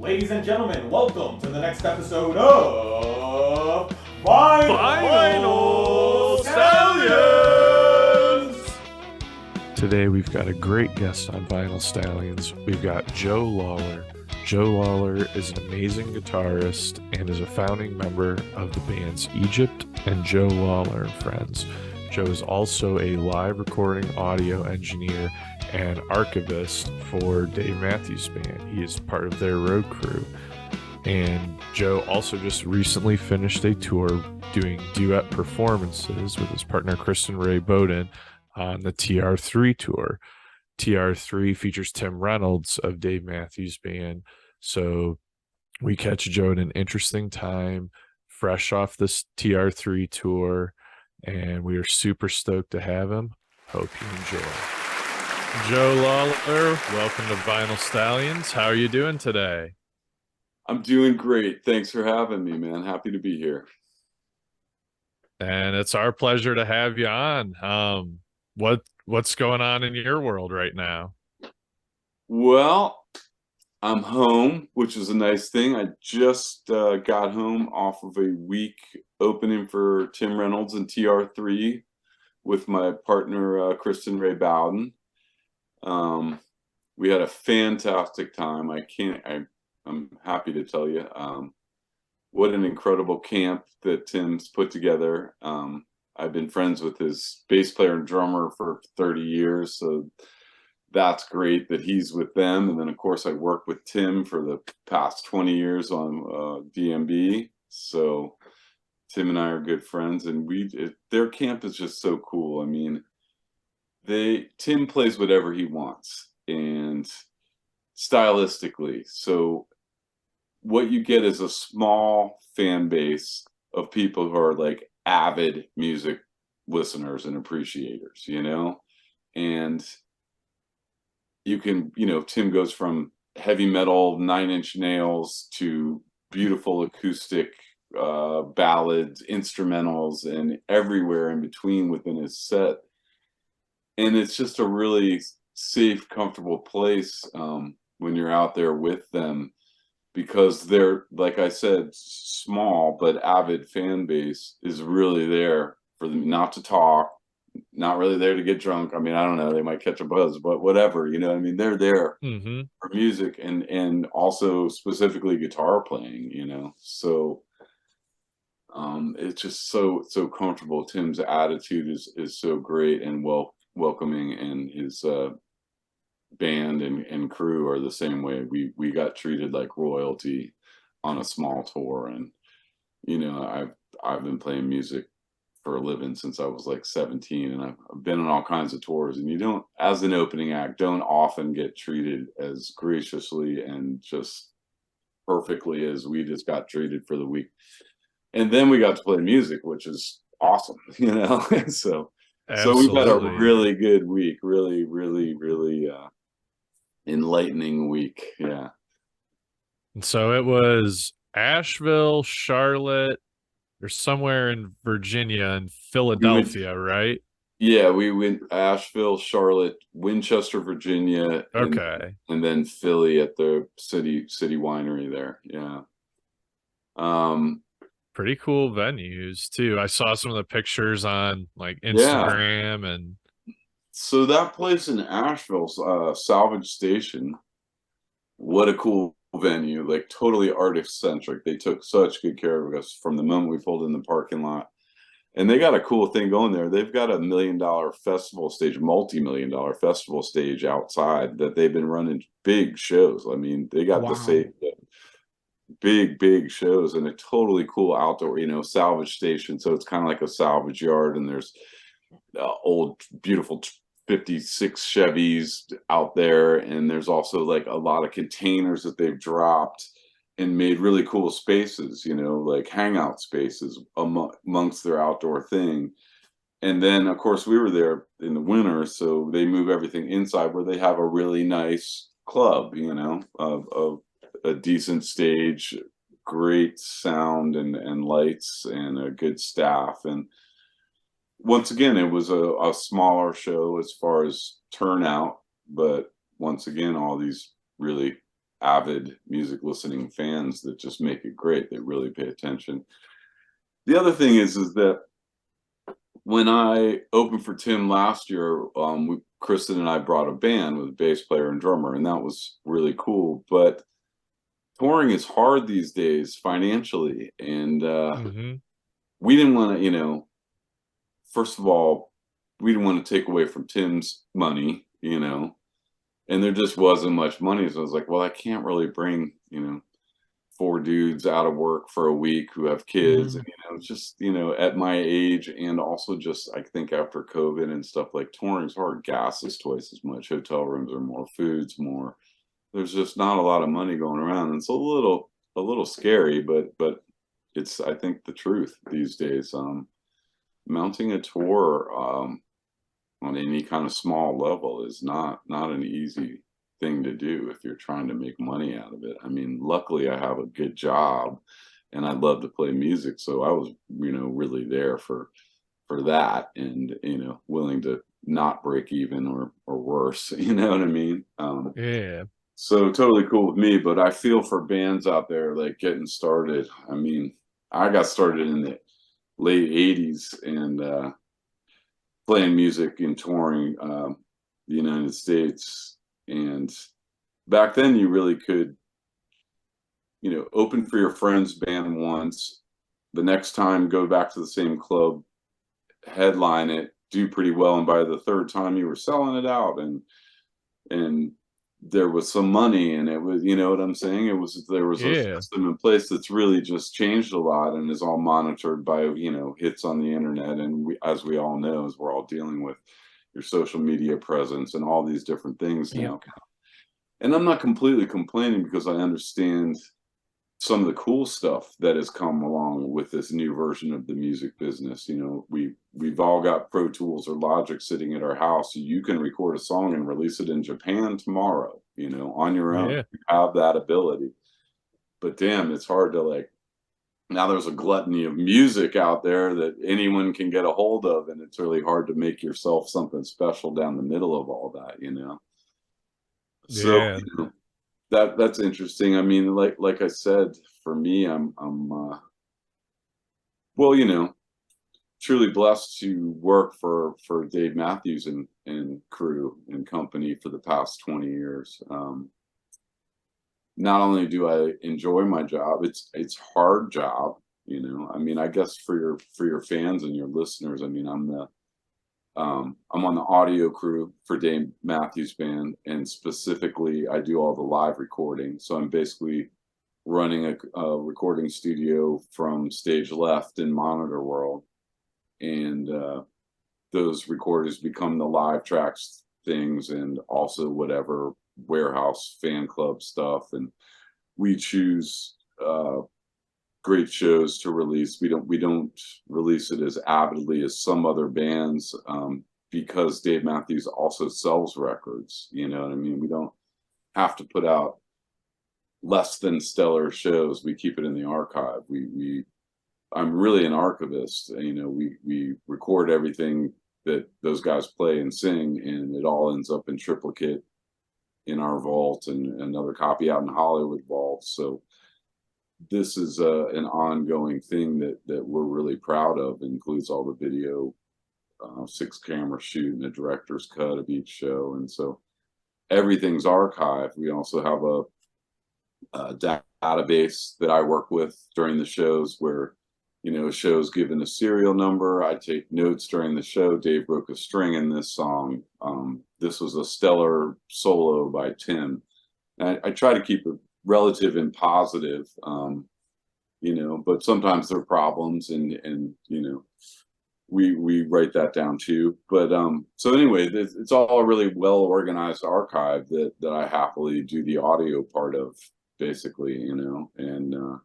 Ladies and gentlemen, welcome to the next episode of Vinyl Stallions! Today we've got a great guest on Vinyl Stallions. We've got Joe Lawlor. Joe Lawlor is an amazing guitarist and is a founding member of the bands Egypt and Joe Lawlor and Friends. Joe is also a live recording audio engineer and archivist for Dave Matthews Band. He is part of their road crew. And Joe also just recently finished a tour doing duet performances with his partner Kristen Rae Bowden on the TR3 tour. TR3 features Tim Reynolds of Dave Matthews Band. So we catch Joe at an interesting time, fresh off this TR3 tour, and we are super stoked to have him. Hope you enjoy. Joe Lawlor, welcome to Vinyl Stallions. How are you doing today? I'm doing great. Thanks for having me, man. Happy to be here. And it's our pleasure to have you on. What's going on in your world right now? Well, I'm home, which is a nice thing. I just got home off of a week opening for Tim Reynolds and TR3 with my partner, Kristen Rae Bowden. We had a fantastic time. I'm happy to tell you what an incredible camp that Tim's put together. I've been friends with his bass player and drummer for 30 years, so that's great that he's with them. And then, of course, I worked with Tim for the past 20 years on DMB. So Tim and I are good friends, and their camp is just so cool. I mean, Tim plays whatever he wants, and stylistically. So what you get is a small fan base of people who are like avid music listeners and appreciators, and you can, Tim goes from heavy metal 9 Inch Nails to beautiful acoustic ballads, instrumentals, and everywhere in between within his set. And it's just a really safe, comfortable place when you're out there with them, because they're, like I said, small but avid fan base is really there for them, not to talk, not really there to get drunk. I mean, I don't know, they might catch a buzz, but whatever, I mean, they're there for music and also specifically guitar playing, so it's just so comfortable. Tim's attitude is so great and welcoming, and his band and crew are the same way. We got treated like royalty on a small tour, and I've been playing music for a living since I was like 17, and I've been on all kinds of tours, and you don't, as an opening act, don't often get treated as graciously and just perfectly as we just got treated for the week. And then we got to play music, which is awesome, so we've had a really good week, really enlightening week. Yeah. And so it was Asheville, Charlotte, or somewhere in Virginia and Philadelphia, right? Yeah, we went Asheville, Charlotte, Winchester, Virginia, okay, and then Philly at the city winery there. Yeah. Pretty cool venues too. I saw some of the pictures on like Instagram. Yeah. And so that place in Asheville, Salvage Station, what a cool venue, like totally artist centric. They took such good care of us from the moment we pulled in the parking lot. And they got a cool thing going there. They've got $1 million festival stage, multi-million-dollar festival stage outside that they've been running big shows. I mean, they got to say big shows, and a totally cool outdoor, salvage station. So it's kind of like a salvage yard, and there's old, beautiful 56 Chevys out there, and there's also like a lot of containers that they've dropped and made really cool spaces, like hangout spaces amongst their outdoor thing. And then, of course, we were there in the winter, so they move everything inside where they have a really nice club, of a decent stage, great sound and lights, and a good staff. And once again, it was a smaller show as far as turnout, but once again, all these really avid music listening fans that just make it great. They really pay attention. The other thing is that when I opened for Tim last year, Kristen and I brought a band with a bass player and drummer, and that was really cool. But touring is hard these days financially, and we didn't want to, first of all, we didn't want to take away from Tim's money, and there just wasn't much money. So I was like, well, I can't really bring, 4 dudes out of work for a week who have kids, and just at my age, and also just I think after COVID and stuff, like touring's hard. Gas is twice as much, hotel rooms are more, food's more. There's just not a lot of money going around, and it's a little scary, but it's, I think, the truth these days. Mounting a tour on any kind of small level is not an easy thing to do if you're trying to make money out of it. I mean, luckily I have a good job and I love to play music, so I was really there for that, and willing to not break even or worse, you know what I mean? Yeah. So totally cool with me, but I feel for bands out there like getting started. I mean, I got started in the late 80s and playing music and touring the United States. And back then you really could, open for your friend's band once, the next time go back to the same club, headline it, do pretty well, and by the third time you were selling it out, and there was some money, and it was, what I'm saying, there was a system in place that's really just changed a lot and is all monitored by hits on the internet, and as we all know, as we're all dealing with your social media presence and all these different things now. And I'm not completely complaining, because I understand some of the cool stuff that has come along with this new version of the music business. We've all got Pro Tools or Logic sitting at our house. You can record a song and release it in Japan tomorrow, on your own. You have that ability. But damn, it's hard to now there's a gluttony of music out there that anyone can get a hold of, and it's really hard to make yourself something special down the middle of all that, So, that's interesting. I mean, like I said, for me, I'm well, truly blessed to work for Dave Matthews and crew and company for the past 20 years. Not only do I enjoy my job, it's hard job. I mean, I guess for your fans and your listeners, I mean, I'm on the audio crew for Dave Matthews Band, and specifically I do all the live recording. So I'm basically running a recording studio from stage left in Monitor World, and those recordings become the live tracks things, and also whatever warehouse fan club stuff, and we choose great shows to release. We don't release it as avidly as some other bands, because Dave Matthews also sells records. You know what I mean? We don't have to put out less than stellar shows. We keep it in the archive. I'm really an archivist. We record everything that those guys play and sing, and it all ends up in triplicate in our vault, and another copy out in Hollywood vault. So this is an ongoing thing that we're really proud of. It includes all the video, 6-camera shoot, and the director's cut of each show, and so everything's archived. We also have a database that I work with during the shows, where a show's given a serial number. I take notes during the show. Dave broke a string in this song. This was a stellar solo by Tim. And I try to keep it relative and positive, but sometimes there are problems, and we write that down too. But so anyway, it's all a really well organized archive that I happily do the audio part of, basically, and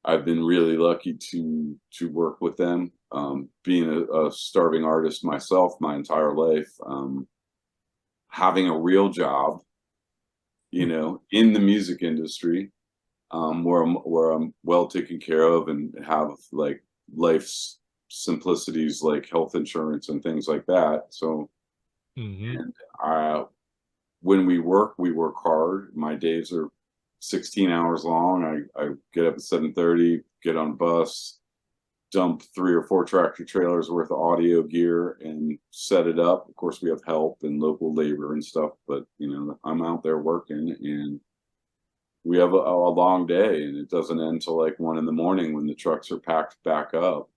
I've been really lucky to work with them. Being a starving artist myself my entire life, having a real job, in the music industry, where I'm well taken care of, and have life's simplicities like health insurance and things like that. So, and when we work hard. My days are 16 hours long. I get up at 7:30, get on a bus, dump 3 or 4 tractor trailers worth of audio gear and set it up. Of course, we have help and local labor and stuff, but I'm out there working, and we have a long day, and it doesn't end till like 1 in the morning when the trucks are packed back up.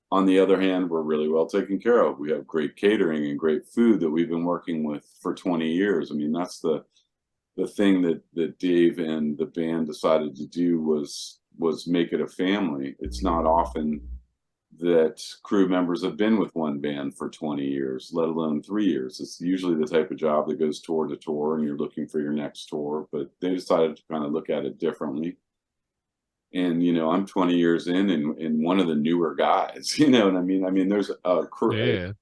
On the other hand, we're really well taken care of. We have great catering and great food that we've been working with for 20 years. I mean, that's the thing that Dave and the band decided to do was make it a family. It's not often that crew members have been with one band for 20 years, let alone 3 years. It's usually the type of job that goes tour to tour and you're looking for your next tour, but they decided to kind of look at it differently. And I'm 20 years in and one of the newer guys, you know what I mean? I mean, there's a crew,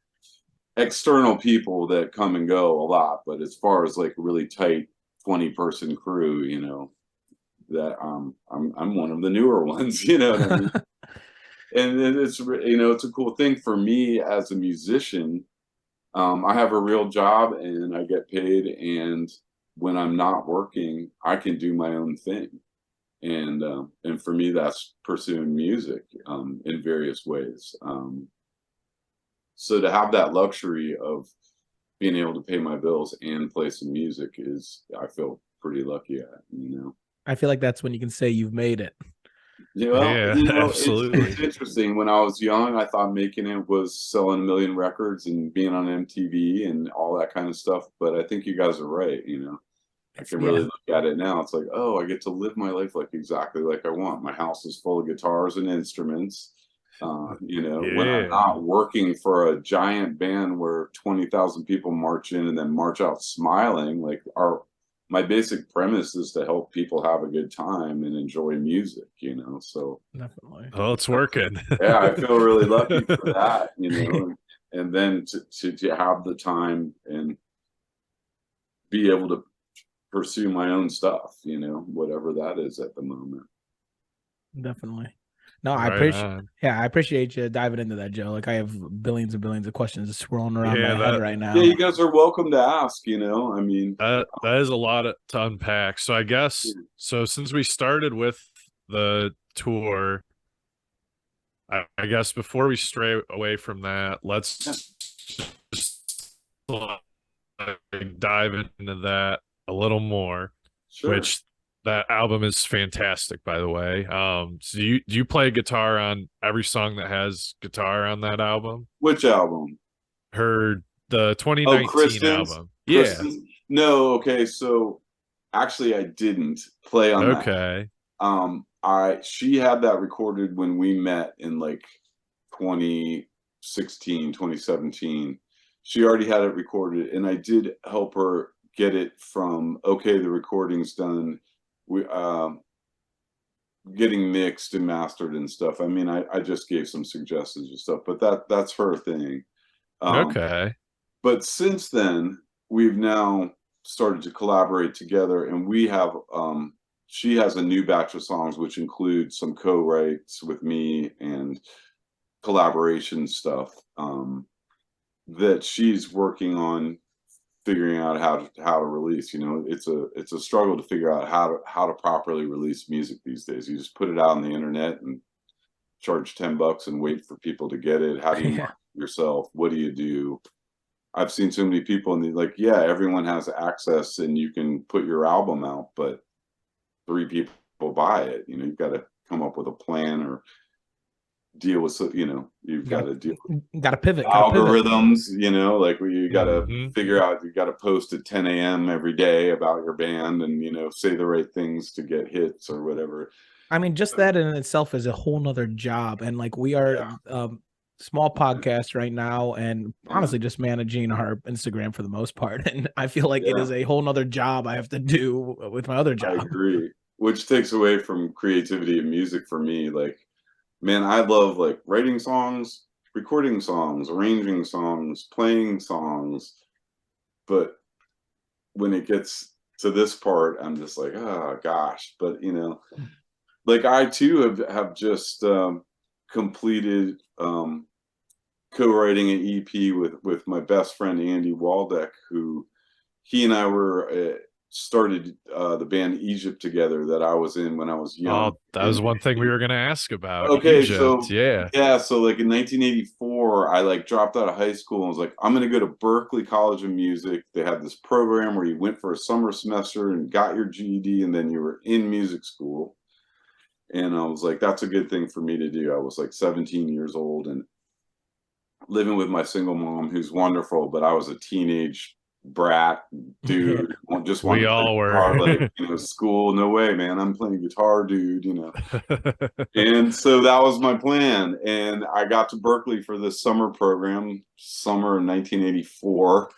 external people that come and go a lot, but as far as like a really tight 20-person crew, that I'm one of the newer ones, you know what I mean? And it's it's a cool thing for me as a musician. I have a real job and I get paid, and when I'm not working, I can do my own thing. And for me, that's pursuing music in various ways. So to have that luxury of being able to pay my bills and play some music I feel pretty lucky at. I feel like that's when you can say you've made it. Absolutely. It's interesting. When I was young, I thought making it was selling 1 million records and being on MTV and all that kind of stuff. But I think you guys are right. I can really look at it now. It's like, oh, I get to live my life like exactly like I want. My house is full of guitars and instruments. When I'm not working for a giant band where 20,000 people march in and then march out smiling, like my basic premise is to help people have a good time and enjoy music, so definitely. Oh, it's working. Yeah, I feel really lucky for that, and then to have the time and be able to pursue my own stuff, whatever that is at the moment. Definitely. No, I appreciate you diving into that, Joe. Like, I have billions and billions of questions swirling around my head right now. Yeah, you guys are welcome to ask, I mean, that is a lot to unpack. So I guess, since we started with the tour, I guess before we stray away from that, let's just dive into that a little more. Sure. Which that album is fantastic, by the way. So do you play guitar on every song that has guitar on that album? Which album? The 2019 album. Kristen's? No, okay. So actually I didn't play on that. Okay. She had that recorded when we met in like 2016, 2017. She already had it recorded, and I did help her get it from the recording's done. We getting mixed and mastered and stuff. I mean, I just gave some suggestions and stuff, but that's her thing. Okay. But since then, we've now started to collaborate together, and we have she has a new batch of songs which include some co-writes with me and collaboration stuff that she's working on figuring out how to release. It's a struggle to figure out how to properly release music these days. You just put it out on the internet and charge $10 and wait for people to get it. How do you market yourself? What do you do? I've seen so many people and everyone has access and you can put your album out, but 3 people buy it. You've got to come up with a plan or deal with you've got to deal with pivot algorithms, like you got to figure out, you got to post at 10 a.m. every day about your band and say the right things to get hits or whatever. I mean, just that in itself is a whole nother job. And like, we are small podcast right now, and honestly just managing our Instagram for the most part, and I feel like it is a whole nother job I have to do with my other job. I agree, which takes away from creativity and music for me. Like, man, I love like writing songs, recording songs, arranging songs, playing songs. But when it gets to this part, I'm just like, oh gosh. But like I too have just completed co-writing an EP with my best friend Andy Waldeck, who he and I were started the band Egypt together that I was in when I was young. Oh, that was one thing we were going to ask about. Okay, Egypt, so yeah. so like in 1984, I like dropped out of high school and was like, I'm gonna go to Berkeley College of Music. They had this program where you went for a summer semester and got your GED, and then you were in music school. And I was like, that's a good thing for me to do. I was like 17 years old and living with my single mom, who's wonderful, but I was a teenage brat dude. Just wanted We to play all guitar, were. like, school. No way, man. I'm playing guitar, dude. And so that was my plan. And I got to Berkeley for this summer program, summer of 1984.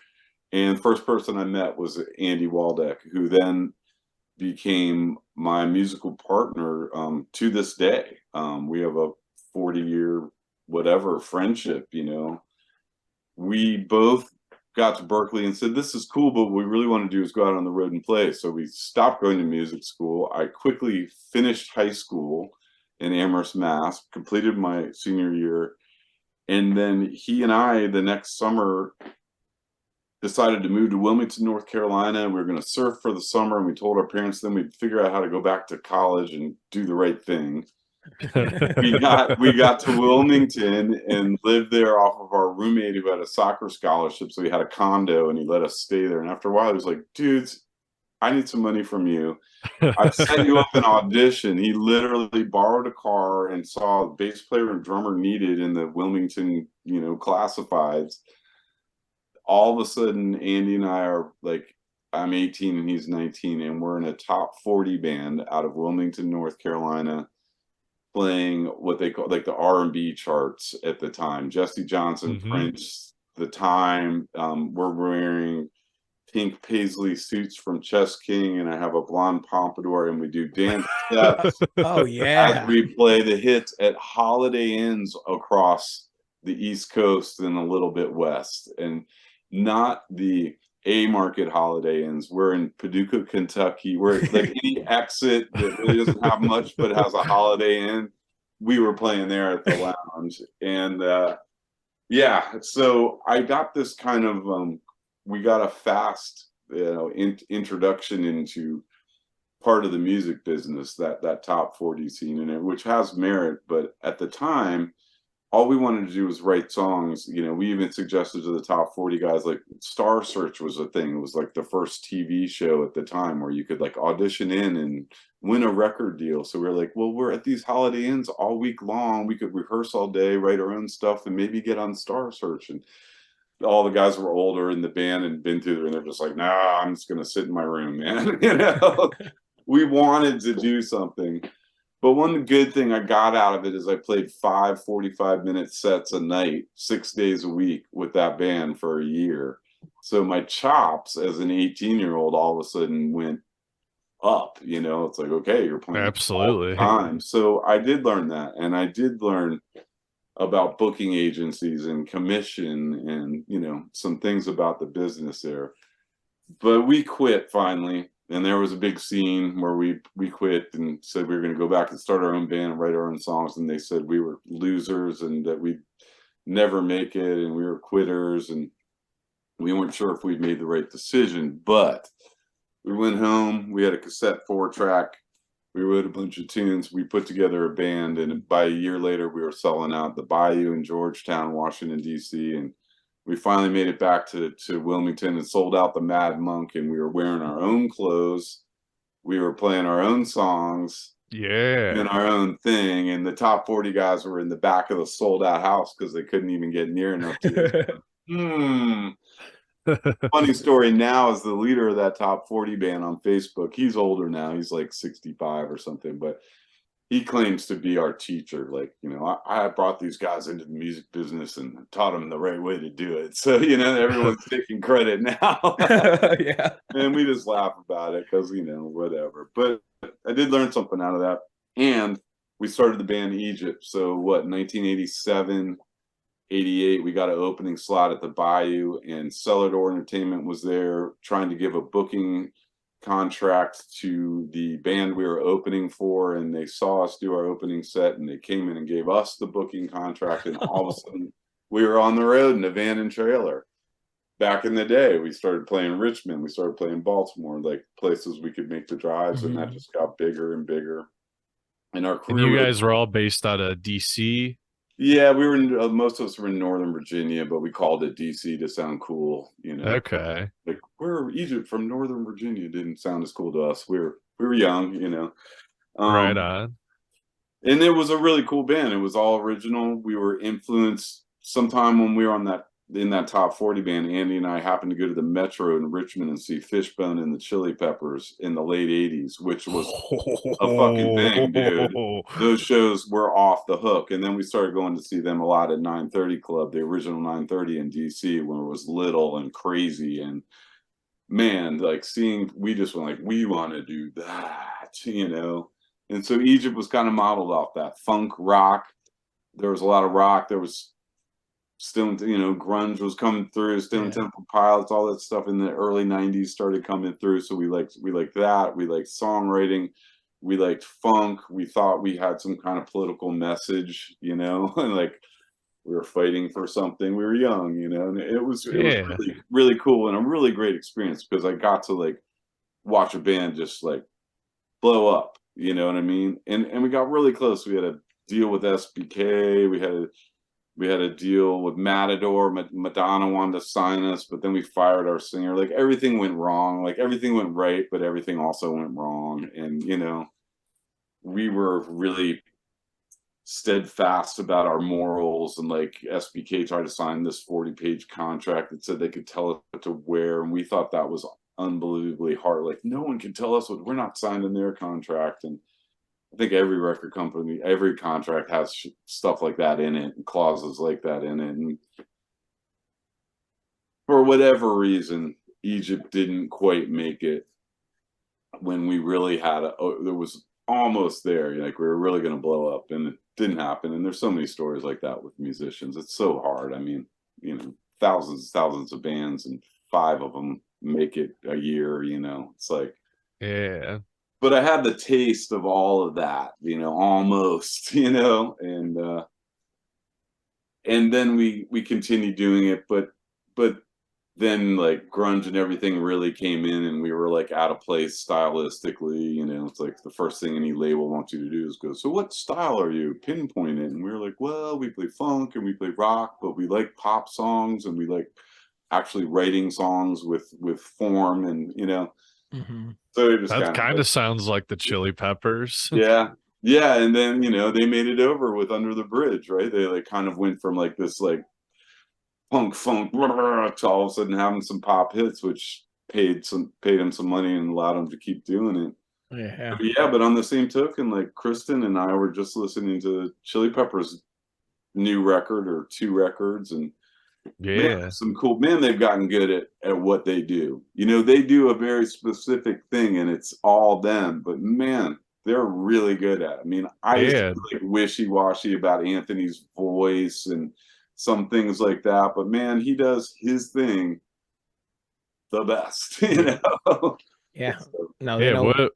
And first person I met was Andy Waldeck, who then became my musical partner to this day. We have a 40-year whatever friendship. We both got to Berkeley and said, this is cool, but what we really want to do is go out on the road and play. So we stopped going to music school. I quickly finished high school in Amherst, Mass, completed my senior year. And then he and I, the next summer, decided to move to Wilmington, North Carolina. We were going to surf for the summer, and we told our parents then we'd figure out how to go back to college and do the right thing. we got to Wilmington and lived there off of our roommate who had a soccer scholarship. So he had a condo and he let us stay there. And after a while, he was like, dudes, I need some money from you. I've set you up an audition. He literally borrowed a car and saw a bass player and drummer needed in the Wilmington, classifieds. All of a sudden, Andy and I are like, I'm 18 and he's 19, and we're in a top 40 band out of Wilmington, North Carolina, playing what they call like the R&B charts at the time. Jesse Johnson, Prince, The Time. We're wearing pink paisley suits from Chess King, and I have a blonde pompadour, and we do dance steps. Oh yeah. As we play the hits at Holiday Inns across the East Coast and a little bit west, and not the A-market Holiday Inns. We're in Paducah, Kentucky. We're like any exit that really doesn't have much but has a Holiday Inn. We were playing there at the lounge. And so I got this kind of we got a fast introduction into part of the music business, that top 40 scene in it, which has merit. But at the time, all we wanted to do was write songs. We even suggested to the top 40 guys, like Star Search was a thing. It was like the first TV show at the time where you could like audition in and win a record deal. So we were like, well, we're at these Holiday Inns all week long. We could rehearse all day, write our own stuff, and maybe get on Star Search. And all the guys were older in the band and been through it, and they're just like, nah, I'm just going to sit in my room, man. We wanted to do something. But one good thing I got out of it is I played 5 45-minute sets a night, 6 days a week with that band for a year. So my chops as an 18-year-old all of a sudden went up. It's like, okay, you're playing Absolutely. all the time. So I did learn that, and I did learn about booking agencies and commission and some things about the business there. But we quit finally. And there was a big scene where we quit and said we were going to go back and start our own band and write our own songs. And they said we were losers and that we'd never make it and we were quitters. And we weren't sure if we'd made the right decision. But we went home. We had a cassette 4-track. We wrote a bunch of tunes. We put together a band. And by a year later, we were selling out the Bayou in Georgetown, Washington, D.C. And we finally made it back to Wilmington and sold out the Mad Monk, and we were wearing our own clothes. We were playing our own songs. Yeah. Doing our own thing. And the top 40 guys were in the back of the sold out house because they couldn't even get near enough to Funny story now is the leader of that top 40 band on Facebook. He's older now. He's like 65 or something, but he claims to be our teacher. Like, I brought these guys into the music business and taught them the right way to do it. So, everyone's taking credit now. Yeah. And we just laugh about it because, whatever. But I did learn something out of that. And we started the band Egypt. So 1987, 88, we got an opening slot at the Bayou, and Cellar Door Entertainment was there trying to give a booking contract to the band we were opening for, and they saw us do our opening set and they came in and gave us the booking contract, and all of a sudden we were on the road in a van and trailer. back in the day, we started playing Richmond, we started playing Baltimore, like places we could make the drives, and that just got bigger and bigger. And our And career you guys were all based out of DC? yeah, we were in, most of us were in Northern Virginia, but we called it DC to sound cool, you know. Okay. Like we're Egypt from Northern Virginia didn't sound as cool to us. We were young, you know. Right on. And it was a really cool band. It was all original. We were influenced sometime when we were in that top 40 band. Andy and I happened to go to the Metro in Richmond and see Fishbone and the Chili Peppers in the late 80s, which was a fucking thing, dude. Those shows were off the hook. And then we started going to see them a lot at 930 Club, the original 930 in DC, when it was little and crazy. And man, like we just went like, we want to do that, you know. And so Egypt was kind of modeled off that funk rock. There was a lot of rock. There was still, you know, grunge was coming through. Stone Temple Pilots, all that stuff in the early '90s started coming through. So we liked that. We liked songwriting. We liked funk. We thought we had some kind of political message, you know, and like we were fighting for something. We were young, you know, and it was really, really cool and a really great experience because I got to like watch a band just like blow up. You know what I mean? And we got really close. We had a deal with SBK. We had a deal with Matador. Madonna wanted to sign us, but then we fired our singer. Like everything went wrong. Like everything went right, but everything also went wrong. And you know, we were really steadfast about our morals. And like SBK tried to sign this 40-page contract that said they could tell us what to wear, and we thought that was unbelievably hard. Like no one can tell us what we're not signed in their contract. And I think every record company, every contract has stuff like that in it and clauses like that in it. And for whatever reason, Egypt didn't quite make it when we really had there was almost there. Like we were really going to blow up, and it didn't happen. And there's so many stories like that with musicians. It's so hard. I mean, you know, thousands of bands, and 5 of them make it a year, you know. It's like, yeah, but I had the taste of all of that, you know, almost, you know. And then we continued doing it, but then like grunge and everything really came in, and we were like out of place stylistically, you know. It's like the first thing any label wants you to do is go, so what style are you? Pinpoint it. And we were like, well, we play funk and we play rock, but we like pop songs, and we like actually writing songs with form, and you know. So it just that kind of of sounds like the Chili Peppers. yeah, and then you know they made it over with Under the Bridge, right? They like kind of went from like this like punk funk to all of a sudden having some pop hits, which paid him some money and allowed him to keep doing it. But on the same token, like Kristen and I were just listening to Chili Peppers' new record or 2 records, and man, some cool, man, they've gotten good at what they do. You know, they do a very specific thing and it's all them, but man, they're really good at it. I mean, I used to be like wishy-washy about Anthony's voice and some things like that, but man, he does his thing the best, you know. Yeah.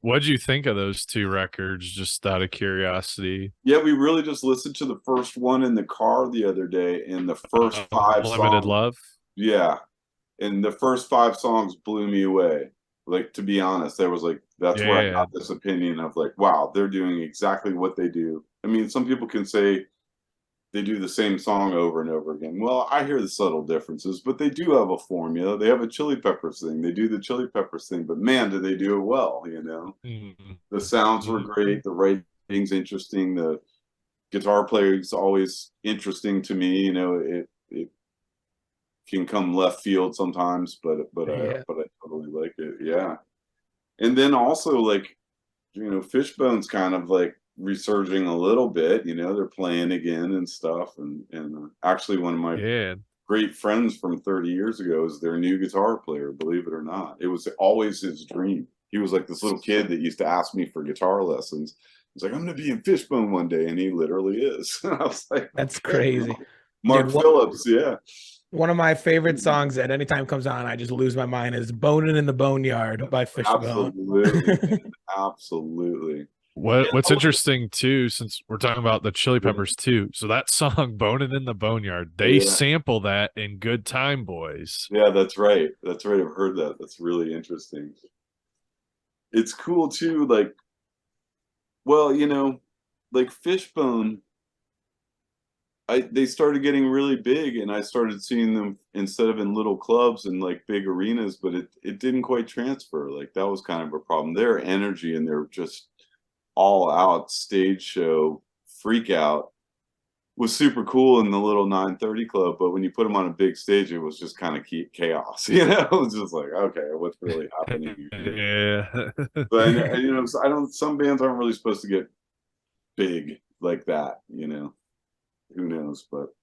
What'd you think of those 2 records, just out of curiosity? Yeah, we really just listened to the first one in the car the other day, and the first 5 Limited songs, Love. Yeah. And the first 5 songs blew me away. Like, to be honest, there was like, that's where I got this opinion of like, wow, they're doing exactly what they do. I mean, some people can say they do the same song over and over again. Well, I hear the subtle differences, but they do have a formula. They have a Chili Peppers thing. They do the Chili Peppers thing, but man, do they do it well, you know? The sounds were great. The writing's interesting. The guitar player's always interesting to me. You know, it can come left field sometimes, but I totally like it. Yeah. And then also like, you know, Fishbone's kind of like resurging a little bit, you know, they're playing again and stuff. And actually one of my great friends from 30 years ago is their new guitar player, believe it or not. It was always his dream. He was like this little kid that used to ask me for guitar lessons. He's like, I'm going to be in Fishbone one day. And he literally is. I was like, that's crazy. Mark Phillips. Yeah. One of my favorite songs at any time comes on, I just lose my mind, is Bonin' in the Boneyard by Fishbone. Absolutely. Absolutely. What's interesting too, since we're talking about the Chili Peppers too, so that song "Bonin' in the Boneyard," they Yeah. sample that in "Good Time Boys." Yeah, that's right. That's right. I've heard that. That's really interesting. It's cool too. Like, well, like Fishbone, they started getting really big, and I started seeing them instead of in little clubs and like big arenas, but it didn't quite transfer. Like that was kind of a problem. Their energy and their just all out stage show freak out was super cool in the little 930 club, but when you put them on a big stage, it was just kind of chaos. It was just like, okay, what's really happening here? Yeah. But I don't. Some bands aren't really supposed to get big like that. Who knows? But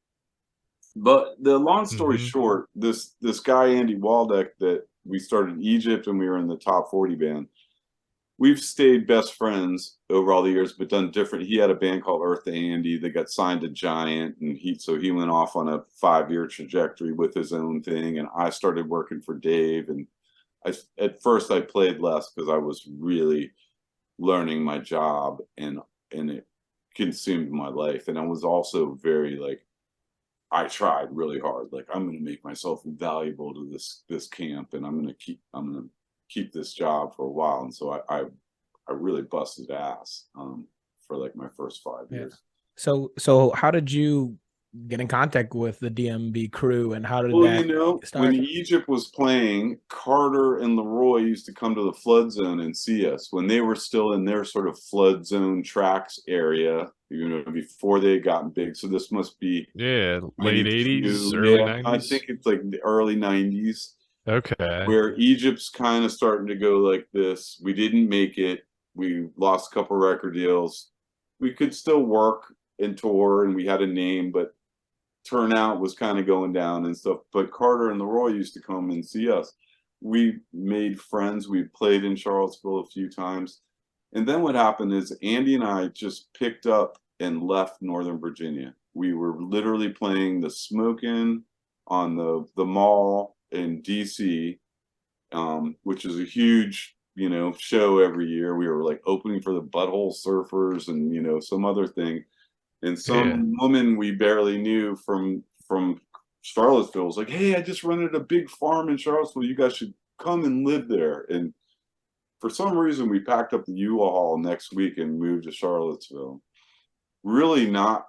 the long story Mhm. short, this guy Andy Waldeck that we started in Egypt and we were in the top 40 band. We've stayed best friends over all the years, but done different. He had a band called Earth to Andy that got signed to Giant, and he went off on a 5-year trajectory with his own thing. And I started working for Dave, and at first I played less because I was really learning my job, and it consumed my life. And I was also very like, I tried really hard. Like, I'm going to make myself valuable to this camp, and I'm going to keep this job for a while. And so I really busted ass for like my first 5 years. So how did you get in contact with the DMB crew, and how did Well, that start? when Egypt was playing, Carter and Leroy used to come to the flood zone and see us when they were still in their sort of flood zone tracks area, before they had gotten big. So this must be Yeah, late 80s, early yeah, I 90s. think it's like the early 90s, Okay. where Egypt's kind of starting to go like this. We didn't make it. We lost a couple record deals. We could still work and tour, and we had a name, but turnout was kind of going down and stuff. But Carter and Leroy used to come and see us. We made friends. We played in Charlottesville a few times. And then what happened is Andy and I just picked up and left Northern Virginia. We were literally playing the Smokin' on the mall in DC, which is a huge, show every year. We were like opening for the Butthole Surfers and, some other thing. And Yeah. some woman we barely knew from Charlottesville was like, "Hey, I just rented a big farm in Charlottesville. You guys should come and live there." And for some reason, we packed up the U-Haul next week and moved to Charlottesville. Really not.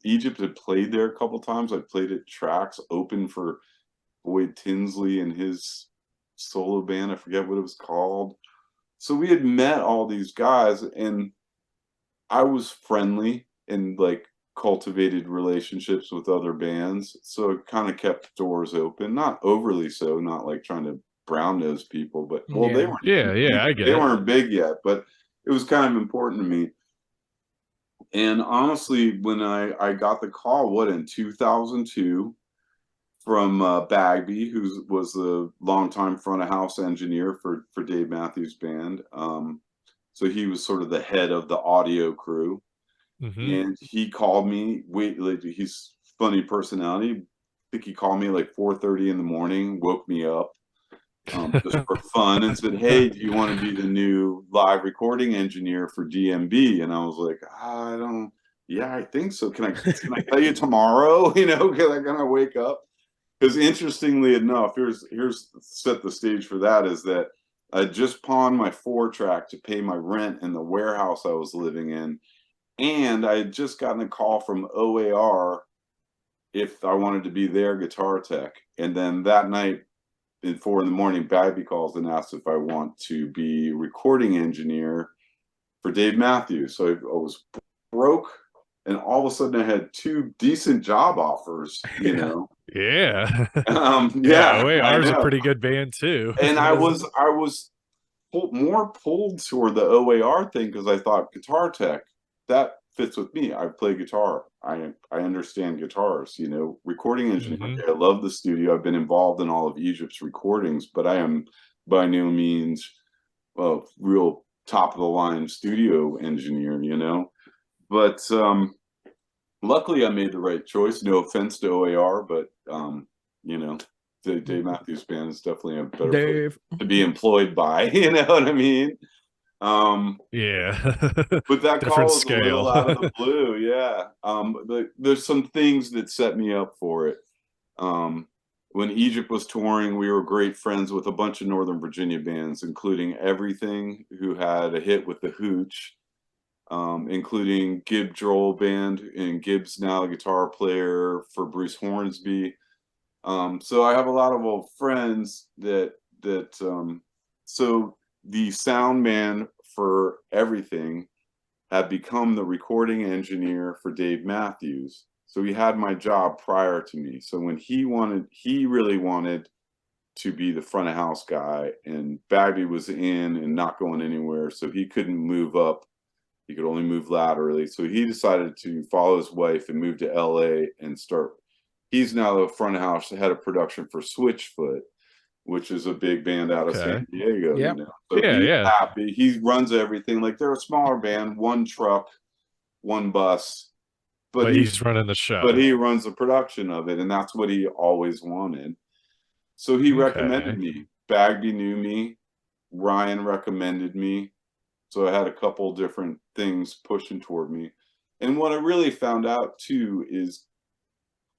Egypt had played there a couple times. I played at tracks, open for Boyd Tinsley and his solo band. I forget what it was called. So we had met all these guys, and I was friendly and like cultivated relationships with other bands. So it kind of kept doors open, not overly so, not like trying to brown nose people, but well, they Yeah. weren't Yeah, I get they it. weren't big yet, but it was kind of important to me. And honestly, when I got the call, in 2002, from Bagby, who was the longtime front of house engineer for Dave Matthews Band. So he was sort of the head of the audio crew. Mhm. And he called me. He's funny personality. I think he called me like 4:30 in the morning, woke me up just for fun, and said, "Hey, do you want to be the new live recording engineer for DMB?" And I was like, "I don't. Yeah, I think so. Can I tell you tomorrow? Can I kind of wake up?" Because interestingly enough, here's set the stage for that, is that I just pawned my 4-track to pay my rent in the warehouse I was living in. And I had just gotten a call from OAR if I wanted to be their guitar tech. And then that night at 4 a.m, Bagby calls and asks if I want to be recording engineer for Dave Matthews. So I was broke, and all of a sudden I had 2 decent job offers, Yeah. Yeah, Yeah, I OAR is a know. pretty good band too. And It I is. was more pulled toward the OAR thing because I thought guitar tech, that fits with me. I play guitar. I understand guitars. Recording engineer. Mhm. Okay, I love the studio. I've been involved in all of Egypt's recordings, but I am by no means a real top of the line studio engineer. But luckily I made the right choice. No offense to OAR, but the Dave Matthews Band is definitely a better place Dave. to be employed by. You know what I mean? Yeah. But that Different call is a scale. little out of the blue. Yeah. There's some things that set me up for it. When Egypt was touring, we were great friends with a bunch of Northern Virginia bands, including Everything, who had a hit with the Hooch, including Gib Joel Band, and Gibb's now a guitar player for Bruce Hornsby. So I have a lot of old friends so the sound man for Everything had become the recording engineer for Dave Matthews. So he had my job prior to me. So when he really wanted to be the front of house guy, and Bagby was in and not going anywhere, so he couldn't move up. He could only move laterally. So he decided to follow his wife and move to LA and start. He's now the front of house head of production for Switchfoot, which is a big band out of San Diego. Yep. You know? So he's happy. He runs everything. Like, they're a smaller band, one truck, one bus. But he's running the show. But he runs the production of it, and that's what he always wanted. So he recommended me. Bagby knew me. Ryan recommended me. So I had a couple different things pushing toward me. And what I really found out too is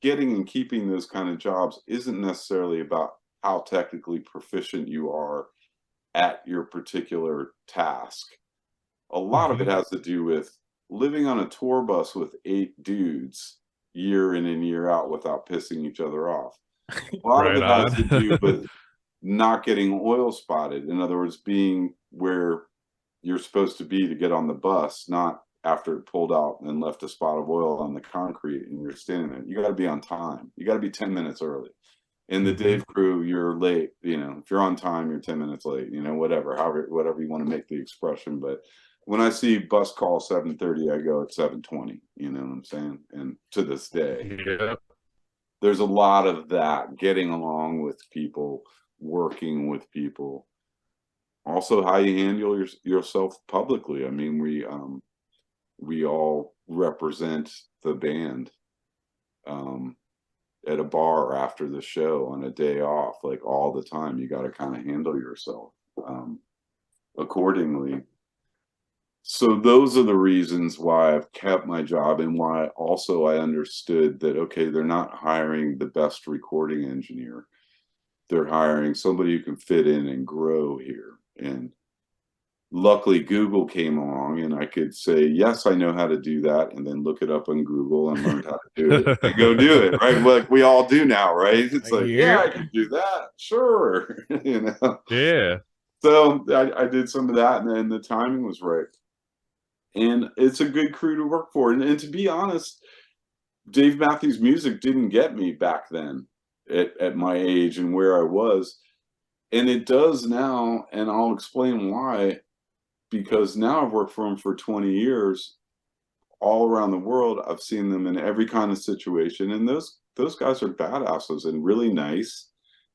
getting and keeping those kind of jobs isn't necessarily about how technically proficient you are at your particular task. A lot of it has to do with living on a tour bus with 8 dudes year in and year out without pissing each other off. A lot of it has to do with not getting oil spotted. In other words, being where you're supposed to be to get on the bus, not after it pulled out and left a spot of oil on the concrete and you're standing there. You got to be on time. You got to be 10 minutes early. In the Dave crew, you're late. You know, if you're on time, you're 10 minutes late. You know, whatever you want to make the expression. But when I see bus call 7:30, I go at 7:20. You know what I'm saying? And to this day, there's a lot of that, getting along with people, working with people. Also, how you handle yourself publicly. I mean, we all represent the band at a bar after the show on a day off, like all the time. You got to kind of handle yourself accordingly. So those are the reasons why I've kept my job, and why also I understood that, okay, they're not hiring the best recording engineer. They're hiring somebody who can fit in and grow here. And luckily Google came along and I could say, yes, I know how to do that, and then look it up on Google and learn how to do it and go do it, right? Like we all do now, right? It's like, yeah, I can do that. Sure. You know? Yeah. So I did some of that, and then the timing was right. And it's a good crew to work for. And to be honest, Dave Matthews music didn't get me back then at my age and where I was. And it does now, and I'll explain why. Because now I've worked for them for 20 years all around the world. I've seen them in every kind of situation. And those guys are badasses and really nice.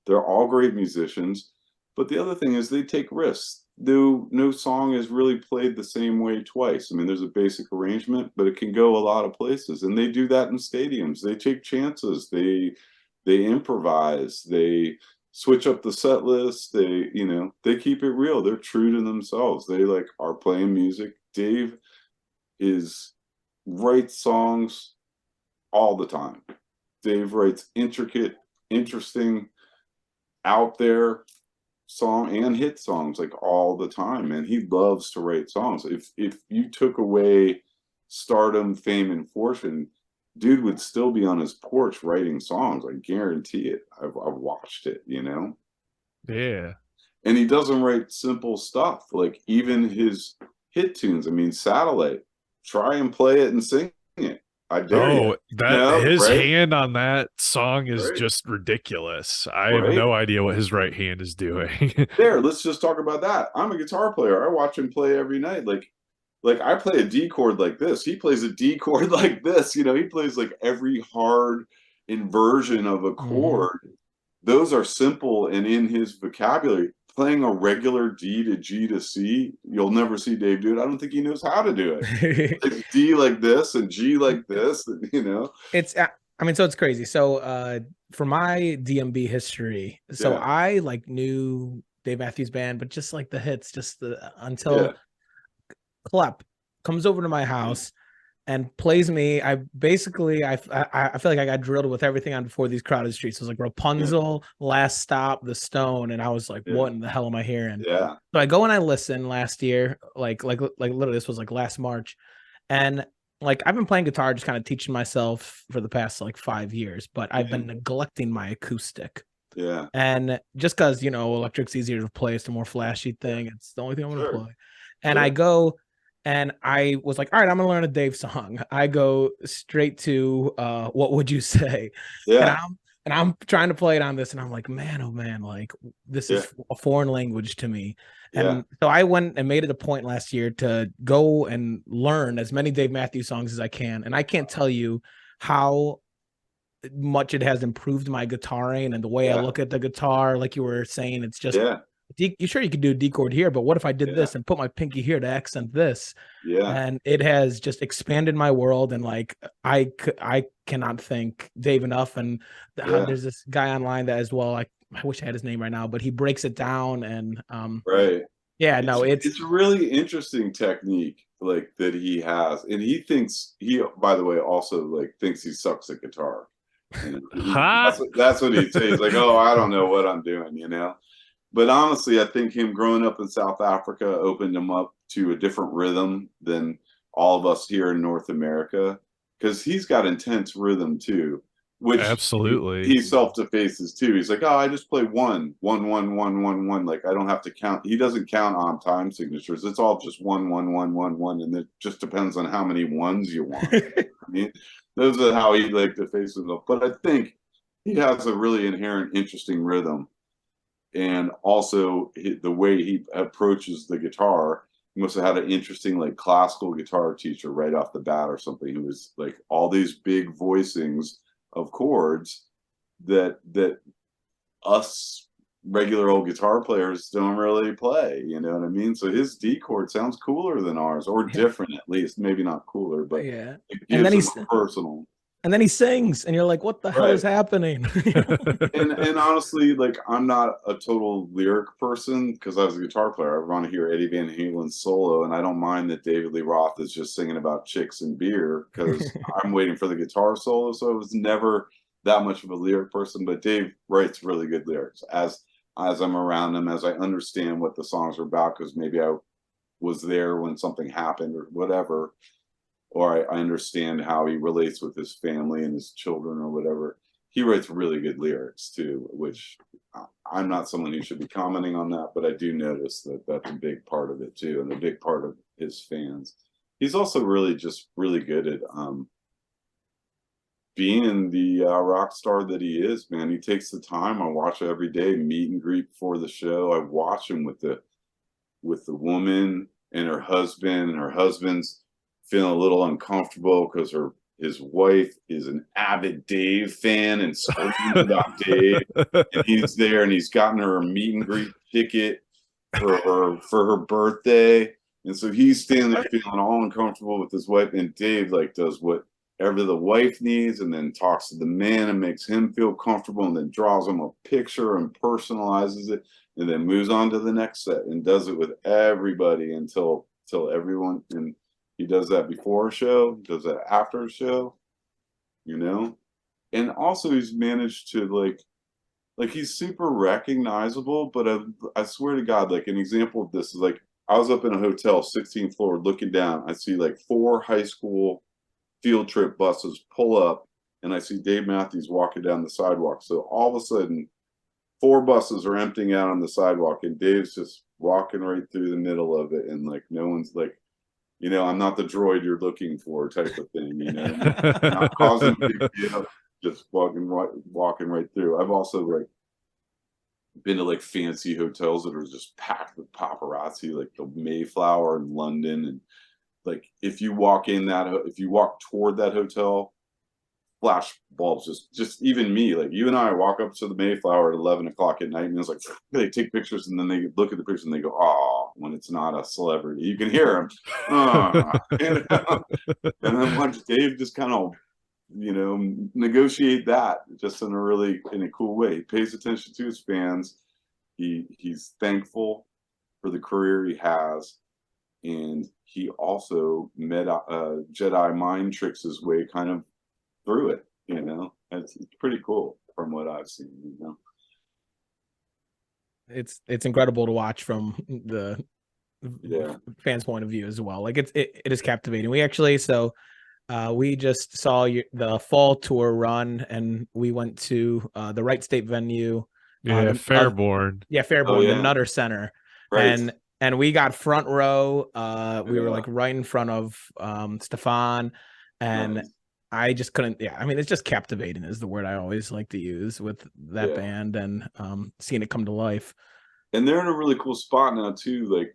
They're all great musicians. But the other thing is they take risks. No song is really played the same way twice. I mean, there's a basic arrangement, but it can go a lot of places. And they do that in stadiums. They take chances. They improvise. They switch up the set list. They keep it real. They're true to themselves. They are playing music. Dave writes songs all the time. Dave writes intricate, interesting, out there song and hit songs all the time, and he loves to write songs. If you took away stardom, fame, and fortune, dude would still be on his porch writing songs. I guarantee it. I've watched it, you know? Yeah. And he doesn't write simple stuff, like even his hit tunes. I mean, Satellite, try and play it and sing it. I dare you. His hand on that song is just ridiculous. I have no idea what his right hand is doing. Let's just talk about that. I'm a guitar player. I watch him play every night. Like I play a D chord like this. He plays a D chord like this. You know, he plays every hard inversion of a chord. Those are simple and in his vocabulary. Playing a regular D to G to C, you'll never see Dave do it. I don't think he knows how to do it. Like D like this and G like this, you know. So it's crazy. So for my DMB history, I knew Dave Matthews Band, but just the hits, until Klepp comes over to my house and plays me. I basically, I feel like I got drilled with everything on Before These Crowded Streets. It was like Rapunzel, Last Stop, The Stone, and I was like, what in the hell am I hearing? Yeah. So I go and I listen last year, like literally this was like last March, and like I've been playing guitar, just kind of teaching myself for the past like 5 years, but I've been neglecting my acoustic. Yeah. And just because, you know, electric's easier to play, it's a more flashy thing. It's the only thing I'm going to play. And I go and I was like, all right, I'm going to learn a Dave song. I go straight to What Would You Say? Yeah. And I'm trying to play it on this. And I'm like, man, oh man, like this is a foreign language to me. And so I went and made it a point last year to go and learn as many Dave Matthews songs as I can. And I can't tell you how much it has improved my guitaring and the way I look at the guitar. Like you were saying, it's just you sure you could do a D chord here, but what if I did this and put my pinky here to accent this? And it has just expanded my world. And like I cannot thank Dave enough. And there's this guy online that as well, I wish I had his name right now, but he breaks it down. And it's a really interesting technique like that he has. And he thinks by the way, also like thinks he sucks at guitar. That's what he'd say. He's like, oh, I don't know what I'm doing, you know. But honestly, I think him growing up in South Africa opened him up to a different rhythm than all of us here in North America, because he's got intense rhythm too, which absolutely he self-defaces too. He's like, oh, I just play 1 1 1 1 1 1. Like I don't have to count. He doesn't count on time signatures. It's all just 1 1 1 1 1, and it just depends on how many ones you want. I mean, those are how he like to face himself. But I think he has a really inherent interesting rhythm, and also the way he approaches the guitar. He must have had an interesting like classical guitar teacher right off the bat or something, who was like all these big voicings of chords that us regular old guitar players don't really play, you know what I mean? So his D chord sounds cooler than ours, or different at least, maybe not cooler, but it gives him personal. And then he sings, and you're like, what the hell is happening? and honestly, like I'm not a total lyric person, because I was a guitar player. I want to hear Eddie Van Halen solo, and I don't mind that David Lee Roth is just singing about chicks and beer, because I'm waiting for the guitar solo. So I was never that much of a lyric person, but Dave writes really good lyrics as I'm around him, as I understand what the songs are about, because maybe I was there when something happened or whatever, or I understand how he relates with his family and his children or whatever. He writes really good lyrics too, which I'm not someone who should be commenting on that, but I do notice that that's a big part of it too, and a big part of his fans. He's also really good at being the rock star that he is, man. He takes the time. I watch every day, meet and greet before the show. I watch him with the woman and her husband, and her husband's feeling a little uncomfortable because his wife is an avid Dave fan and screaming about Dave, and he's there, and he's gotten her a meet and greet ticket for her birthday, and so he's standing there feeling all uncomfortable with his wife, and Dave like does whatever the wife needs, and then talks to the man and makes him feel comfortable, and then draws him a picture and personalizes it, and then moves on to the next set and does it with everybody until everyone. And he does that before a show, does that after a show, you know. And also he's managed to like he's super recognizable, but I swear to God, like an example of this is like I was up in a hotel, 16th floor, looking down. I see like 4 high school field trip buses pull up, and I see Dave Matthews walking down the sidewalk. So all of a sudden 4 buses are emptying out on the sidewalk, and Dave's just walking right through the middle of it, and like no one's like, you know, I'm not the droid you're looking for type of thing, you know. Not causing a big deal, just walking right through. I've also like been to like fancy hotels that are just packed with paparazzi, like the Mayflower in London, and like if you walk toward that hotel, flash bulbs, just even me, like you and I walk up to the Mayflower at 11 o'clock at night, and it's like they take pictures, and then they look at the pictures and they go, oh, when it's not a celebrity, you can hear them. You know? And then watch Dave just kind of, you know, negotiate that just in a cool way. He pays attention to his fans. He's thankful for the career he has, and he also met Jedi mind tricks his way kind of through it. It's pretty cool from what I've seen. It's incredible to watch from the Yeah. fans' point of view as well. Like it is captivating. We actually we just saw the fall tour run, and we went to the Wright State venue. Yeah, Fairborn. Fairborn, the Nutter Center, right. and we got front row. We were Yeah. like right in front of Stefan, and Nice. I just couldn't. Yeah, I mean, it's just captivating is the word I always like to use with that band, and seeing it come to life. And they're in a really cool spot now too. Like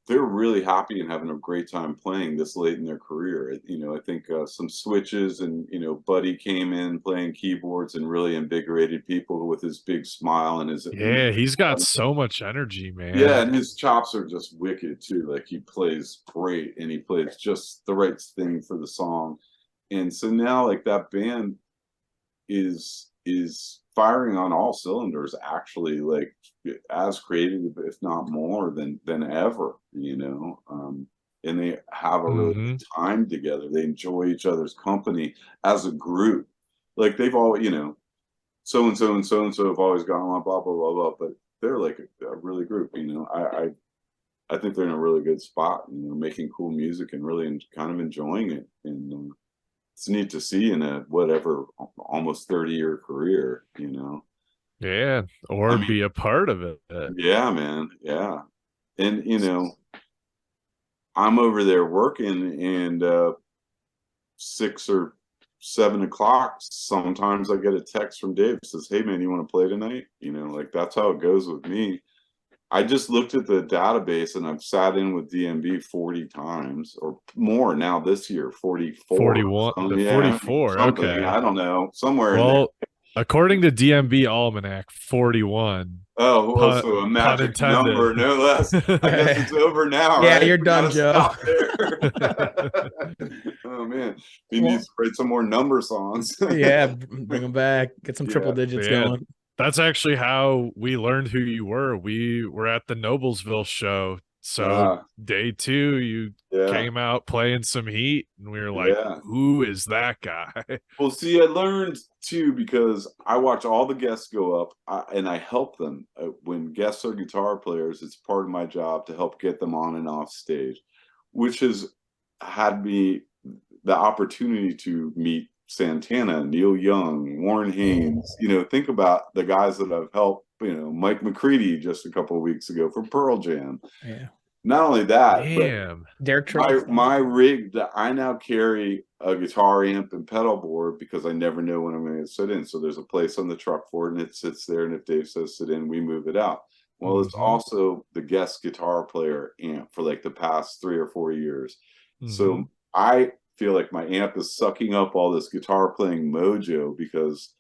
they're really happy and having a great time playing this late in their career. I think some switches and Buddy came in playing keyboards and really invigorated people with his big smile and his he's got so much energy, man. Yeah, and his chops are just wicked too. Like he plays great and he plays just the right thing for the song. And so now like that band is firing on all cylinders, actually, like as creative, if not more than ever, and they have a really good time together. They enjoy each other's company as a group. Like they've all, so and so and so and so have always gone on, blah blah blah blah, but they're like a really group. I think they're in a really good spot, making cool music and really kind of enjoying it. And it's neat to see in a almost 30-year career, Yeah, or be a part of it. Yeah, man. Yeah. And I'm over there working, and 6 or 7 o'clock, sometimes I get a text from Dave, says, "Hey man, you want to play tonight?" Like that's how it goes with me. I just looked at the database and I've sat in with DMB 40 times or more now this year, 44. 41, 44. Okay. I don't know. Somewhere in there. According to DMB Almanac, 41. Oh, well, so a magic number, no less. I guess it's over now, yeah, right? You're done, Joe. Oh, man. We need to write some more number songs. Yeah, bring them back. Get some triple digits going. That's actually how we learned who you were. We were at the Noblesville show. So day 2, you came out playing some heat, and we were like, who is that guy? Well, see, I learned too because I watch all the guests go up, and I help them. When guests are guitar players, it's part of my job to help get them on and off stage, which has had me the opportunity to meet Santana, Neil Young, Warren Haynes. Think about the guys that I've helped. Mike McCready just a couple of weeks ago for Pearl Jam. Yeah. Not only that, but Derek my rig that I now carry a guitar amp and pedal board because I never know when I'm going to sit in. So there's a place on the truck for it, and it sits there. And if Dave says sit in, we move it out. Well, it's also the guest guitar player amp for like the past 3 or 4 years. So I feel like my amp is sucking up all this guitar playing mojo because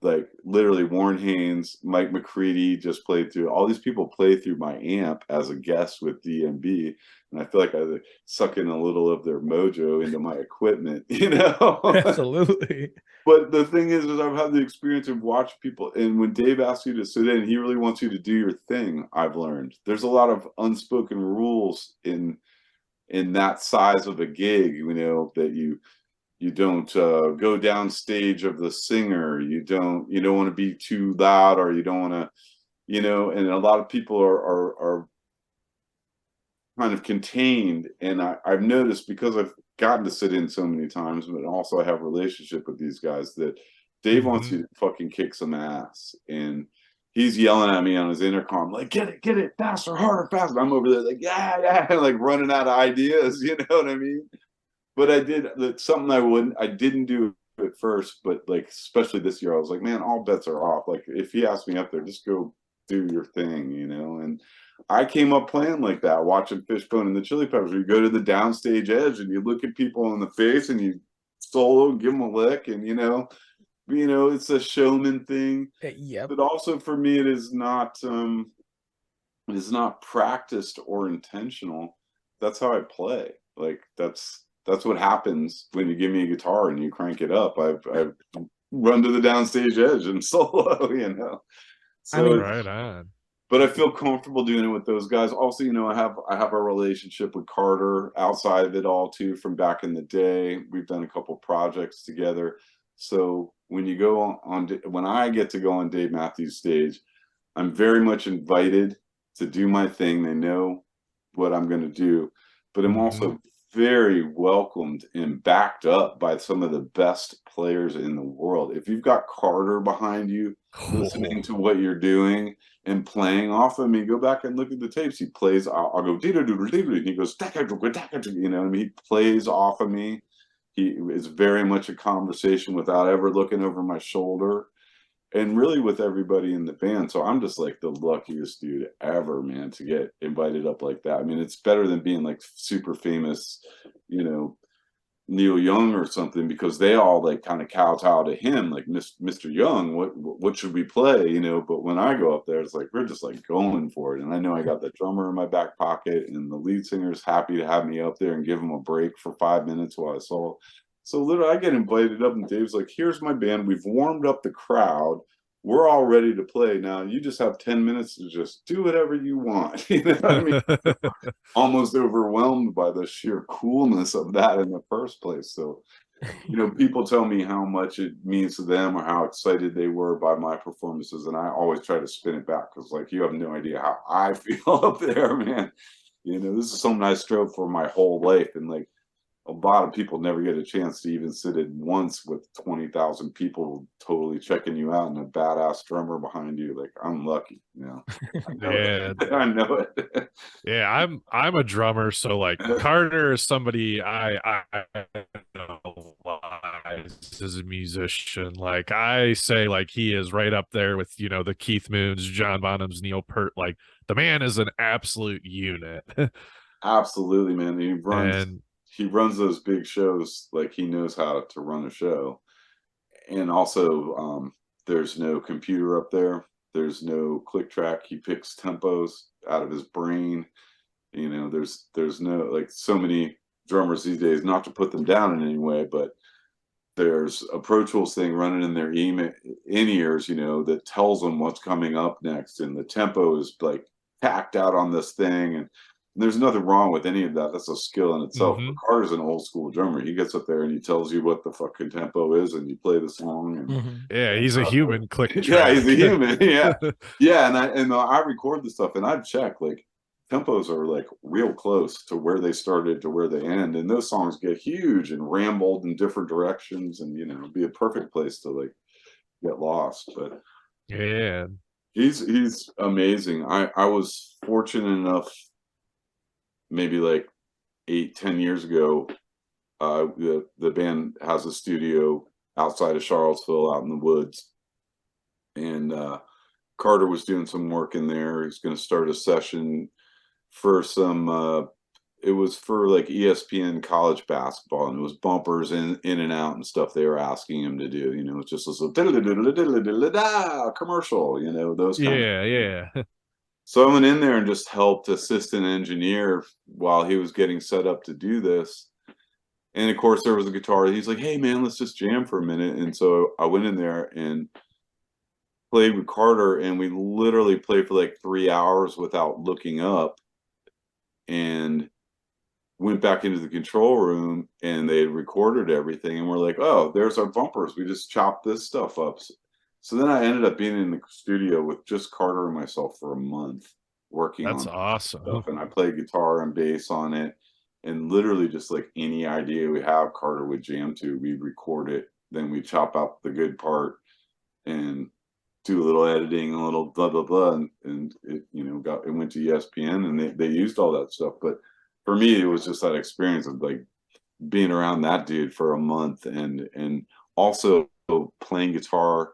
like literally Warren Haynes, Mike McCready just played through. All these people play through my amp as a guest with DMB, and I feel like I suck in a little of their mojo into my equipment, Absolutely. But the thing is I've had the experience of watching people, and when Dave asks you to sit in, he really wants you to do your thing. I've learned there's a lot of unspoken rules in that size of a gig, that you don't go down stage of the singer. You don't want to be too loud, or you don't want to, and a lot of people are kind of contained. And I've noticed, because I've gotten to sit in so many times, but also I have a relationship with these guys, that Dave wants you to fucking kick some ass. And he's yelling at me on his intercom, like, get it, faster, harder, faster. I'm over there like, yeah, like running out of ideas, you know what I mean? But I did something I didn't do at first, but like, especially this year, I was like, man, all bets are off. Like, if he asked me up there, just go do your thing, and I came up playing like that, watching Fishbone and the Chili Peppers, where you go to the downstage edge and you look at people in the face and you solo, give them a lick, and it's a showman thing. Yep. But also for me, it is not practiced or intentional. That's how I play. Like that's what happens when you give me a guitar and you crank it up. I run to the downstage edge and solo, So right on. but I feel comfortable doing it with those guys. Also, you know, I have a relationship with Carter outside of it all too, from back in the day. We've done a couple projects together. So when you go when I get to go on Dave Matthews stage, I'm very much invited to do my thing. They know what I'm going to do, but I'm also very welcomed and backed up by some of the best players in the world. If you've got Carter behind you, listening to what you're doing and playing off of me, go back and look at the tapes. He plays, I'll go, and he goes, you know, and he plays off of me. He is very much a conversation without ever looking over my shoulder. And really with everybody in the band. So I'm just like the luckiest dude ever, man, to get invited up like that. I mean, it's better than being like super famous, you know, Neil Young or something, because they all like kind of kowtow to him, like Mr. Young, what should we play, you know? But when I go up there, it's like we're just like going for it. And I know I got the drummer in my back pocket, and the lead singer's happy to have me up there and give him a break for 5 minutes while I solo. So literally, I get invited up, and Dave's like, "Here's my band. We've warmed up the crowd. We're all ready to play. Now you just have 10 minutes to just do whatever you want." You know what I mean? Almost overwhelmed by the sheer coolness of that in the first place. So, you know, people tell me how much it means to them or how excited they were by my performances, and I always try to spin it back, because like, you have no idea how I feel up there, man. You know, this is something I strove for my whole life, and like, a lot of people never get a chance to even sit in once with 20,000 people totally checking you out and a badass drummer behind you. Like, I'm lucky, you know. I know it. I know it. Yeah, I'm a drummer, so like Carter is somebody I know as a musician. Like I say, like he is right up there with, you know, the Keith Moons, John Bonhams, Neil Peart. Like the man is an absolute unit. Absolutely, man. And he runs those big shows like he knows how to run a show. And also, there's no computer up there. There's no click track. He picks tempos out of his brain. You know, there's no, like, so many drummers these days, not to put them down in any way, but there's a Pro Tools thing running in their in-ears, you know, that tells them what's coming up next, and the tempo is like tacked out on this thing, and there's nothing wrong with any of that. That's a skill in itself. But Carter's an old school drummer. He gets up there and he tells you what the fucking tempo is, and you play the song. And yeah, he's a human click track. Yeah, he's a human. Yeah, yeah. And I record the stuff, and I've checked, like, tempos are like real close to where they started to where they end, and those songs get huge and rambled in different directions, and you know, it'd be a perfect place to like get lost. But yeah, he's amazing. I was fortunate enough, maybe like 8-10 years ago, the band has a studio outside of Charlottesville out in the woods, and Carter was doing some work in there. He's going to start a session for some it was for like ESPN college basketball, and it was bumpers in and out and stuff they were asking him to do. You know, it's just this little commercial, you know, those kind of. yeah. So I went in there and just helped assist an engineer while he was getting set up to do this. And of course there was a guitar. He's like, "Hey man, let's just jam for a minute." And so I went in there and played with Carter, and we literally played for like 3 hours without looking up, and went back into the control room, and they had recorded everything, and we're like, "Oh, there's our bumpers. We just chopped this stuff up." So then I ended up being in the studio with just Carter and myself for a month working on awesome stuff, and I played guitar and bass on it, and literally just like any idea we have, Carter would jam to. We'd record it, then we chop out the good part and do a little editing, a little blah blah blah, and it, you know, it went to ESPN, and they used all that stuff. But for me, it was just that experience of like being around that dude for a month, and also playing guitar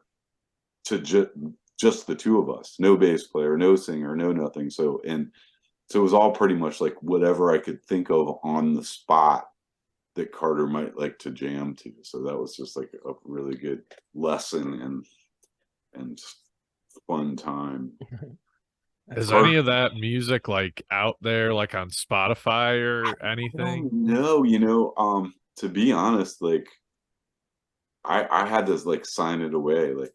to just the two of us, no bass player, no singer, no nothing. So it was all pretty much like whatever I could think of on the spot that Carter might like to jam to. So that was just like a really good lesson and fun time. Is any of that music like out there, like on Spotify or anything? No, you know, to be honest, like I had to like sign it away, like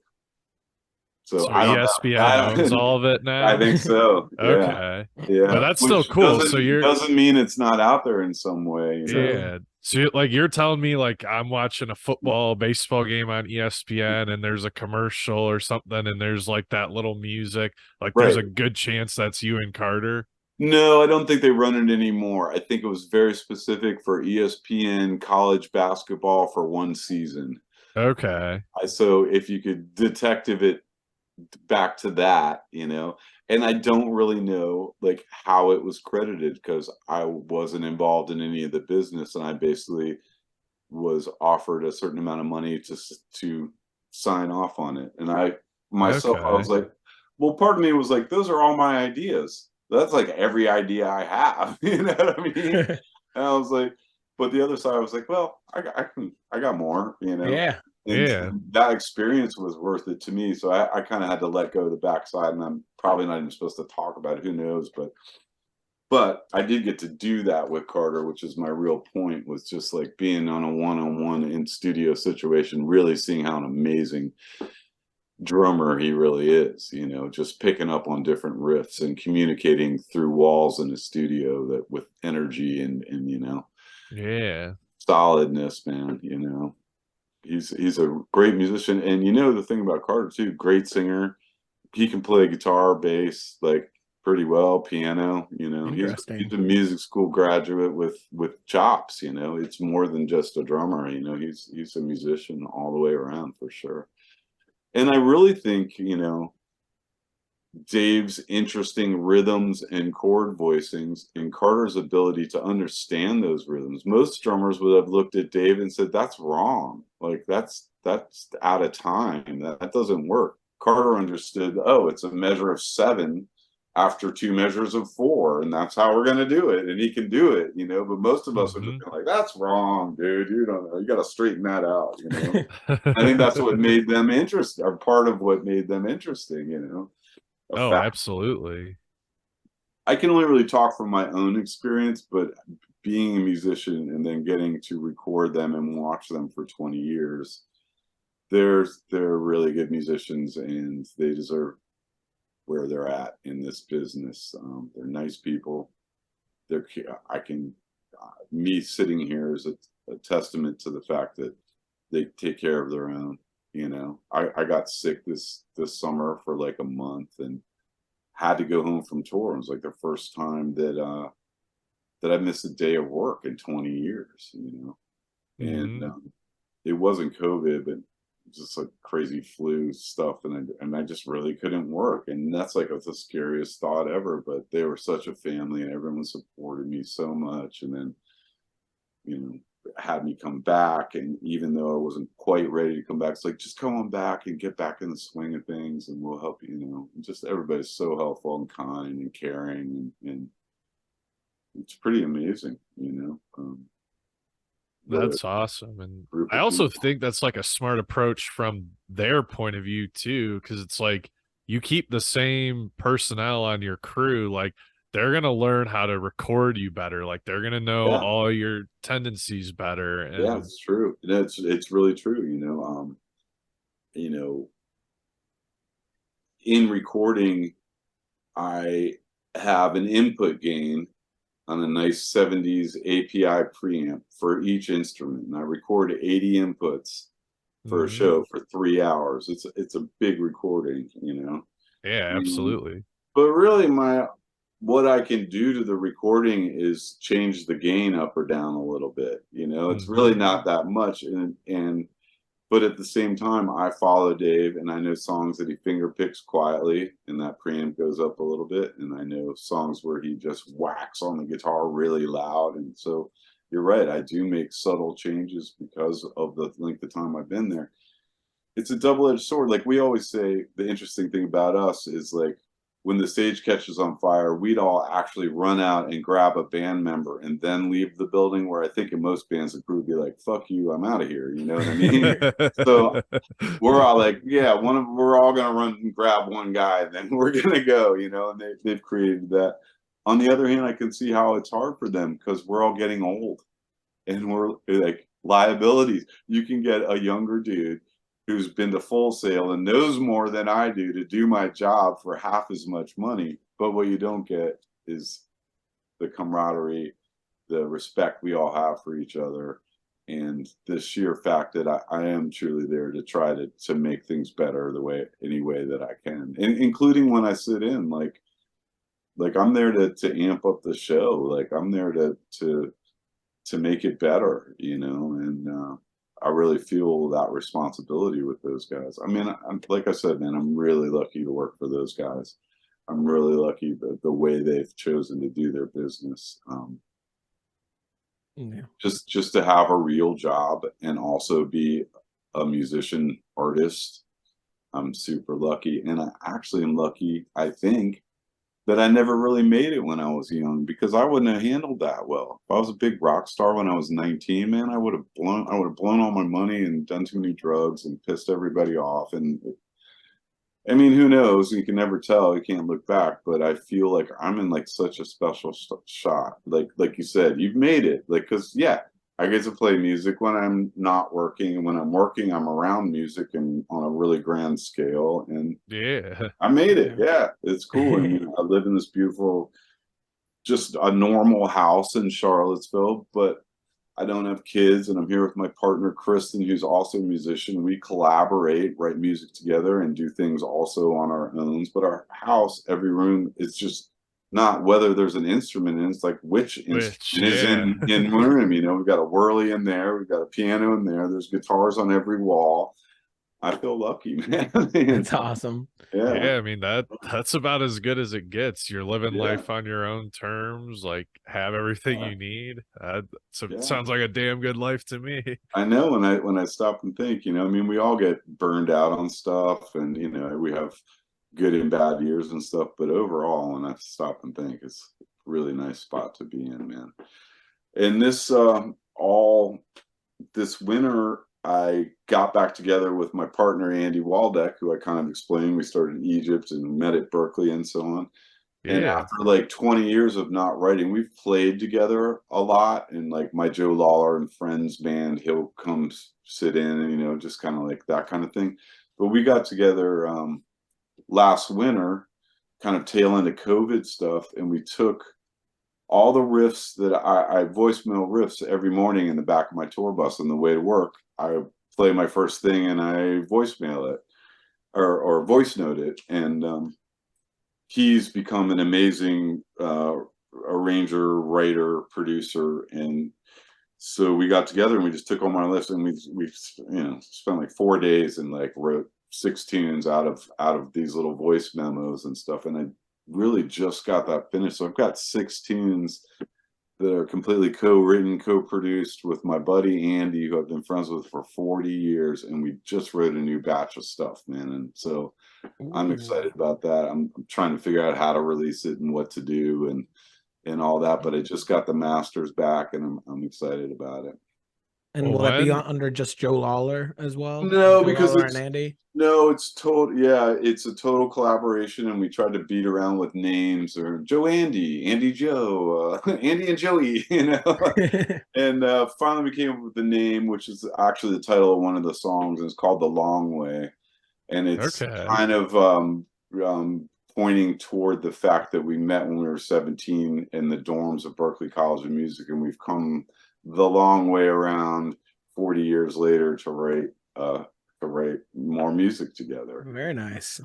So So I don't know. ESPN owns all of it now? I think so. Yeah. Okay. Yeah. But that's Which still cool. So doesn't mean it's not out there in some way. Yeah. So you're telling me like I'm watching a football, baseball game on ESPN and there's a commercial or something and there's like that little music, like there's a good chance that's you and Carter. No, I don't think they run it anymore. I think it was very specific for ESPN college basketball for one season. Okay. So if you could detective it back to that, and I don't really know like how it was credited because I wasn't involved in any of the business, and I basically was offered a certain amount of money to sign off on it. And I was like, well, part of me was like, those are all my ideas. That's like every idea I have. You know what I mean? And I was like, but the other side, I was like, well, I got more, Yeah. And that experience was worth it to me. So I kind of had to let go of the backside, and I'm probably not even supposed to talk about it. Who knows? But I did get to do that with Carter, which is my real point, was just like being on a one-on-one in studio situation, really seeing how an amazing drummer he really is, just picking up on different riffs and communicating through walls in a studio that with energy and solidness, man. He's a great musician. And the thing about Carter too, great singer. He can play guitar, bass, like pretty well, piano. He's a music school graduate with chops. It's more than just a drummer. He's a musician all the way around for sure. And I really think Dave's interesting rhythms and chord voicings and Carter's ability to understand those rhythms. Most drummers would have looked at Dave and said, that's wrong. Like that's out of time. That doesn't work. Carter understood, it's a measure of 7 after 2 measures of 4, and that's how we're going to do it. And he can do it, but most of us are just like, that's wrong, dude. You don't know. You got to straighten that out. I think that's what made them interesting, or part of what made them interesting, Oh, absolutely. I can only really talk from my own experience, but being a musician and then getting to record them and watch them for 20 years, they're really good musicians, and they deserve where they're at in this business. They're nice people. Me sitting here is a testament to the fact that they take care of their own. I got sick this summer for like a month and had to go home from tour. It was like the first time that I missed a day of work in 20 years, and it wasn't COVID, but just like crazy flu stuff, and I just really couldn't work, and that's like the scariest thought ever. But they were such a family, and everyone supported me so much, and then had me come back, and even though I wasn't quite ready to come back, it's like, just come on back and get back in the swing of things, and we'll help you. Just everybody's so helpful and kind and caring, and it's pretty amazing. That's awesome. And I also think that's like a smart approach from their point of view too, because it's like you keep the same personnel on your crew, like they're going to learn how to record you better. Like they're going to know all your tendencies better. And yeah, it's true. It's really true. In recording, I have an input gain on a nice 70s API preamp for each instrument, and I record 80 inputs for a show for 3 hours. It's a big recording, Yeah, absolutely. But really, what I can do to the recording is change the gain up or down a little bit. It's really not that much, but at the same time, I follow Dave, and I know songs that he finger picks quietly, and that preamp goes up a little bit. And I know songs where he just whacks on the guitar really loud. And so you're right, I do make subtle changes because of the length of time I've been there. It's a double-edged sword. Like we always say, the interesting thing about us is like, when the stage catches on fire, we'd all actually run out and grab a band member and then leave the building, where I think in most bands the crew would be like, fuck you, I'm out of here. You know what I mean? So we're all like, yeah, we're all going to run and grab one guy, and then we're going to go, and they've created that. On the other hand, I can see how it's hard for them because we're all getting old, and we're like liabilities. You can get a younger dude who's been to Full Sail and knows more than I do to do my job for half as much money. But what you don't get is the camaraderie, the respect we all have for each other, and the sheer fact that I am truly there to try to make things better any way that I can, and including when I sit in, like I'm there to amp up the show, like I'm there to make it better, and I really feel that responsibility with those guys. I mean, like I said, man, I'm really lucky to work for those guys. I'm really lucky the way they've chosen to do their business. Yeah. Just to have a real job and also be a musician artist. I'm super lucky, and I actually am lucky, I think, that I never really made it when I was young, because I wouldn't have handled that well. If I was a big rock star when I was 19, man, I would have blown all my money and done too many drugs and pissed everybody off. And I mean, who knows? You can never tell. You can't look back. But I feel like I'm in like such a special shot. Like you said, you've made it. Like, because yeah, I get to play music when I'm not working, and when I'm working, I'm around music and on a really grand scale. And Yeah. I made it. Yeah, it's cool. I mean, I live in this beautiful, just a normal house in Charlottesville, but I don't have kids, and I'm here with my partner Kristen, who's also a musician. We collaborate, write music together, and do things also on our own. But our house, every room, is just not whether there's an instrument in. It's like which instrument is in room. We've got a whirly in there, we've got a piano in there. There's guitars on every wall. I feel lucky, man. That's awesome. Yeah, I mean that's about as good as it gets. You're living Yeah. life on your own terms, like have everything you need. So it sounds like a damn good life to me. I know when I stop and think, I mean, we all get burned out on stuff, and we have good and bad years and stuff, but overall, when I stop and think, it's a really nice spot to be in, man. And this winter, I got back together with my partner Andy Waldeck, who I kind of explained. We started in Egypt and met at Berkeley and so on. Yeah. And after like 20 years of not writing, we've played together a lot. And like my Joe Lawlor and Friends band, he'll come sit in and, just kind of like that kind of thing. But we got together last winter, kind of tail end of COVID stuff, and we took all the riffs that I voicemail riffs every morning in the back of my tour bus on the way to work. I play my first thing and I voicemail it or voice note it. And he's become an amazing arranger, writer, producer. And so we got together and we just took all my lists, and we spent like 4 days and like wrote 6 tunes out of these little voice memos and stuff. And I really just got that finished. So I've got 6 tunes that are completely co-written, co-produced with my buddy Andy, who I've been friends with for 40 years, and we just wrote a new batch of stuff, man. And so I'm excited about that. I'm trying to figure out how to release it and what to do and all that, but I just got the masters back, and I'm excited about it. And will that be under just Joe Lawlor as well? No, Joe because Lawlor and Andy? No, it's total. Yeah, it's a total collaboration, and we tried to beat around with names, or Joe Andy, Andy Joe, Andy and Joey, And finally, we came up with the name, which is actually the title of one of the songs, and it's called "The Long Way," and it's kind of pointing toward the fact that we met when we were 17 in the dorms of Berklee College of Music, and we've come the long way around 40 years later to write more music together. Very nice.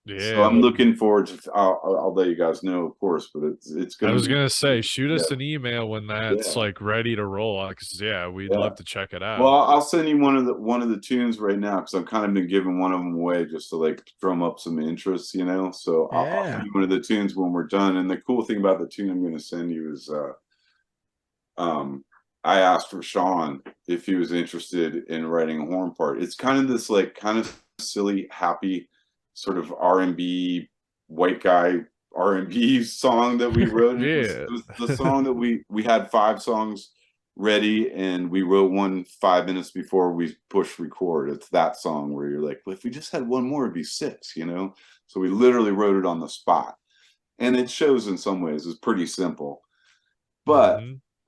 Yeah. So I'm looking forward to. I'll let you guys know, of course, but it's gonna. I was gonna say, shoot us an email when that's like ready to roll, because we'd love to check it out. Well, I'll send you one of the tunes right now, because I've kind of been giving one of them away just to like drum up some interest, So I'll send you one of the tunes when we're done. And the cool thing about the tune I'm going to send you is, I asked for Sean if he was interested in writing a horn part. It's kind of this like kind of silly, happy sort of R&B white guy R&B song that we wrote. It was the song that we had 5 songs ready, and we wrote one 5 minutes before we pushed record. It's that song where you're like, well, if we just had one more, it'd be 6, So we literally wrote it on the spot, and it shows in some ways. It's pretty simple, but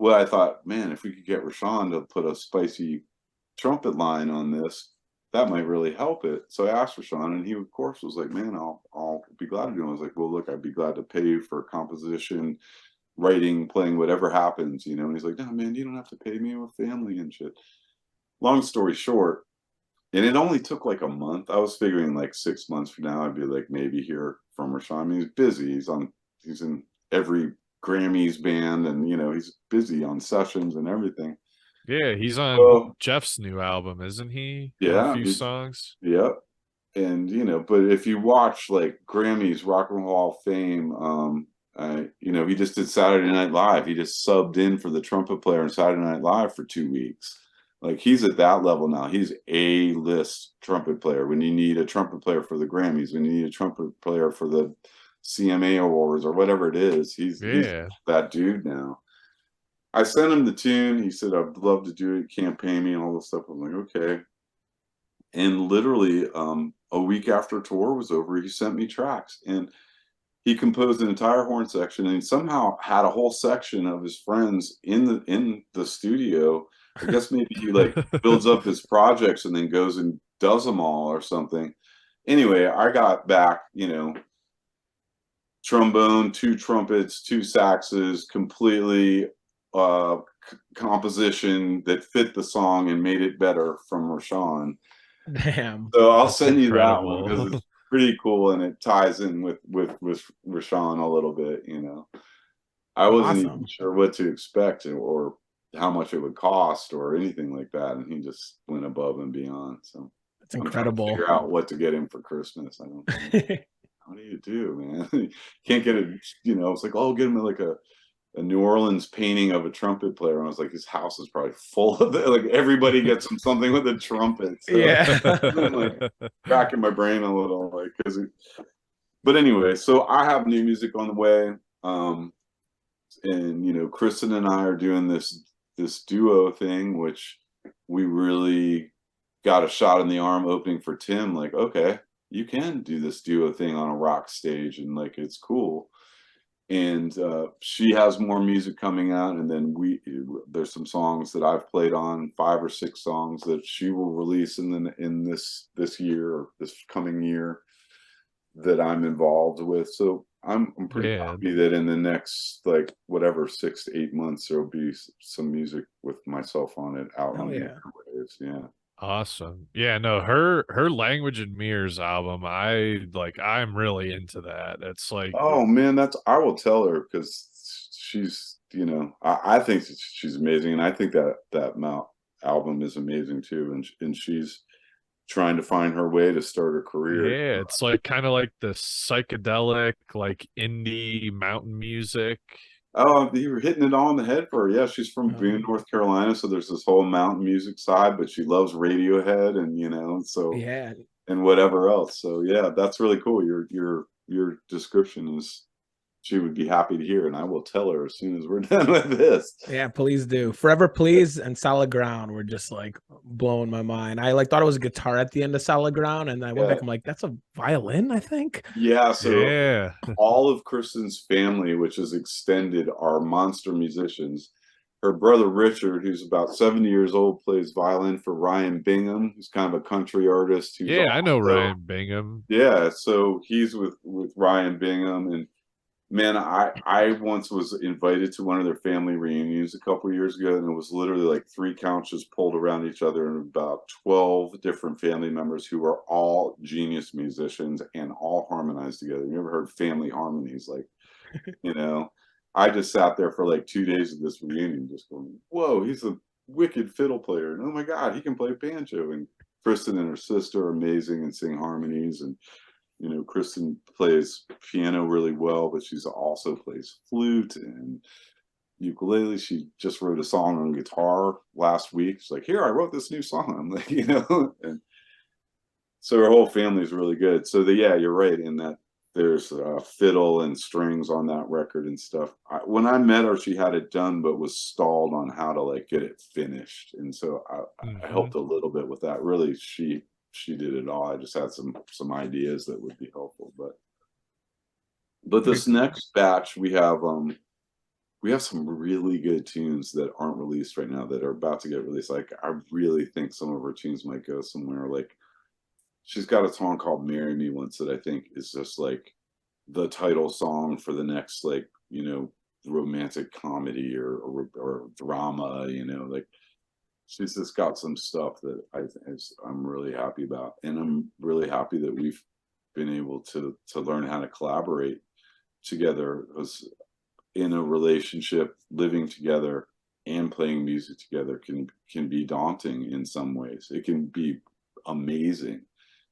I thought, man, if we could get Rashawn to put a spicy trumpet line on this, that might really help it. So I asked Rashawn, and he of course was like, man, I'll be glad to do it. I was like, well, look, I'd be glad to pay you for composition, writing, playing, whatever happens, you know. And he's like, no, man, you don't have to pay me, with family and shit. Long story short, and it only took like a month. I was figuring like 6 months from now, I'd be like maybe hear from Rashawn. I mean, he's busy. He's in every Grammys band, and you know, he's busy on sessions and everything. Yeah, he's on So Jeff's new album, isn't he? On yeah, a few songs. yeah. And you know, but if you watch like Grammys, Rock and Roll Hall of Fame, you know, he just did Saturday Night Live. He just subbed in for the trumpet player on Saturday Night Live for 2 weeks. Like, he's at that level now. He's a list trumpet player. When you need a trumpet player for the Grammys, when you need a trumpet player for the CMA awards or whatever it is, he's that dude now. I sent him the tune. He said, I'd love to do it. Can't pay me and all this stuff. I'm like, okay. And literally a week after tour was over, he sent me tracks, and he composed an entire horn section, and he somehow had a whole section of his friends in the studio. I guess maybe he like builds up his projects and then goes and does them all or something. Anyway, I got back, you know, trombone, 2 trumpets, 2 saxes, completely composition that fit the song and made it better from Rashawn. Damn. So I'll That's send you that incredible. one because it's pretty cool, and it ties in with Rashawn a little bit, you know. I wasn't even sure what to expect or how much it would cost or anything like that, and he just went above and beyond. So it's incredible. I'm trying to figure out what to get him for Christmas. I don't know. How do you do, man? Can't get it, you know. It's like, oh, get him like a New Orleans painting of a trumpet player. And I was like, his house is probably full of it. Like, everybody gets him something with a trumpet. So yeah. I'm like cracking my brain a little, like, but anyway, so I have new music on the way. And you know, Kristen and I are doing this duo thing, which we really got a shot in the arm opening for Tim. Like, okay, you can do this duo thing on a rock stage, and like, it's cool. And she has more music coming out, and then there's some songs that I've played on, 5 or 6 songs that she will release in this year or this coming year that I'm involved with. So I'm pretty happy that in the next, like, whatever, 6 to 8 months there'll be some music with myself on it out on the airwaves. Yeah. Awesome. Yeah, no, her Language and Mirrors album, I'm really into that. It's like, oh man, I will tell her, because she's, you know, I think she's amazing, and I think that Mount album is amazing too, and she's trying to find her way to start her career. Yeah, it's like kind of like the psychedelic, like indie mountain music. Oh, you were hitting it all on the head for her. Yeah, she's from Boone, North Carolina, so there's this whole mountain music side, but she loves Radiohead, and you know, so yeah, and whatever else. So yeah, that's really cool. Your description is, she would be happy to hear, and I will tell her as soon as we're done with this. Yeah, please do. Forever Please and Solid Ground were just like blowing my mind. I like thought it was a guitar at the end of Solid Ground, and I went back, I'm like, that's a violin, I think. Yeah, so all of Kristen's family, which is extended, are monster musicians. Her brother Richard, who's about 70 years old, plays violin for Ryan Bingham, who's kind of a country artist. I know Ryan Bingham. Yeah, so he's with Ryan Bingham, and man, I once was invited to one of their family reunions a couple of years ago, and it was literally like 3 couches pulled around each other, and about 12 different family members who are all genius musicians and all harmonized together. You ever heard family harmonies? Like, you know, I just sat there for like 2 days of this reunion just going, whoa, he's a wicked fiddle player. And oh my God, he can play banjo. And Kristen and her sister are amazing and sing harmonies. And you know, Kristen plays piano really well, but she's also plays flute and ukulele. She just wrote a song on guitar last week. She's like, here, I wrote this new song. I'm like, you know, and so her whole family is really good. So yeah, you're right in that there's fiddle and strings on that record and stuff. When I met her, she had it done, but was stalled on how to like get it finished. And so I helped a little bit with that. Really, she did it all. I just had some ideas that would be helpful, but this next batch we have some really good tunes that aren't released right now that are about to get released. Like, I really think some of our tunes might go somewhere. Like, she's got a song called "Marry Me Once" that I think is just like the title song for the next, like, you know, romantic comedy or drama, you know, like she's just got some stuff that I'm really happy about, and I'm really happy that we've been able to learn how to collaborate together. Because in a relationship, living together and playing music together can be daunting in some ways. It can be amazing.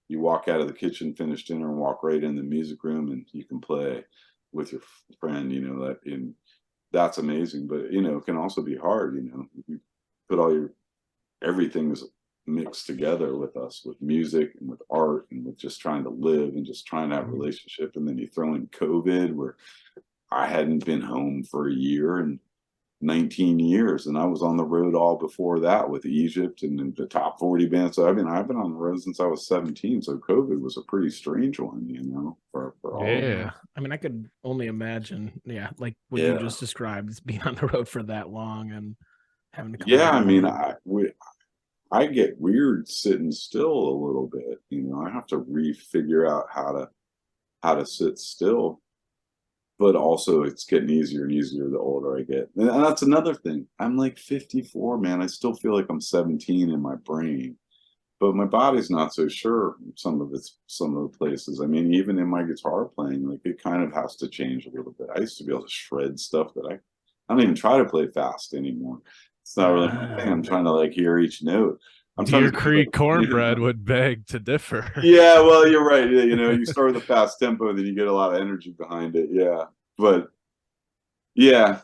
You walk out of the kitchen, finish dinner, and walk right in the music room, and you can play with your friend. You know that's amazing. But you know, it can also be hard. You know, you put all your everything is mixed together with us, with music and with art and with just trying to live and just trying to have a relationship. And then you throw in COVID, where I hadn't been home for a year and 19 years, and I was on the road all before that with Egypt and the top 40 bands. So I've been on the road since I was 17. So COVID was a pretty strange one, you know, for all of Yeah. us. I mean, I could only imagine, like what you just described, is being on the road for that long and having to come Yeah, back I mean, home. I get weird sitting still a little bit, you know. I have to figure out how to sit still. But also, it's getting easier and easier the older I get. And that's another thing. I'm like 54, man. I still feel like I'm 17 in my brain, but my body's not so sure. Some of the places. I mean, even in my guitar playing, like it kind of has to change a little bit. I used to be able to shred stuff that I don't even try to play fast anymore. It's not really my thing. I'm trying to like hear each note. I'm trying Deer to Creek Cornbread would beg to differ. Yeah, well, you're right. You know, you start with a fast tempo, then you get a lot of energy behind it. Yeah, but yeah,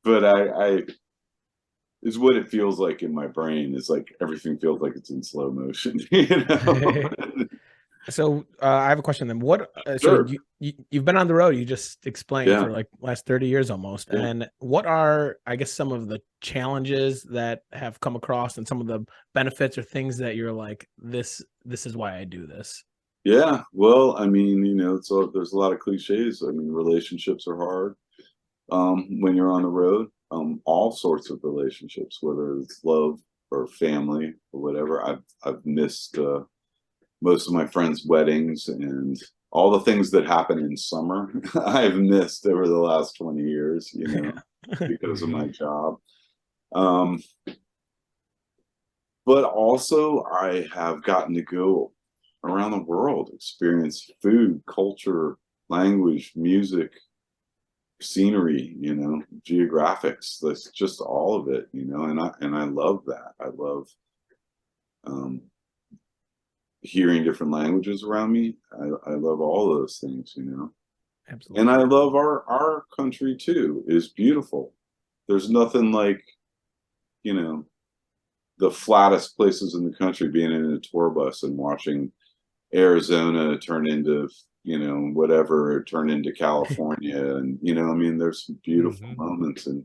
but I is what it feels like in my brain. It's like everything feels like it's in slow motion. You know. So I have a question then. What? So Sure. you've been on the road. You just explained Yeah. for like last 30 years almost. Yeah. And what are, I guess, some of the challenges that have come across, and some of the benefits or things that you're like, this is why I do this? Yeah. Well, I mean, you know, there's a lot of cliches. I mean, relationships are hard when you're on the road. All sorts of relationships, whether it's love or family or whatever. I've missed most of my friends' weddings and all the things that happen in summer. I've missed over the last 20 years, you know, because of my job. But also, I have gotten to go around the world, experience food, culture, language, music, scenery, you know, geographics. That's just all of it, you know, and I love that. I love um, hearing different languages around me. I love all those things, you know. Absolutely. And I love our country too. It's beautiful. There's nothing like, you know, the flattest places in the country, being in a tour bus and watching Arizona turn into, you know, whatever, turn into California. And, you know, I mean, there's some beautiful moments, and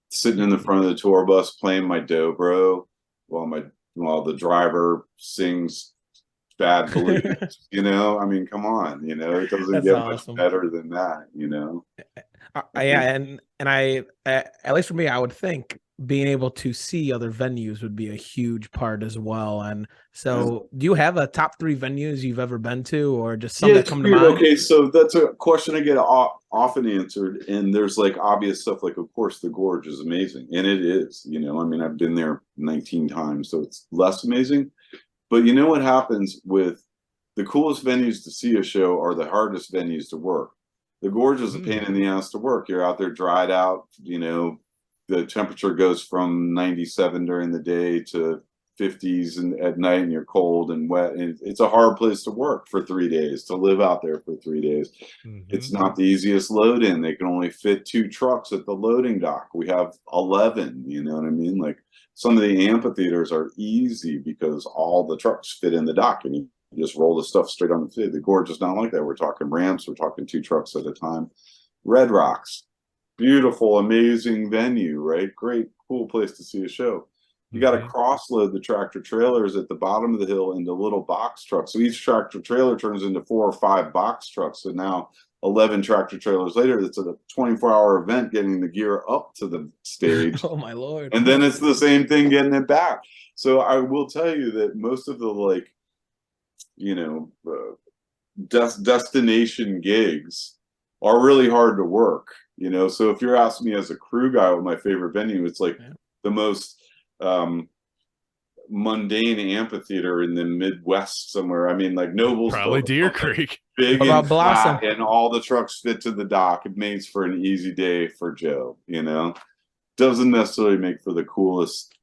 sitting in the front of the tour bus playing my dobro while the driver sings bad blues. You know, I mean, come on, you know, it doesn't That's get awesome. much better than that, you know. Yeah, and I at least for me, I would think being able to see other venues would be a huge part as well. And so, do you have a top 3 venues you've ever been to, or just some Yeah, that it's come to weird. mind? Okay, so that's a question I get often answered, and there's like obvious stuff, like of course the Gorge is amazing, and it is. You know, I mean, I've been there 19 times, so it's less amazing. But you know what happens with the coolest venues to see a show are the hardest venues to work. The Gorge is a pain in the ass to work. You're out there dried out, you know, the temperature goes from 97 during the day to 50s and at night, and you're cold and wet, and it's a hard place to work for 3 days, to live out there for 3 days. It's not the easiest load in. They can only fit 2 trucks at the loading dock. We have 11, you know what I mean? Like some of the amphitheaters are easy because all the trucks fit in the dock, and you just roll the stuff straight on the fit. The Gorge is not like that. We're talking ramps, we're talking 2 trucks at a time. Red Rocks, beautiful, amazing venue, right? Great, cool place to see a show. You got to cross-load the tractor trailers at the bottom of the hill into little box trucks. So each tractor trailer turns into 4 or 5 box trucks. So now 11 tractor trailers later, it's a 24-hour event getting the gear up to the stage. Oh my Lord. And then it's the same thing getting it back. So I will tell you that most of the like destination gigs are really hard to work, so if you're asking me as a crew guy what my favorite venue, it's like the most mundane amphitheater in the Midwest somewhere. I mean, like Noblesville, probably Deer Creek, big What and about Blossom? flat, and all the trucks fit to the dock. It makes for an easy day for Joe. Doesn't necessarily make for the coolest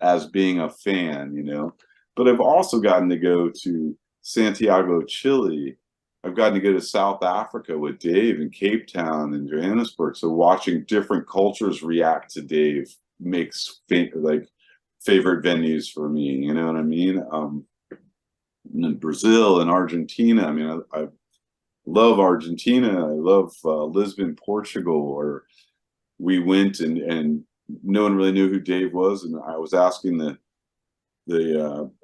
as being a fan. But I've also gotten to go to Santiago, Chile. I've gotten to go to South Africa with Dave in Cape Town and Johannesburg. So watching different cultures react to Dave makes favorite venues for me. You know what I mean? In Brazil and Argentina. I mean, I love Argentina. I love Lisbon, Portugal, or we went and no one really knew who Dave was, and I was asking the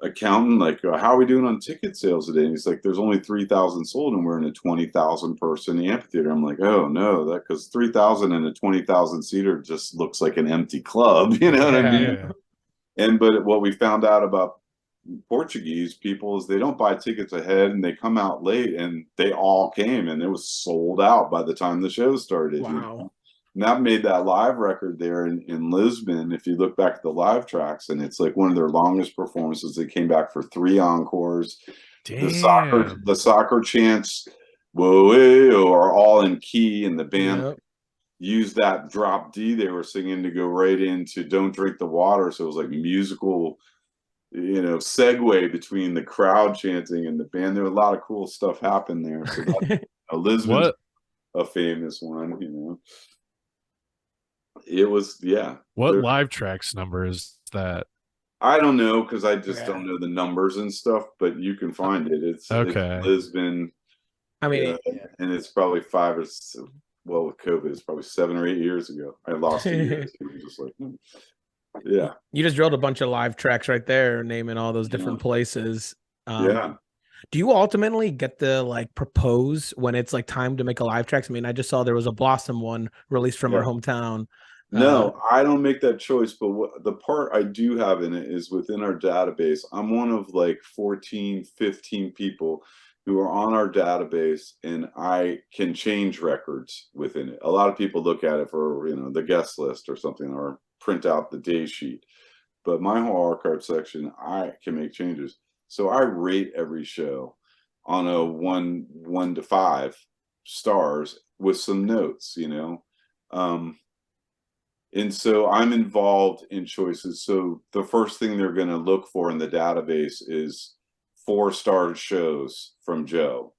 accountant, like, how are we doing on ticket sales today? And he's like, there's only 3,000 sold, and we're in a 20,000 person amphitheater. I'm like, oh no, that because 3,000 in a 20,000 seater just looks like an empty club. You know what I mean? Yeah. But what we found out about Portuguese people is they don't buy tickets ahead, and they come out late, and they all came, and it was sold out by the time the show started. Wow. And that made that live record there in Lisbon. If you look back at the live tracks, and it's like one of their longest performances. They came back for 3 encores. Damn. The soccer chants, whoa, are all in key, and the band used that drop D they were singing to go right into Don't Drink the Water. So it was like musical, segue between the crowd chanting and the band. There was a lot of cool stuff happened there. So Lisbon's a famous one. It was, What live tracks number is that? I don't know, because I just don't know the numbers and stuff, but you can find it. It's Lisbon. I mean, and it's probably with COVID, it's probably 7 or 8 years ago. I lost it. Just like, yeah. You just drilled a bunch of live tracks right there, naming all those different places. Do you ultimately get to propose when it's time to make a live track? I mean, I just saw there was a Blossom one released from our hometown. No, I don't make that choice, but the part I do have in it is within our database. I'm one of 14, 15 people who are on our database, and I can change records within it. A lot of people look at it for, the guest list or something, or print out the day sheet. But my whole archive section, I can make changes. So I rate every show on a 1 to 5 stars with some notes, and so I'm involved in choices. So the first thing they're going to look for in the database is 4-star shows from Joe.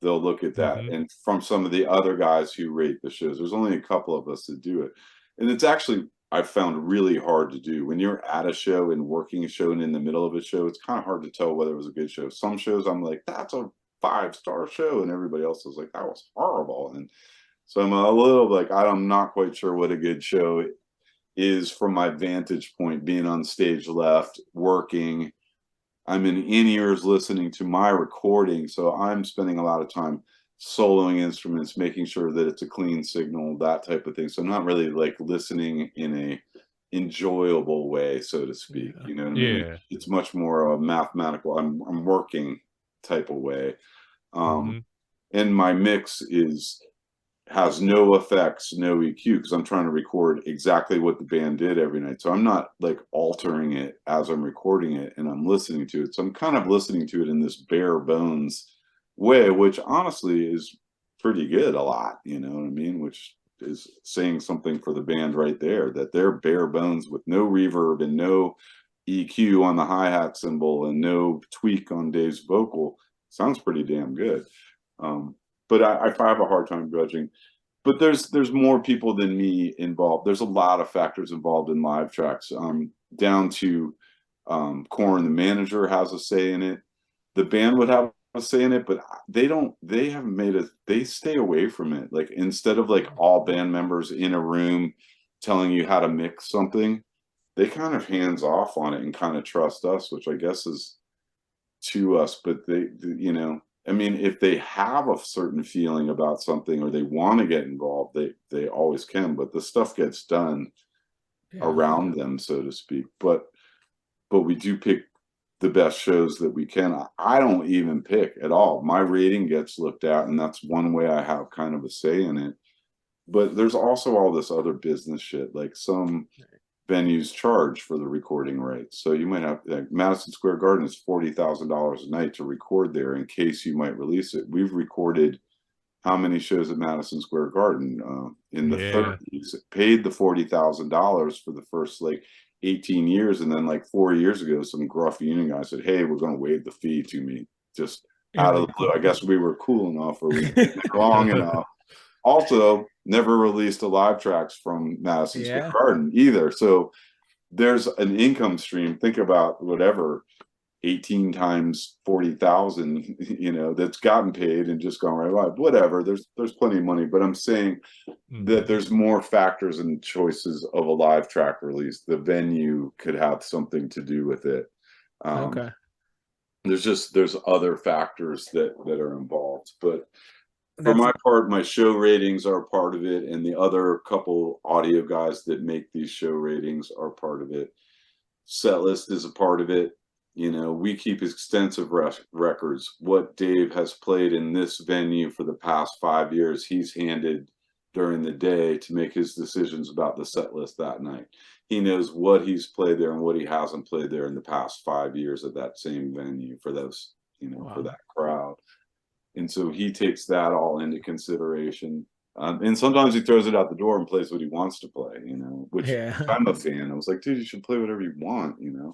They'll look at that. And from some of the other guys who rate the shows, there's only a couple of us that do it. And it's actually, I've found, really hard to do. When you're at a show and working a show and in the middle of a show, it's kind of hard to tell whether it was a good show. Some shows I'm like, that's a 5-star show, and everybody else is like, that was horrible. And so I'm a little I'm not quite sure what a good show is from my vantage point, being on stage left, working. I'm in ears listening to my recording, so I'm spending a lot of time soloing instruments, making sure that it's a clean signal, that type of thing. So I'm not really listening in a enjoyable way, so to speak. You know what I mean? It's much more of a mathematical, I'm working type of way. And my mix has no effects, no EQ, because I'm trying to record exactly what the band did every night. So I'm not altering it as I'm recording it, and I'm listening to it. So I'm kind of listening to it in this bare bones way, which honestly is pretty good a lot, you know what I mean? Which is saying something for the band right there, that they're bare bones with no reverb and no EQ on the hi-hat cymbal and no tweak on Dave's vocal. Sounds pretty damn good. But I have a hard time judging. But there's more people than me involved. There's a lot of factors involved in live tracks, down to Corin, the manager, has a say in it. The band would have a say in it, but they haven't made it. They stay away from it. Instead of all band members in a room telling you how to mix something, they kind of hands off on it and kind of trust us, which I guess is to us. But they I mean, if they have a certain feeling about something or they want to get involved, they always can. But the stuff gets done around them, so to speak. But we do pick the best shows that we can. I don't even pick at all. My rating gets looked at, and that's one way I have kind of a say in it. But there's also all this other business shit. Like some venues charge for the recording rights. So you might have, like Madison Square Garden is $40,000 a night to record there in case you might release it. We've recorded how many shows at Madison Square Garden in the 30s, paid the $40,000 for the first like 18 years. And then like 4 years ago, some gruff union guy said, hey, we're going to waive the fee to me. Just out of the blue. I guess we were cool enough or we did it long enough. Also, never released a live tracks from Madison Square Garden either. So there's an income stream. Think about whatever 18 times 40,000, you know, that's gotten paid and just gone right by. Whatever. There's plenty of money, but I'm saying that there's more factors and choices of a live track release. The venue could have something to do with it. Okay. There's other factors that are involved, but for my part, my show ratings are part of it, and the other couple audio guys that make these show ratings are part of it. Set list is a part of it. You know, we keep extensive records. What Dave has played in this venue for the past 5 years, he's handed during the day to make his decisions about the set list that night. He knows what he's played there and what he hasn't played there in the past 5 years at that same venue for those, you know, for that crowd. And so he takes that all into consideration. And sometimes he throws it out the door and plays what he wants to play, you know, which I'm a fan. I was like, dude, you should play whatever you want, you know.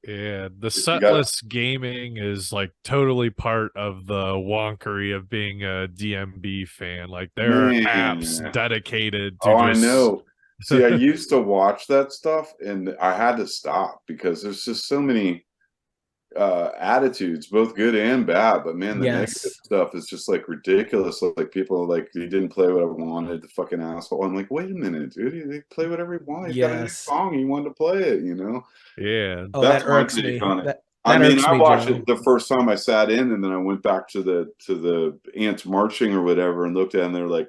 Yeah, the setlist gaming is like totally part of the wonkery of being a DMB fan. Like there are apps dedicated to I know. See, I used to watch that stuff and I had to stop because there's just so many attitudes, both good and bad, but man, the negative stuff is just like ridiculous. Like people are like, he didn't play what I wanted, the fucking asshole. I'm like, wait a minute, dude, they play whatever he wanted. He's got a new song, he wanted to play it, you know. That's that irks me. I mean, I watched it the first time I sat in, and then I went back to the ants marching or whatever and looked at it, and they're like,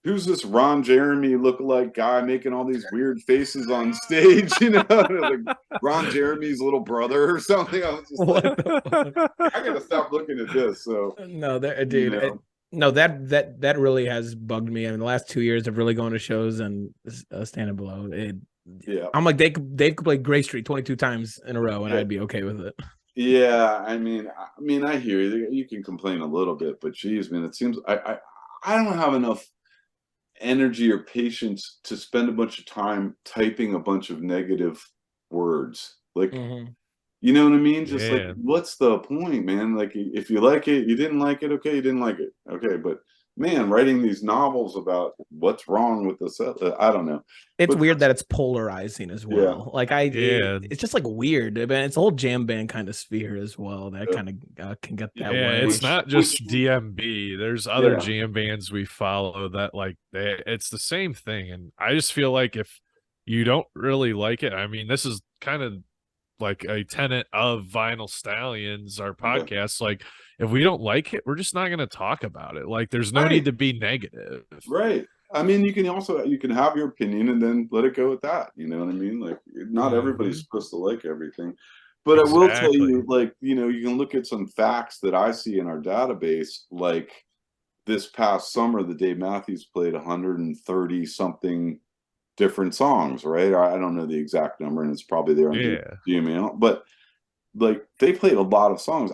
who's this Ron Jeremy lookalike guy making all these weird faces on stage? You know, like Ron Jeremy's little brother or something. I was just like, I gotta stop looking at this. So no, dude, you know. That really has bugged me. I mean, the last 2 years of really going to shows and standing below it. I'm like, Dave could play Gray Street 22 times in a row, and I'd be okay with it. Yeah, I mean, I hear you. You can complain a little bit, but geez, man, it seems I don't have enough energy or patience to spend a bunch of time typing a bunch of negative words. Like, you know what I mean? Just like, what's the point, man? Like, if you like it, you didn't like it, okay, you didn't like it, okay, but man, writing these novels about what's wrong with the set, I don't know. It's weird that it's polarizing as well. Like it's just like weird. I mean, it's a whole jam band kind of sphere as well. That kind of can get that way. It's not just DMB. There's other jam bands we follow that like it's the same thing. And I just feel like if you don't really like it, I mean, this is kind of like a tenet of Vinyl Stallions, our podcast. Like, if we don't like it, we're just not going to talk about it. Like, there's no need to be negative. Right. I mean, you can have your opinion and then let it go with that. You know what I mean? Like, not everybody's supposed to like everything. But I will tell you, like, you know, you can look at some facts that I see in our database. Like, this past summer, the Dave Matthews played 130 something different songs, right? I don't know the exact number, and it's probably there on DML, but like they played a lot of songs.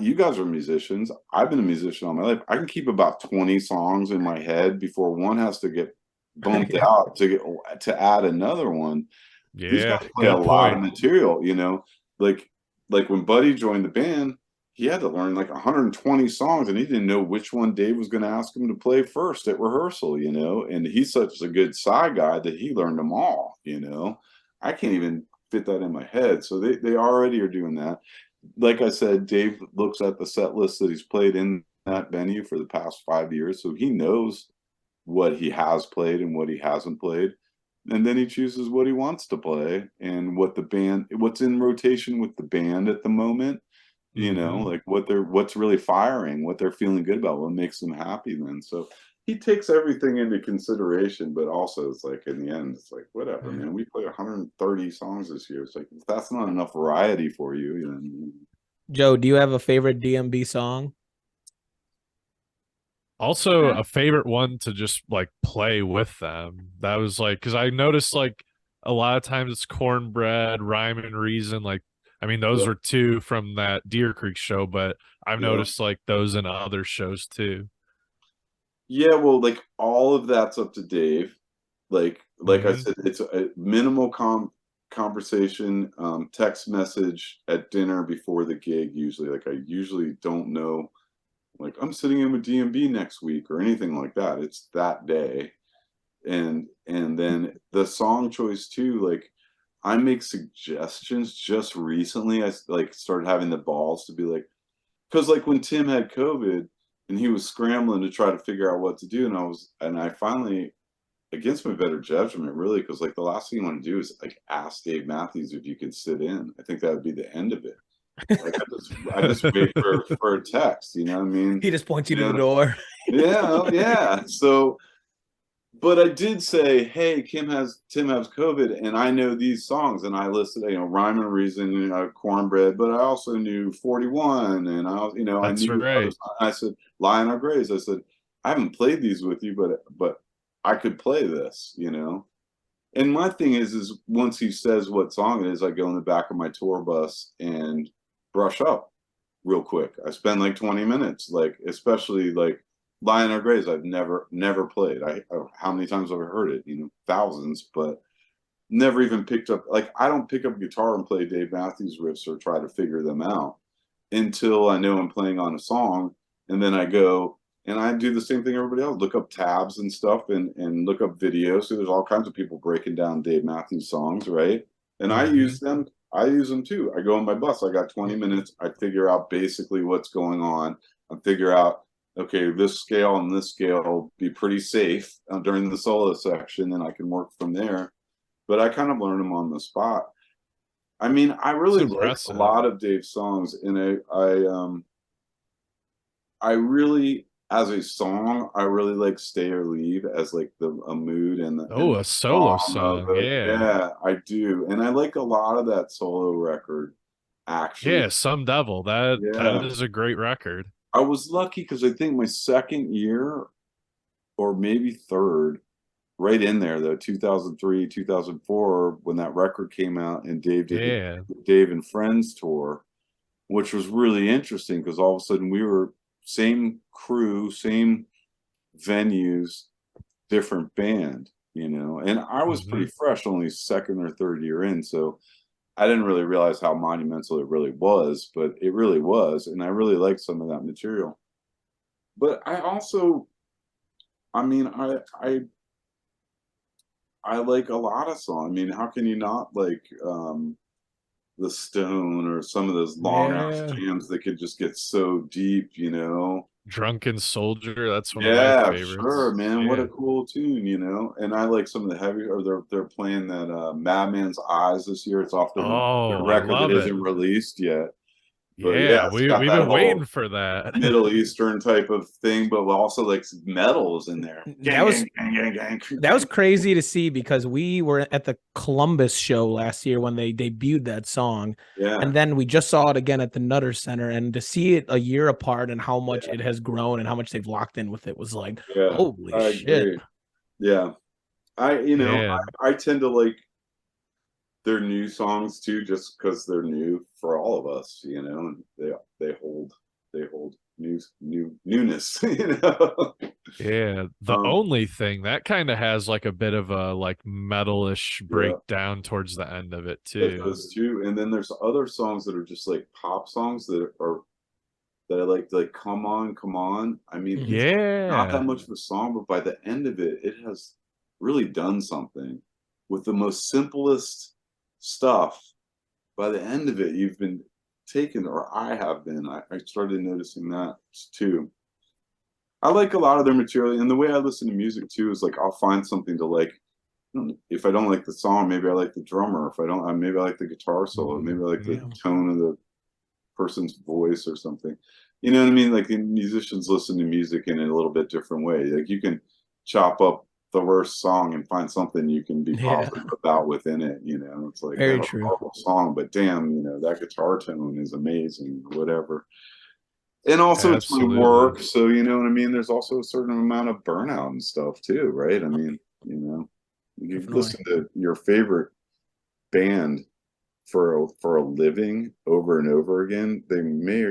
You guys are musicians. I've been a musician all my life. I can keep about 20 songs in my head before one has to get bumped out to add another one. These guys play a lot of material, you know. Like when Buddy joined the band, he had to learn like 120 songs, and he didn't know which one Dave was going to ask him to play first at rehearsal, you know. And he's such a good side guy that he learned them all, you know. I can't even fit that in my head. So they already are doing that. Like I said, Dave looks at the set list that he's played in that venue for the past 5 years, so he knows what he has played and what he hasn't played. And then he chooses what he wants to play and what's in rotation with the band at the moment. You know, like what's really firing, what they're feeling good about, what makes them happy then. So he takes everything into consideration, but also it's like in the end, it's like whatever, man. We play 130 songs this year. It's like if that's not enough variety for you, you know. Joe, do you have a favorite DMB song? Also, a favorite one to just like play with them. That was like, because I noticed like a lot of times it's Cornbread, Rhyme and Reason. Like, I mean, those Yeah. were two from that Deer Creek show, but I've Yeah. noticed like those in other shows too. Yeah, well, like all of that's up to Dave. Like I said, it's a minimal conversation, text message at dinner before the gig. Usually, like I usually don't know, like I'm sitting in with DMB next week or anything like that. It's that day, and then the song choice too. Like I make suggestions. Just recently, I like started having the balls to be like, because like when Tim had COVID and he was scrambling to try to figure out what to do, and I finally, against my better judgment, really, because like the last thing you want to do is like ask Dave Matthews if you can sit in. I think that would be the end of it. Like I just wait for a text, you know what I mean? He just points you to Yeah. the door. Yeah, yeah. So, but I did say, hey, Tim has COVID, and I know these songs, and I listed, you know, Rhyme and Reason, you know, Cornbread, but I also knew 41, and I That's knew other right. songs. I said, Lie in Our Graves. I said, I haven't played these with you, but I could play this, you know. And my thing is once he says what song it is, I go in the back of my tour bus and brush up real quick. I spend like 20 minutes, like especially like Lie in Our Graves. I've never played. How many times have I heard it? You know, thousands, but never even picked up. Like I don't pick up a guitar and play Dave Matthews riffs or try to figure them out until I know I'm playing on a song, and then I go and I do the same thing everybody else. Look up tabs and stuff, and look up videos. So there's all kinds of people breaking down Dave Matthews songs, right? And I use them. I use them too. I go on my bus. I got 20 minutes. I figure out basically what's going on. I figure out, okay, this scale and this scale will be pretty safe during the solo section, and I can work from there. But I kind of learn them on the spot. I mean, I really like a lot of Dave's songs, and I really, as a song, I really like "Stay or Leave" as like a mood and a solo song, yeah, I do, and I like a lot of that solo record. Actually, yeah, Some Devil. That yeah, is a great record. I was lucky because I think my second year, or maybe third, right in there though, 2003, 2004, when that record came out, and Dave did the Dave and Friends tour, which was really interesting because all of a sudden we were same crew, same venues, different band, you know. And I was pretty fresh, only second or third year in, so I didn't really realize how monumental it really was, but it really was, and I really liked some of that material. But I also, I mean, I like a lot of songs. I mean, how can you not like The Stone or some of those long ass jams that could just get so deep, you know? Drunken Soldier, that's one of my Yeah, favorites. sure, man. What a cool tune, you know. And I like some of the heavy, or they're playing that Madman's Eyes this year. It's off their record that isn't released yet. But yeah, Yeah, it's we've got that been whole waiting for that. Middle Eastern type of thing, but also like metals in there. That was crazy to see because we were at the Columbus show last year when they debuted that song. Yeah. And then we just saw it again at the Nutter Center, and to see it a year apart and how much it has grown and how much they've locked in with it was like, holy shit. Agree. Yeah. I tend to like their new songs too, just because they're new for all of us, you know, and they hold newness, you know. Yeah, the only thing that kind of has like a bit of a like metalish breakdown towards the end of it too. Those two, and then there's other songs that are just like pop songs that I like Come On, Come On. I mean, it's not that much of a song, but by the end of it, it has really done something with the most simplest stuff. By the end of it, you've been taken, or I have been. I started noticing that too. I like a lot of their material, and the way I listen to music too is like I'll find something to like. If I don't like the song, maybe I like the drummer. If I don't, maybe I like the guitar solo. Maybe I like the tone of the person's voice or something. You know what I mean? Like musicians listen to music in a little bit different way. Like you can chop up the worst song and find something you can be Yeah, positive about within it. You know, it's like I very have a true. horrible song, but damn, you know, that guitar tone is amazing, whatever. And also it's my Absolutely. work, so you know what I mean? There's also a certain amount of burnout and stuff too, right? I mean, you know, you Definitely. listen to your favorite band for a living over and over again, they may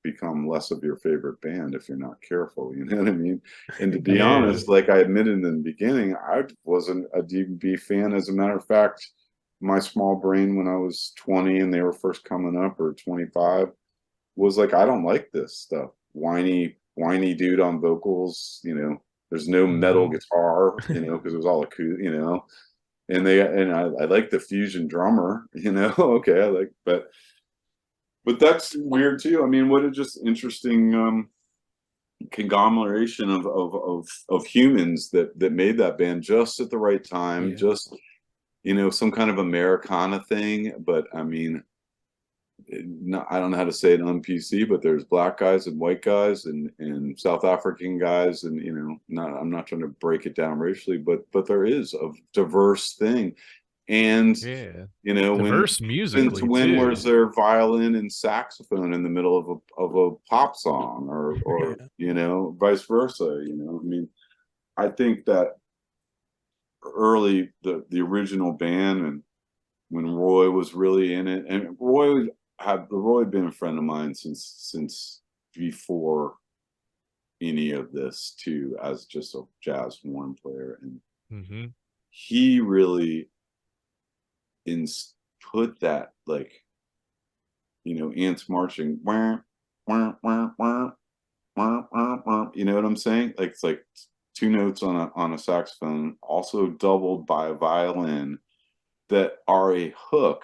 become less of your favorite band if you're not careful. You know what I mean? And to be Yeah. honest, like I admitted in the beginning, I wasn't a DB fan. As a matter of fact, my small brain when I was 20 and they were first coming up, or 25, was like, I don't like this stuff. Whiny dude on vocals. You know, there's no metal Hmm. guitar. You know, because it was all acoustic. You know, I like the fusion drummer, you know. Okay, I like, but that's weird too. I mean, what a just interesting conglomeration of humans that made that band just at the right time, Yeah. just, you know, some kind of Americana thing. But I mean, I don't know how to say it on PC, but there's black guys and white guys and South African guys, and you know, I'm not trying to break it down racially, but there is a diverse thing. And Yeah. you know, when Diverse musically where's too. their violin and saxophone in the middle of a pop song, or Yeah. you know, vice versa. You know, I mean, I think that early the original band, and when Roy was really in it, and Roy had been a friend of mine since before any of this too, as just a jazz horn player, and Hmm. he really in put that, like, you know, ants marching, wah, wah, wah, wah, wah, wah, wah, you know what I'm saying? Like it's like two notes on a saxophone, also doubled by a violin, that are a hook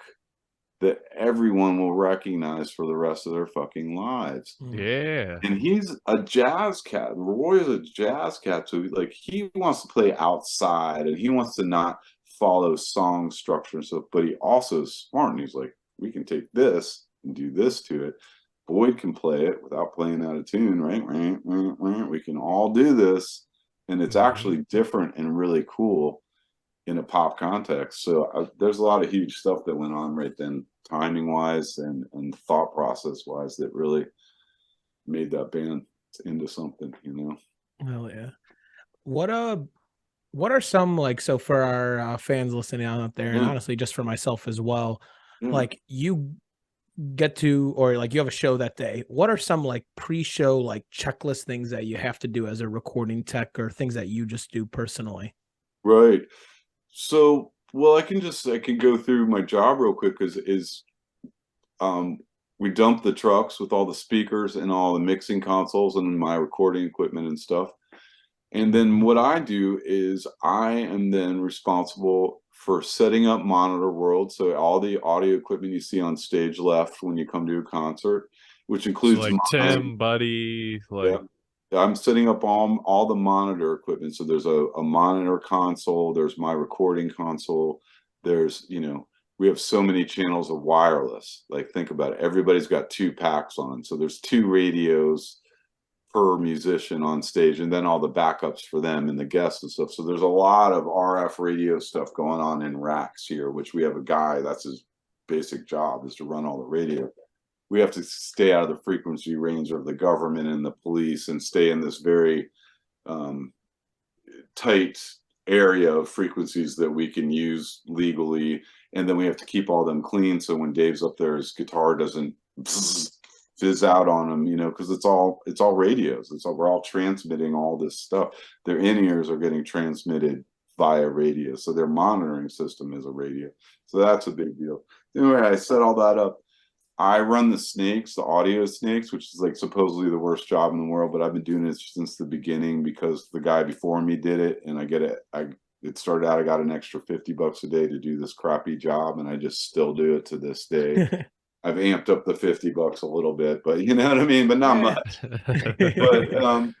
that everyone will recognize for the rest of their fucking lives. Mm. Yeah. And he's a jazz cat. Roy is a jazz cat, so like he wants to play outside and he wants to not follow song structure and stuff, but he also is smart and he's like, we can take this and do this to it. Boyd can play it without playing out of tune, right? We can all do this, and it's Hmm. actually different and really cool in a pop context. So there's a lot of huge stuff that went on right then, timing wise and thought process wise, that really made that band into something, you know. Hell yeah. What what are some, like, so for our fans listening out there, and Yeah, honestly just for myself as well, yeah. like you get to, or like you have a show that day, what are some like pre-show like checklist things that you have to do as a recording tech, or things that you just do personally? Right. So, well, I can go through my job real quick. Is um we dump the trucks with all the speakers and all the mixing consoles and my recording equipment and stuff. And then Mhm. what I do is I am then responsible for setting up Monitor World. So all the audio equipment you see on stage left when you come to a concert, which So includes like my, Tim, Buddy, yeah. like I'm setting up all the monitor equipment. So there's a monitor console, there's my recording console, there's, you know, we have so many channels of wireless. Like think about it. Everybody's got two packs on. So there's two radios per musician on stage, and then all the backups for them and the guests and stuff. So there's a lot of RF radio stuff going on in racks here, which we have a guy, that's his basic job, is to run all the radio. We have to stay out of the frequency range of the government and the police and stay in this very um, tight area of frequencies that we can use legally. And then we have to keep all them clean, so when Dave's up there, his guitar doesn't fizz out on him, you know, because it's all radios. We're all transmitting all this stuff. Their in-ears are getting transmitted via radio, so their monitoring system is a radio. So that's a big deal. Anyway, I set all that up. I run the snakes, the audio snakes, which is like supposedly the worst job in the world, but I've been doing it since the beginning because the guy before me did it, and it started out, I got an extra $50 a day to do this crappy job, and I just still do it to this day. I've amped up the $50 a little bit, but you know what I mean, but not Yeah. much.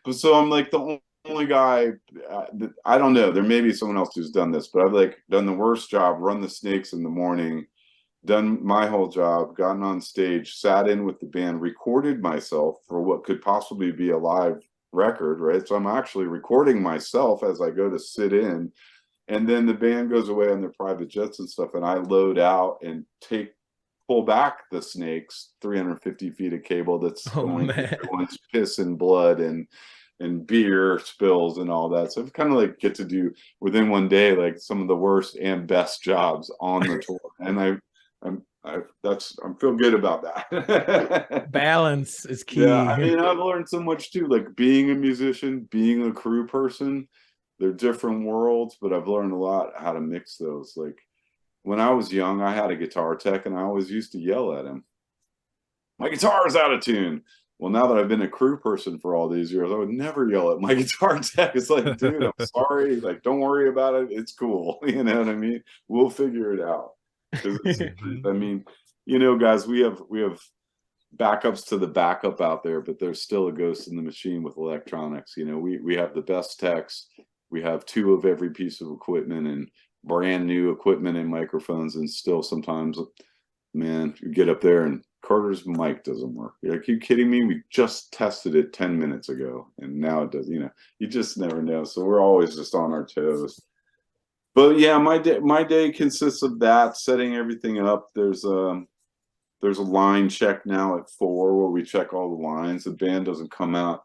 But so I'm like the only guy. I don't know. There may be someone else who's done this, but I've like done the worst job. Run the snakes in the morning, done my whole job, gotten on stage, sat in with the band, recorded myself for what could possibly be a live record, right? So I'm actually recording myself as I go to sit in, and then the band goes away on their private jets and stuff, and I load out and pull back the snakes, 350 feet of cable that's going everyone's piss and blood and beer spills and all that. So I kind of like get to do within one day like some of the worst and best jobs on the tour, and I'm feel good about that. Balance is key. Yeah, I mean, I've learned so much too, like being a musician, being a crew person. They're different worlds, but I've learned a lot how to mix those. Like when I was young, I had a guitar tech, and I always used to yell at him, "My guitar is out of tune." Well, now that I've been a crew person for all these years, I would never yell at my guitar tech. It's like, dude, I'm sorry. Like, don't worry about it. It's cool. You know what I mean? We'll figure it out. I mean, you know, guys, we have backups to the backup out there, but there's still a ghost in the machine with electronics. You know, we have the best techs. We have 2 of every piece of equipment and brand new equipment and microphones, and still sometimes, man, you get up there and Carter's mic doesn't work. You're like, are you kidding me? We just tested it 10 minutes ago and now it does. You know, you just never know. So we're always just on our toes. But yeah, my day consists of that, setting everything up. There's a line check now at 4 where we check all the lines. The band doesn't come out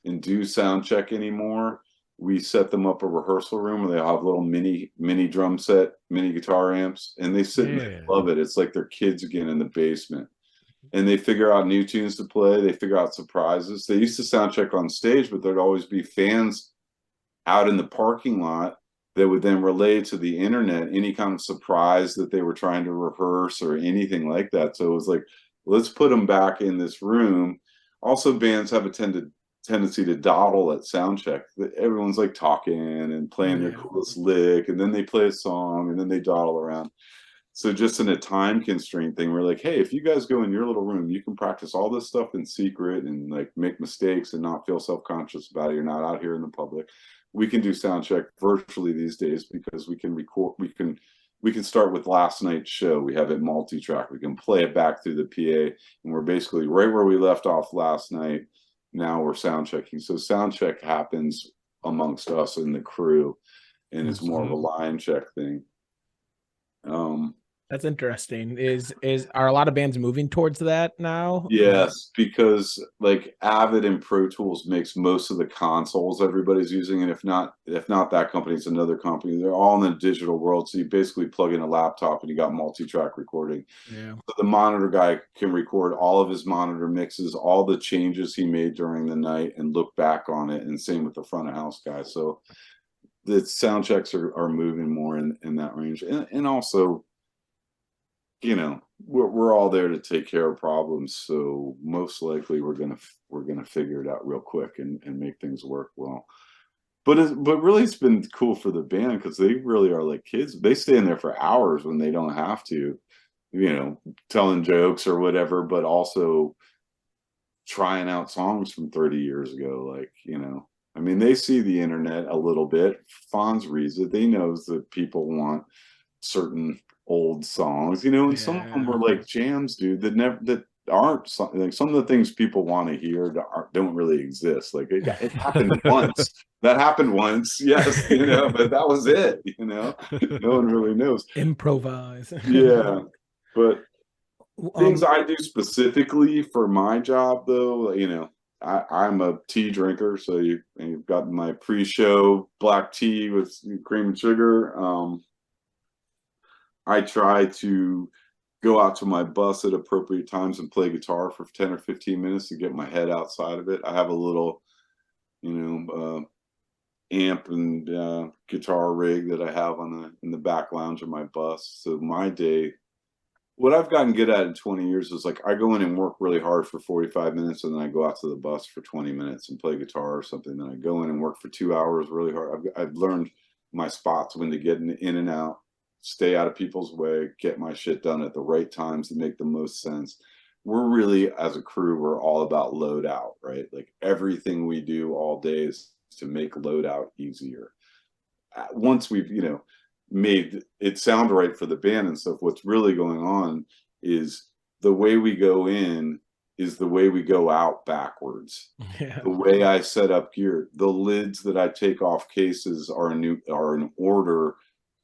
and do sound check anymore. We set them up a rehearsal room where they have little mini drum set, mini guitar amps, and they sit and they love it. It's like they're kids again in the basement. And they figure out new tunes to play. They figure out surprises. They used to sound check on stage, but there'd always be fans out in the parking lot that would then relay to the internet any kind of surprise that they were trying to rehearse or anything like that. So it was like, let's put them back in this room. Also, bands have a tendency to dawdle at sound check. Everyone's like talking and playing their coolest lick, and then they play a song, and then they dawdle around. So just in a time constraint thing, we're like, hey, if you guys go in your little room, you can practice all this stuff in secret and like make mistakes and not feel self-conscious about it. You're not out here in the public. We can do sound check virtually these days because we can record, we can start with last night's show. We have it multi-track. We can play it back through the PA, and we're basically right where we left off last night. Now we're sound checking. So sound check happens amongst us and the crew, and it's more of a line check thing. That's interesting. Are a lot of bands moving towards that now? Yes, because like Avid and Pro Tools makes most of the consoles everybody's using, and if not that company, it's another company. They're all in the digital world, so you basically plug in a laptop and you got multi-track recording. Yeah. So the monitor guy can record all of his monitor mixes, all the changes he made during the night, and look back on it. And same with the front of house guy. So the sound checks are moving more in that range, and also, you know, we're all there to take care of problems, so most likely we're gonna figure it out real quick and make things work well. But really, it's been cool for the band because they really are like kids. They stay in there for hours when they don't have to, you know, telling jokes or whatever, but also trying out songs from 30 years ago. Like, you know, I mean, they see the internet a little bit. Fonz reads it. They knows that people want certain old songs, you know, and some of them were like jams, dude, that aren't something like some of the things people want to hear don't really exist. Like it happened once. That happened once, yes, you know, but that was it, you know. No one really knows. Improvise. Yeah, but things I do specifically for my job, though, you know, I'm a tea drinker, so you've got my pre-show black tea with cream and sugar. I try to go out to my bus at appropriate times and play guitar for 10 or 15 minutes to get my head outside of it. I have a little, you know, amp and guitar rig that I have in the back lounge of my bus. So my day, what I've gotten good at in 20 years is like I go in and work really hard for 45 minutes, and then I go out to the bus for 20 minutes and play guitar or something. Then I go in and work for 2 hours really hard. I've learned my spots, when to get in and out, stay out of people's way, get my shit done at the right times that make the most sense. We're really, as a crew, we're all about load out, right? Like everything we do all day is to make load out easier. Once we've, you know, made it sound right for the band and stuff. What's really going on is the way we go in is the way we go out backwards. Yeah. The way I set up gear, the lids that I take off cases are in order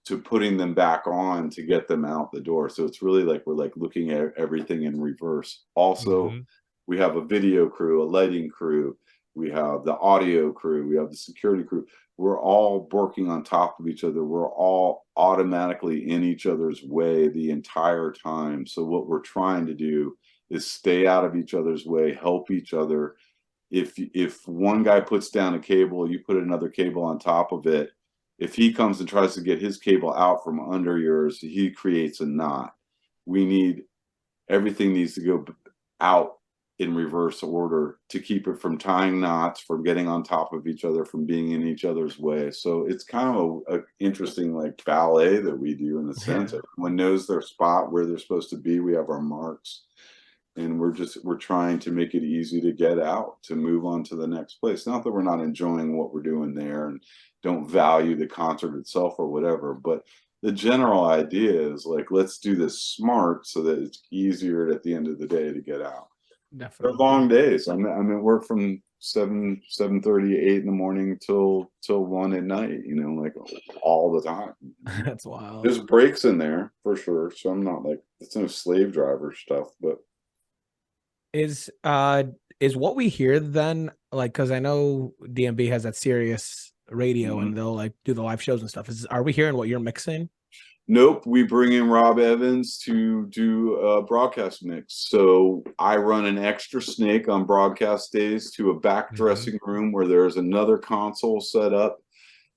to putting them back on to get them out the door. So it's really like we're like looking at everything in reverse. Also, we have a video crew, a lighting crew, we have the audio crew, we have the security crew. We're all working on top of each other. We're all automatically in each other's way the entire time. So what we're trying to do is stay out of each other's way, help each other. If one guy puts down a cable, you put another cable on top of it. If he comes and tries to get his cable out from under yours, he creates a knot. Everything needs to go out in reverse order to keep it from tying knots, from getting on top of each other, from being in each other's way. So it's kind of a interesting like ballet that we do in a sense. Everyone knows their spot, where they're supposed to be. We have our marks, and we're trying to make it easy to get out, to move on to the next place. Not that we're not enjoying what we're doing there and don't value the concert itself or whatever, but the general idea is like, let's do this smart so that it's easier at the end of the day to get out. Definitely. They're long days. I'm at work from 7:30, 8 in the morning till 1 at night, you know, like all the time. That's wild. There's breaks in there for sure. So I'm not like, it's no slave driver stuff, but Is what we hear then, like, because I know DMB has that Sirius radio and they'll like do the live shows and stuff. Are we hearing what you're mixing? Nope, we bring in Rob Evans to do a broadcast mix. So I run an extra snake on broadcast days to a back dressing room where there's another console set up,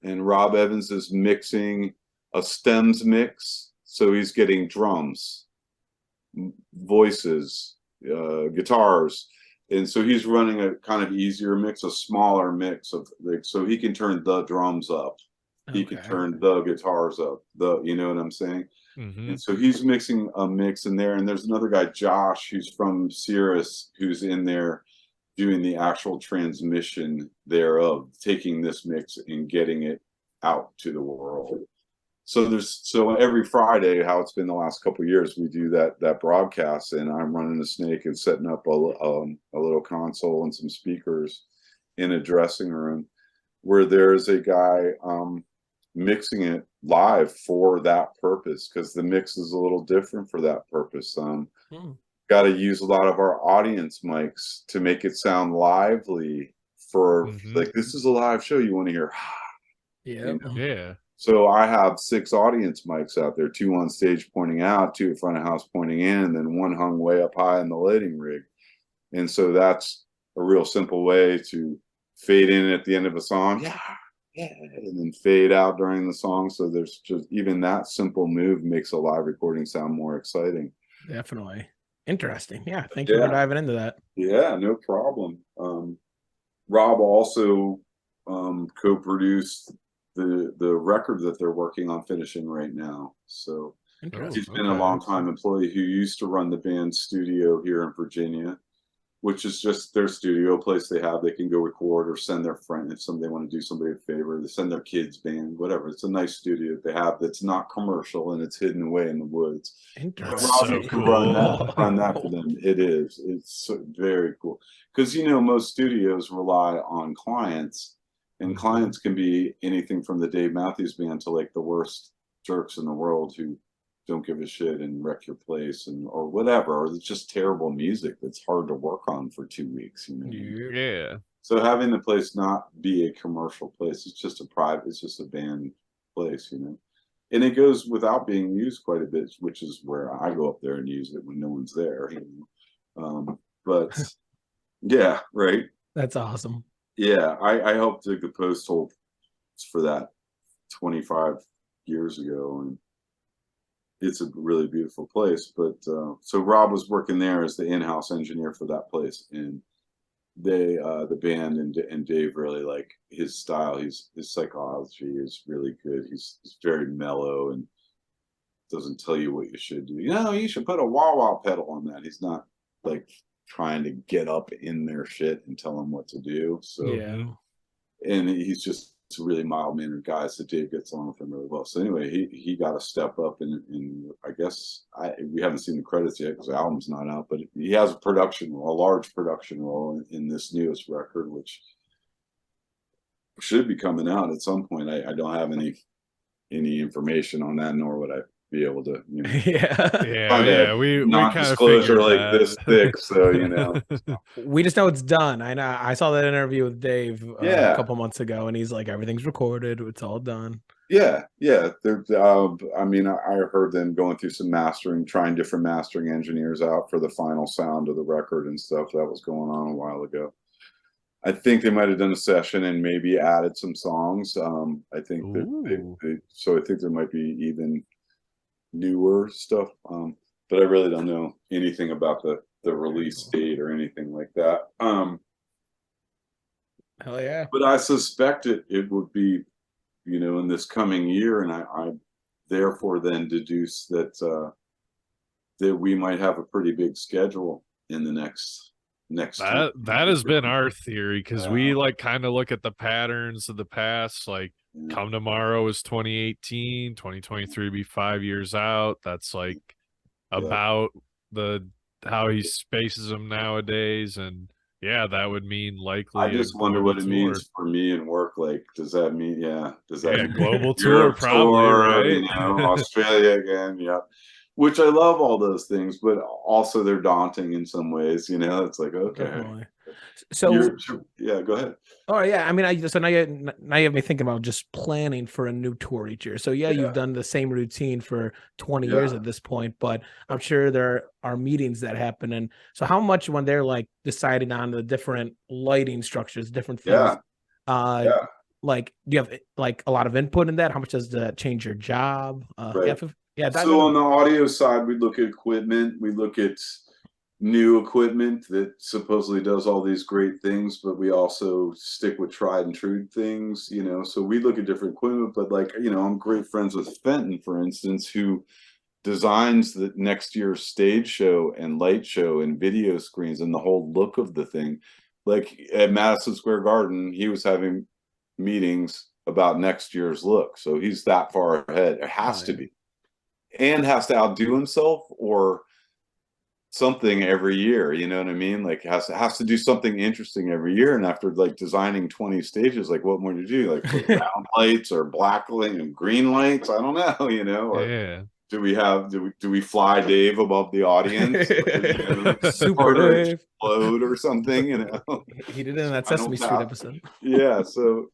and Rob Evans is mixing a stems mix. So he's getting drums, voices, guitars. And so he's running a kind of easier mix, a smaller mix of like, so he can turn the drums up. He can turn the guitars up, you know what I'm saying? And so he's mixing a mix in there. And there's another guy, Josh, who's from Cirrus, who's in there doing the actual transmission thereof, taking this mix and getting it out to the world. So every Friday, how it's been the last couple of years, we do that broadcast, and I'm running the snake and setting up a little console and some speakers in a dressing room where there's a guy mixing it live for that purpose, because the mix is a little different for that purpose. Got to use a lot of our audience mics to make it sound lively for like, this is a live show, you want to hear Yeah. So I have 6 audience mics out there, 2 on stage pointing out, 2 in front of house pointing in, and then 1 hung way up high in the lighting rig. And so that's a real simple way to fade in at the end of a song, and then fade out during the song. So there's just, even that simple move makes a live recording sound more exciting. Definitely. Interesting. Yeah. Thank you for diving into that. Yeah, no problem. Rob also co-produced the record that they're working on finishing right now. So he's been a long time employee who used to run the band's studio here in Virginia, which is just their studio place they have. They can go record or send their friend, if they want to do somebody a favor, they send their kids band, whatever. It's a nice studio they have that's not commercial and it's hidden away in the woods. Interesting. Rob can run that for them. It's very cool, because you know most studios rely on clients. And clients can be anything from the Dave Matthews Band to like the worst jerks in the world who don't give a shit and wreck your place or whatever, or it's just terrible music that's hard to work on for 2 weeks, you know? Yeah. So having the place not be a commercial place, it's just a band place, you know? And it goes without being used quite a bit, which is where I go up there and use it when no one's there, you know? But yeah, right. That's awesome. Yeah, I helped dig the post hole for that 25 years ago, and it's a really beautiful place. But so Rob was working there as the in-house engineer for that place, and they the band and Dave really like his style. His psychology is really good. He's very mellow and doesn't tell you what you should do. You know, you should put a wah-wah pedal on that. He's not like trying to get up in their shit and tell them what to do. So and he's just really mild-mannered guy, so Dave gets along with him really well. So anyway, he got a step up in I guess we haven't seen the credits yet because the album's not out, but he has a large production role in this newest record, which should be coming out at some point. I don't have any information on that, nor would I be able to, yeah, we kind of disclosure like that. this thick, so we just know it's done. I know. I saw that interview with Dave a couple months ago, and he's like, everything's recorded, it's all done. Yeah. I mean, I heard them going through some mastering, trying different mastering engineers out for the final sound of the record and stuff. That was going on a while ago. I think they might have done a session and maybe added some songs. I think so I think there might be even newer stuff. But I really don't know anything about the release date or anything like that. Hell yeah. But I suspect it would be, in this coming year, and I therefore then deduce that we might have a pretty big schedule in the next that has been our theory, because we like kind of look at the patterns of the past, like Come Tomorrow is 2018, 2023 be 5 years out. That's like about how he spaces them nowadays, and that would mean likely. I just wonder what it means for me and work. Like, does that mean global tour, probably, right? Australia again, which I love all those things, but also they're daunting in some ways. It's like, okay. Definitely. So go ahead. Oh yeah, I mean, so now you have me thinking about just planning for a new tour each year. So you've done the same routine for 20 years at this point, but I'm sure there are meetings that happen. And so how much, when they're like deciding on the different lighting structures, different things, like, do you have like a lot of input in that? How much does that change your job? Right. So on the audio side, we look at equipment, we look at new equipment that supposedly does all these great things, but we also stick with tried and true things, so we look at different equipment. But like, I'm great friends with Fenton, for instance, who designs the next year's stage show and light show and video screens and the whole look of the thing. Like at Madison Square Garden, he was having meetings about next year's look, so he's that far ahead. It has to be, and has to outdo himself or something every year, you know what I mean? Like has to do something interesting every year. And after like designing 20 stages, like what more to do? Like put round lights or black light and green lights? I don't know, or do we fly Dave above the audience? Super Dave. Explode or something, He did it in that Sesame Street episode. So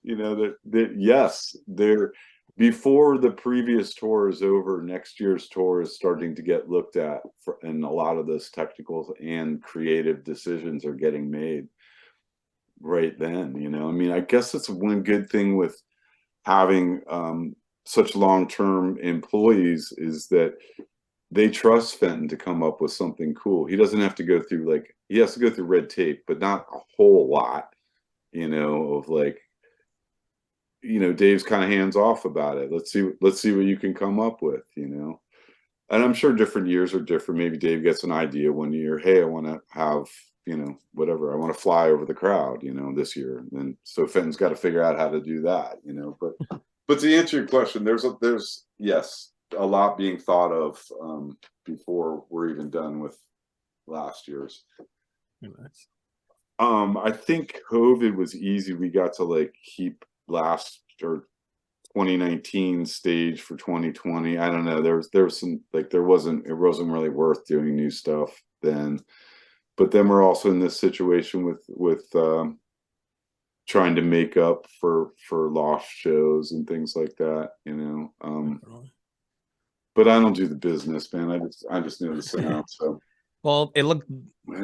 yes, they're before the previous tour is over, next year's tour is starting to get looked at, and a lot of those technical and creative decisions are getting made right then. I mean, I guess it's one good thing with having such long-term employees is that they trust Fenton to come up with something cool. He doesn't have to go through he has to go through red tape, but not a whole lot, of like, Dave's kind of hands off about it. Let's see what you can come up with, And I'm sure different years are different. Maybe Dave gets an idea one year. Hey, I want to have, whatever. I want to fly over the crowd, this year. And so Fenton's got to figure out how to do that, But to answer your question, there's a lot being thought of before we're even done with last year's. Nice. I think COVID was easy. We got to keep last or 2019 stage for 2020. I don't know. There was some it wasn't really worth doing new stuff then. But then we're also in this situation with trying to make up for lost shows and things like that, But I don't do the business, man. I just know the sound. So well, it looked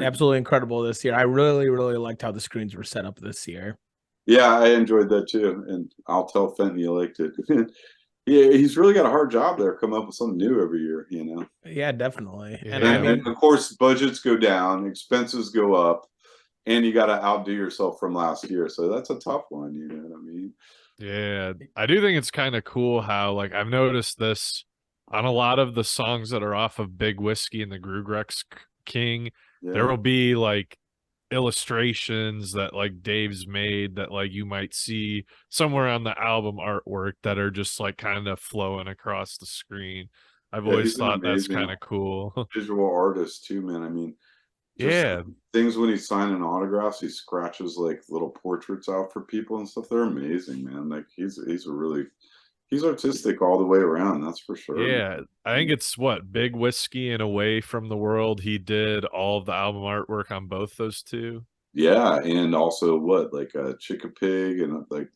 absolutely incredible this year. I really, really liked how the screens were set up this year. Yeah, I enjoyed that too, and I'll tell Fenton you liked it. Yeah, he's really got a hard job there, coming up with something new every year, Yeah, definitely. Yeah. And I mean, and of course, budgets go down, expenses go up, and you got to outdo yourself from last year. So that's a tough one, you know what I mean? Yeah, I do think it's kind of cool how I've noticed this on a lot of the songs that are off of Big Whiskey and the Grugrex King. Yeah. There will be illustrations that like Dave's made that like you might see somewhere on the album artwork that are just like kind of flowing across the screen. I've Yeah, always he's an thought that's amazing kind of cool. visual artist too, man. I mean, just Yeah. things when he's signing autographs, he scratches like little portraits out for people and stuff. They're amazing, man. Like he's artistic all the way around, that's for sure, man. Yeah, I think it's what Big Whiskey and Away from the World. He did all of the album artwork on both those two. Yeah, and also what, like Chick-a-Pig and like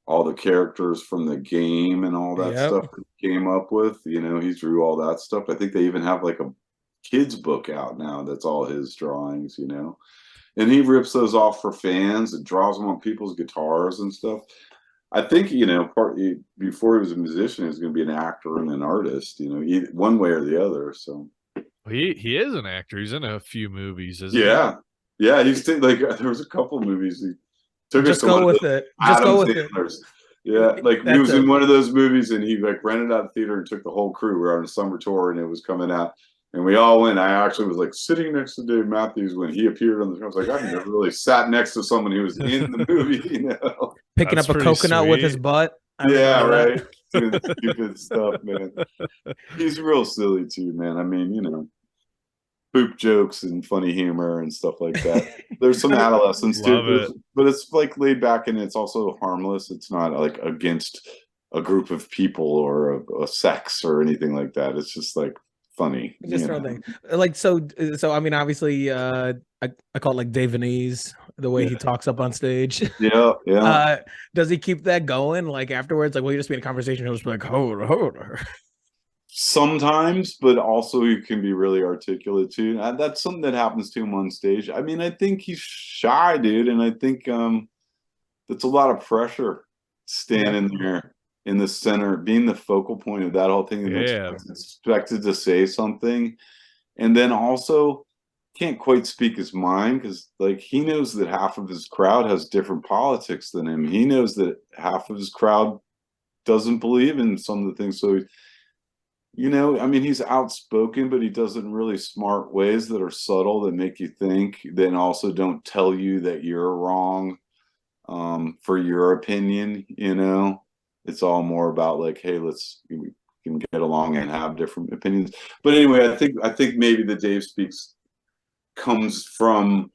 all the characters from the game and all that Yep. stuff that he came up with. You know, he drew all that stuff. I think they even have like a kids book out now that's all his drawings, you know. And he rips those off for fans and draws them on people's guitars and stuff. I think, you know, before he was a musician, he was going to be an actor and an artist, you know, either one way or the other. So He is an actor. He's in a few movies, isn't yeah, yeah, he's like there was a couple movies he took us Just to go one of with the it. Just Adam go with it. Sandler's. Yeah, like he That's was in it. one of those movies and he like rented out a theater and took the whole crew. We were on a summer tour and it was coming out. And we all went. I actually was like sitting next to Dave Matthews when he appeared on the show. I was like, I've never really sat next to someone who was in the movie, you know. Picking That's up a pretty coconut with his sweet. butt. I Yeah, remember right. Doing stupid stuff, man. He's real silly too, man. I mean, you know, poop jokes and funny humor and stuff like that. There's some adolescence Love too, it. but it's like laid back and it's also harmless. It's not like against a group of people or a sex or anything like that. It's just like funny. Just you throw know? things like so I mean obviously I call it like Davanese the way he Yeah. talks up on stage. Yeah, yeah. Does he keep that going like afterwards? Like will you just be in a conversation and just be like hold. Sometimes, but also he can be really articulate too. And that's something that happens to him on stage. I mean, I think he's shy, dude, and I think that's a lot of pressure standing there in the center, being the focal point of that whole thing, and Yeah. expected to say something, and then also can't quite speak his mind because like he knows that half of his crowd has different politics than him. He knows that half of his crowd doesn't believe in some of the things. So you know, I mean, he's outspoken, but he does it in really smart ways that are subtle that make you think, then also don't tell you that you're wrong for your opinion, you know. It's all more about like, hey, we can get along and have different opinions. But anyway, I think maybe the Dave Speaks comes from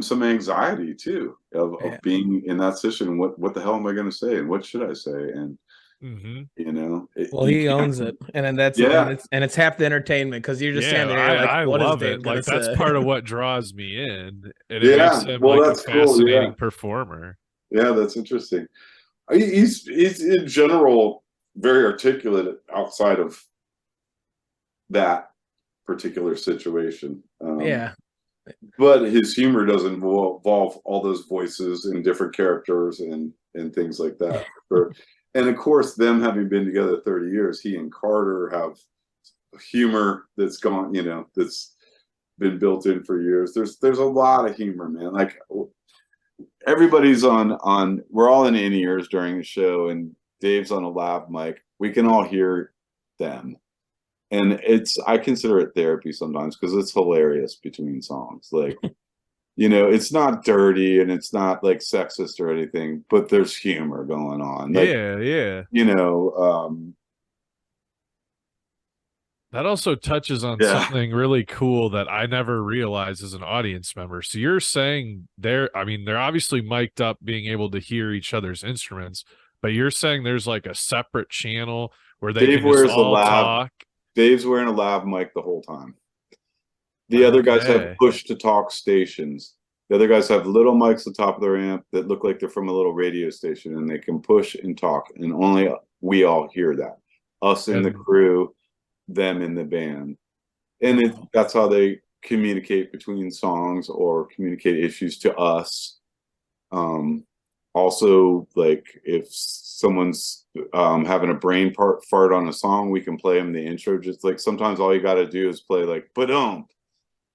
some anxiety too of being in that situation. What the hell am I going to say and what should I say? And you know, Well, he owns it, and then that's yeah, and it's half the entertainment because you're just Yeah, standing there like, I what is love Dave it. gonna Like that's say? part of what draws me in, and it makes yeah. him Well, like a that's cool. Yeah, fascinating performer. yeah, that's interesting. He's in general very articulate outside of that particular situation. Yeah, But his humor doesn't involve all those voices and different characters and things like that. And of course, them having been together 30 years, he and Carter have humor that's gone, you know, that's been built in for years. There's a lot of humor, man. Like everybody's on we're all in in-ears during the show and Dave's on a lav mic. We can all hear them. And I consider it therapy sometimes because it's hilarious between songs. Like, you know, it's not dirty and it's not like sexist or anything, but there's humor going on. Like, Yeah. you know, That also touches on something really cool that I never realized as an audience member. So you're saying they're obviously mic'd up being able to hear each other's instruments, but you're saying there's like a separate channel where they Dave can just wears a all lav. talk. Dave's wearing a lav mic the whole time. The other guys have push to talk stations. The other guys have little mics at the top of their amp that look like they're from a little radio station and they can push and talk. And only we all hear that. Us in the crew, them in the band. And that's how they communicate between songs or communicate issues to us. Also, like if someone's having a brain fart on a song, we can play them the intro. Just like sometimes all you got to do is play like "ba-dum"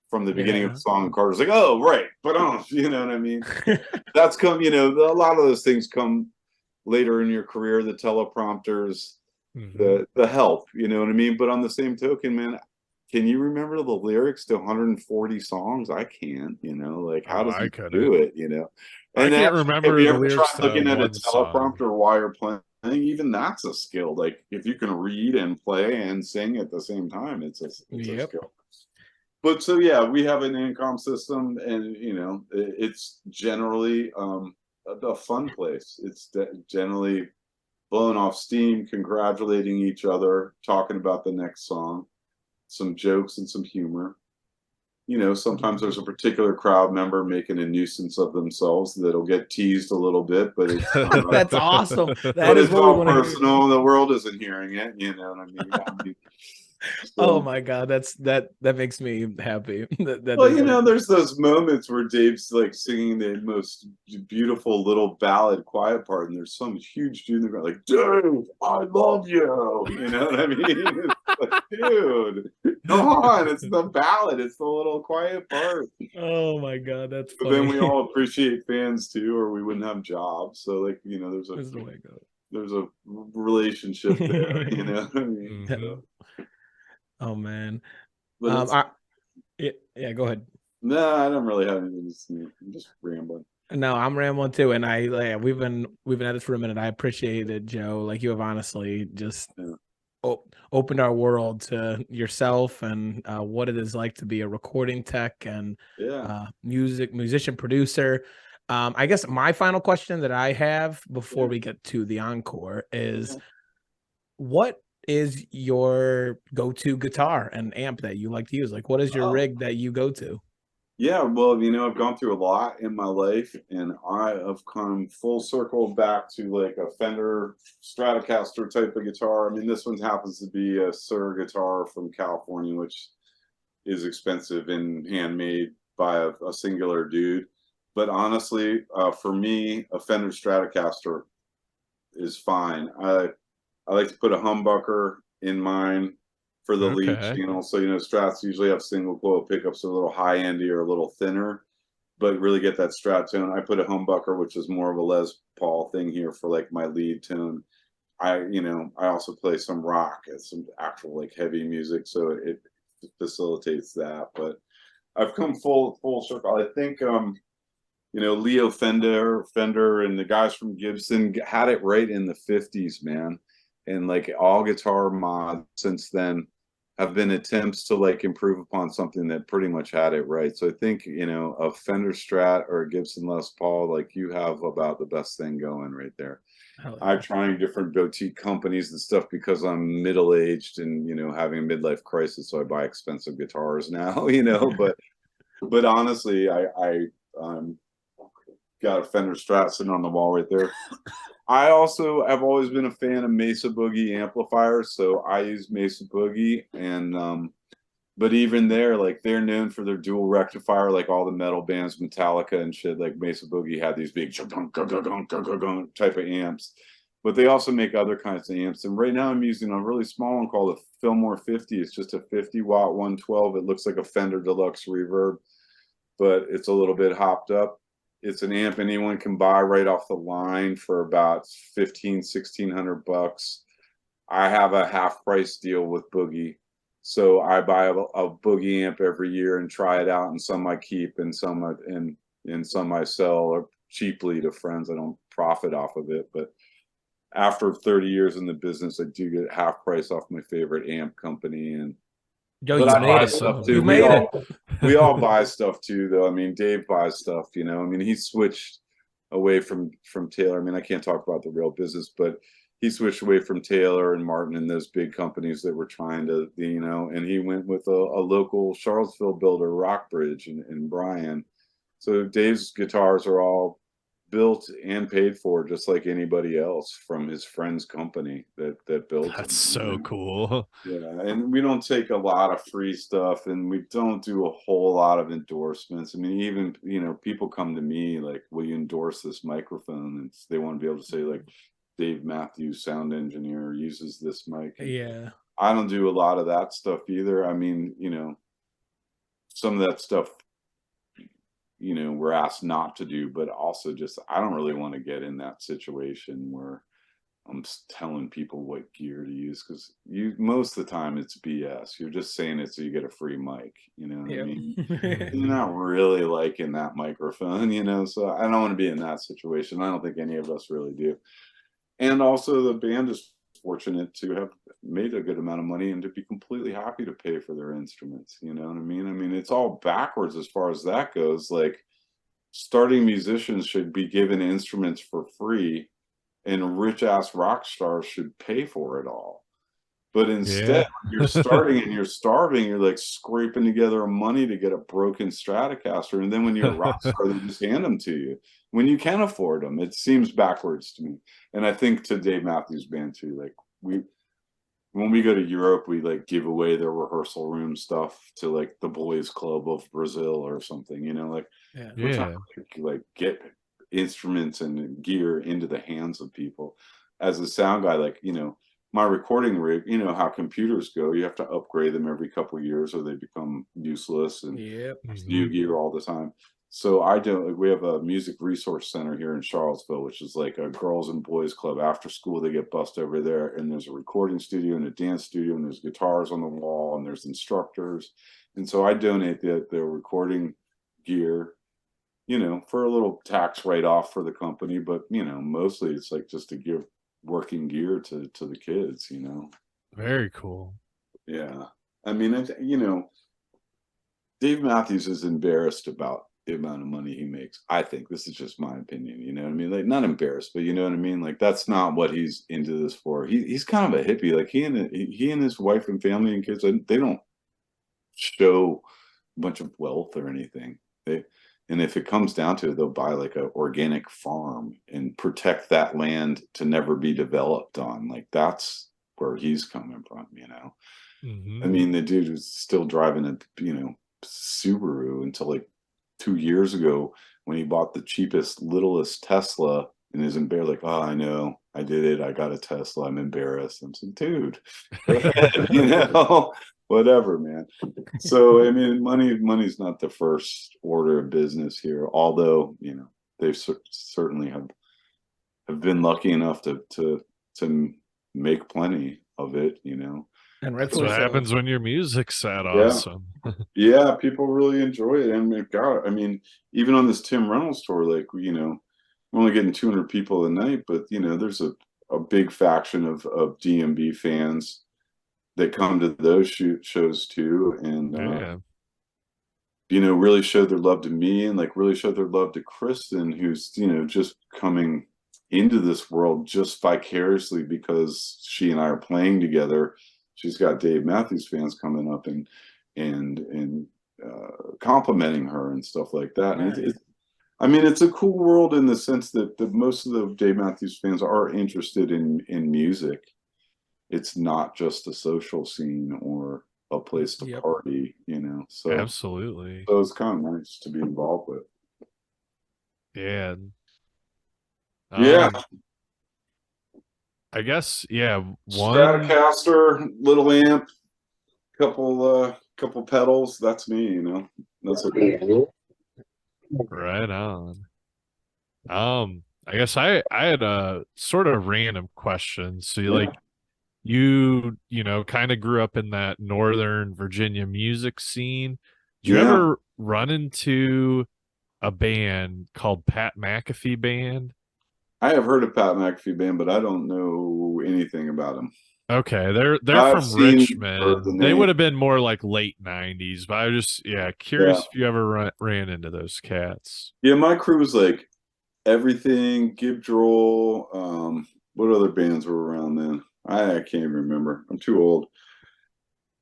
from the beginning of the song. And Carter's like, "Oh, right, ba-dum," you know what I mean? That's come, you know, a lot of those things come later in your career. The teleprompters, the help, you know what I mean? But on the same token, man, can you remember the lyrics to 140 songs? I can't, like how does I he couldn't. do it, I And can't actually, remember have you the ever lyrics tried to looking at a one song. teleprompter while you're playing? Even that's a skill. Like if you can read and play and sing at the same time, it's a skill. But so yeah, we have an income system, and it's generally a fun place. It's generally blowing off steam, congratulating each other, talking about the next song, some jokes and some humor. Sometimes there's a particular crowd member making a nuisance of themselves that'll get teased a little bit, but it's That's awesome. but That is it's what we all want to hear. personal. The world isn't hearing it. You know what I mean? Oh So, my God, that makes me happy. That well, is there's those moments where Dave's like singing the most beautiful little ballad quiet part, and there's some huge dude in the ground like, "Dave, I love you." You know what I mean? It's like, dude, come on, it's the ballad, it's the little quiet part. Oh my God, that's But funny. then we all appreciate fans too, or we wouldn't have jobs. So like, That's the way it goes. there's a relationship there, what I mean? Mhm. Oh man. But Yeah, go ahead. no, I don't really have anything to say. I'm just rambling. No, I'm rambling too, and we've been at this for a minute. I appreciate it, Joe. Like you have honestly just Yeah. opened our world to yourself and what it is like to be a recording tech and Yeah. musician producer. I guess my final question that I have before we get to the encore is, what is your go-to guitar and amp that you like to use? Like, what is your rig that you go to? Yeah, well, I've gone through a lot in my life, and I have come full circle back to like a Fender Stratocaster type of guitar. I mean, this one happens to be a Sur guitar from California, which is expensive and handmade by a singular dude. But honestly, for me, a Fender Stratocaster is fine. I like to put a humbucker in mine for the lead Okay. channel. So, Strats usually have single coil pickups, a little high endy or a little thinner, but really get that Strat tone. I put a humbucker, which is more of a Les Paul thing here for like my lead tone. I also play some rock and some actual like heavy music, so it facilitates that. But I've come full circle. I think Leo Fender and the guys from Gibson had it right in the 50s, man. And like all guitar mods since then have been attempts to like improve upon something that pretty much had it right. So I think, a Fender Strat or a Gibson Les Paul, like you have about the best thing going right there. I'm trying different boutique companies and stuff because I'm middle-aged and, having a midlife crisis. So I buy expensive guitars now, but honestly, I got a Fender Strat sitting on the wall right there. I also have always been a fan of Mesa Boogie amplifiers, so I use Mesa Boogie, and but even there, like they're known for their dual rectifier, like all the metal bands, Metallica and shit. Like Mesa Boogie had these big type of amps, but they also make other kinds of amps. And right now, I'm using a really small one called a Fillmore 50. It's just a 50-watt 112. It looks like a Fender Deluxe Reverb, but it's a little bit hopped up. It's an amp anyone can buy right off the line for about $1,600. I have a half price deal with Boogie, so I buy a Boogie amp every year and try it out, and some I keep, and some I sell cheaply to friends. I don't profit off of it, but after 30 years in the business, I do get half price off my favorite amp company. And Joe, but you I made buy it. stuff too. You made it. We all buy stuff too, though. I mean, Dave buys stuff. I mean, he switched away from Taylor. I mean, I can't talk about the real business, but he switched away from Taylor and Martin and those big companies that were trying to, and he went with a local Charlottesville builder, Rockbridge, and Brian. So Dave's guitars are all built and paid for just like anybody else from his friend's company that built That's them. so cool. Yeah, and we don't take a lot of free stuff, and we don't do a whole lot of endorsements. I mean, even people come to me like, will you endorse this microphone? And they want to be able to say like, Dave Matthews, sound engineer, uses this mic. Yeah, I don't do a lot of that stuff either. I mean, some of that stuff we're asked not to do, but also just I don't really want to get in that situation where telling people what gear to use, because most of the time it's BS. You're just saying it so you get a free mic. You know what I mean? You're not really liking that microphone, you know. So I don't want to be in that situation. I don't think any of us really do. And also, the band is fortunate to have made a good amount of money and to be completely happy to pay for their instruments. You know what I mean? I mean, it's all backwards as far as that goes. Like, starting musicians should be given instruments for free, and rich ass rock stars should pay for it all. But instead, you're starting and you're starving, you're like scraping together money to get a broken Stratocaster. And then when you're a rock star, they just hand them to you when you can afford them. It seems backwards to me. And I think to Dave Matthews Band too, like when we go to Europe, we like give away their rehearsal room stuff to like the boys club of Brazil or something, you know, like, we're trying to like get instruments and gear into the hands of people. As a sound guy, like, you know, my recording rig, you know how computers go, you have to upgrade them every couple of years or they become useless, and new gear all the time. So we have a music resource center here in Charlottesville, which is like a girls and boys club. After school, they get bussed over there, and there's a recording studio and a dance studio, and there's guitars on the wall, and there's instructors. And so I donate their recording gear, you know, for a little tax write-off for the company, but, you know, mostly it's like just to give working gear to the kids, you know. Very cool. Yeah. I mean, you know, Dave Matthews is embarrassed about the amount of money he makes. I think this is just my opinion, you know what I mean? Like, not embarrassed, but you know what I mean? Like, that's not what he's into this for. He's kind of a hippie. Like, he and his wife and family and kids, they don't show a bunch of wealth or anything. And if it comes down to it, they'll buy like an organic farm and protect that land to never be developed on. Like, that's where he's coming from, you know. I mean, the dude was still driving a, you know, Subaru until like 2 years ago when he bought the cheapest, littlest Tesla, and is embarrassed, like, oh, I know, I did it, I got a Tesla, I'm embarrassed. I'm saying, dude, you know, whatever, man. So I mean, money's not the first order of business here, although, you know, they certainly have been lucky enough to make plenty of it, you know. And that's what happens when your music's that awesome. Yeah, people really enjoy it. And God, I mean, even on this Tim Reynolds tour, like, you know, we're only getting 200 people a night, but, you know, there's a big faction of DMB fans that come to those shows too, and you know, really showed their love to me, and like really showed their love to Kristen, who's, you know, just coming into this world just vicariously because she and I are playing together. She's got Dave Matthews fans coming up and complimenting her and stuff like that. Right. And I mean, it's a cool world in the sense that most of the Dave Matthews fans are interested in music. It's not just a social scene or a place to party, you know. So absolutely. So it's kind of nice to be involved with. Yeah. Yeah. I guess, one Stratocaster, little amp, couple pedals. That's me, you know. That's okay. Right on. I guess I had a sort of random question. So you know, kind of grew up in that Northern Virginia music scene. Did you ever run into a band called Pat McAfee Band? I have heard of Pat McAfee Band, but I don't know anything about them. Okay, they're from Richmond. They would have been more like late 90s, but I was just curious if you ever ran into those cats. Yeah, my crew was like everything, Gib Droll, what other bands were around then? I can't even remember. I'm too old.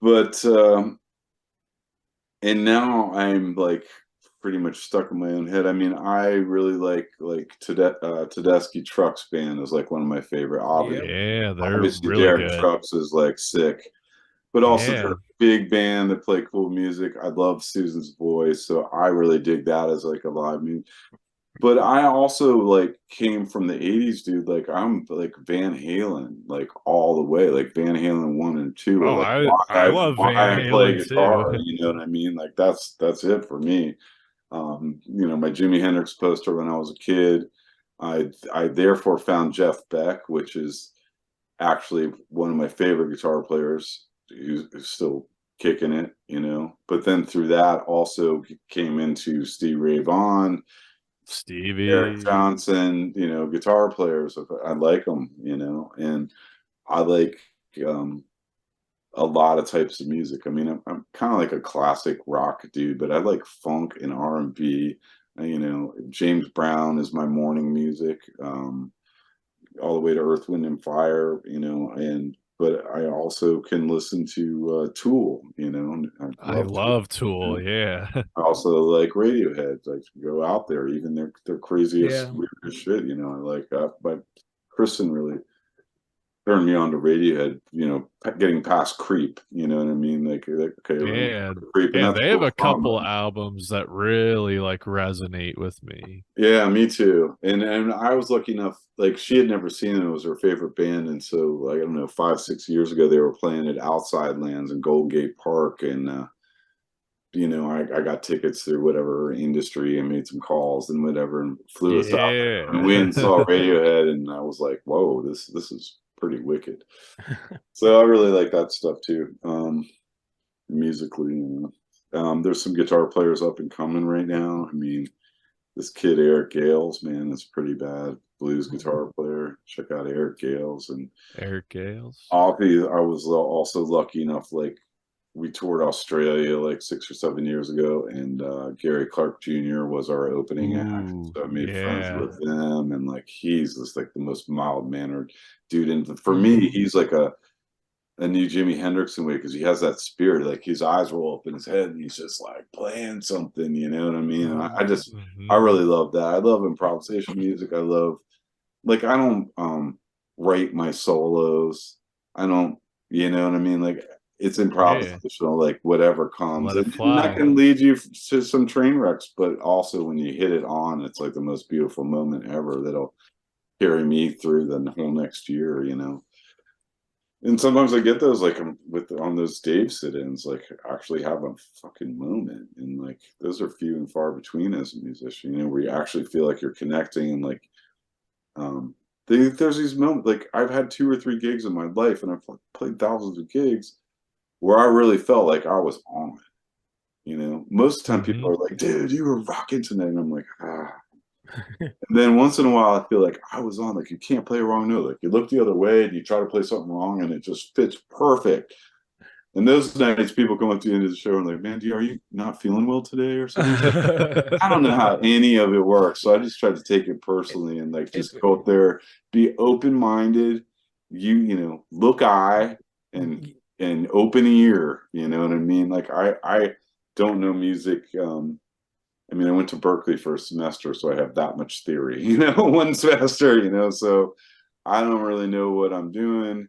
But and now I'm like pretty much stuck in my own head. I mean, I really like Tedeschi Trucks Band is like one of my favorite. Yeah, they're obviously really Derek good. Trucks is like sick, but also they're a big band that play cool music. I love Susan's voice, so I really dig that as like a live music. But I also like came from the 80s, dude. Like, I'm like Van Halen, like all the way, like Van Halen 1 and 2. Oh, like I love Van Halen play guitar, too. you know what I mean? Like, that's it for me. You know, my Jimi Hendrix poster when I was a kid. I therefore found Jeff Beck, which is actually one of my favorite guitar players who's still kicking it, you know. But then through that also came into Steve Ray Vaughan, Eric Stevie. Johnson, you know, guitar players. I like them, you know, and I like a lot of types of music. I mean, I'm kind of like a classic rock dude, but I like funk and R&B. You know, James Brown is my morning music, all the way to Earth, Wind, and Fire. You know, but I also can listen to Tool. You know, and I love Tool. Tool. Yeah. I also like Radiohead. Like go out there, even their craziest, weirdest shit. You know, I like that. But Kristen really turned me on to Radiohead, you know, getting past Creep, you know what I mean? Like okay, Yeah. Creep, and Yeah, that's they have cool a couple albums that really like resonate with me. Yeah, me too. And I was lucky enough, like she had never seen it. It was her favorite band, and so like I don't know, 5-6 years ago they were playing at Outside Lands in Golden Gate Park, and you know, I got tickets through whatever industry and made some calls and whatever, and flew us out there, and we went and saw Radiohead, and I was like, whoa, this is pretty wicked. So I really like that stuff too, musically. You know, there's some guitar players up and coming right now. I mean, this kid Eric Gales, man, is pretty bad blues guitar player. Check out Eric Gales. And Eric Gales. I was also lucky enough, like we toured Australia like 6 or 7 years ago, and Gary Clark Jr. was our opening act. So I made friends with him, and like he's just like the most mild mannered dude. And for me, he's like a new Jimi Hendrix in a way, because he has that spirit. Like his eyes roll up in his head, and he's just like playing something. You know what I mean? And I really love that. I love improvisation music. I love, like, I don't write my solos. I don't, you know what I mean? Like it's improvisational, like whatever comes. Let it And that fly. can lead you to some train wrecks, but also when you hit it on, it's like the most beautiful moment ever that'll carry me through the whole next year, you know. And sometimes I get those, like on those Dave sit-ins, like actually have a fucking moment, and like those are few and far between as a musician, you know, where you actually feel like you're connecting, and like there's these moments. Like I've had 2 or 3 gigs in my life, and I've played thousands of gigs where I really felt like I was on it. You know, most of the time people are like, "Dude, you were rocking tonight," and I'm like, ah. And then once in a while, I feel like I was on. Like you can't play a wrong note. Like you look the other way and you try to play something wrong, and it just fits perfect. And those nights, people come up to the end of the show and like, "Man, are you not feeling well today or something?" I don't know how any of it works, so I just try to take it personally and like just go up there, be open minded. You know, look eye and open ear. You know what I mean? Like I don't know music. I mean, I went to Berkeley for a semester, so I have that much theory, you know, one semester, you know, so I don't really know what I'm doing,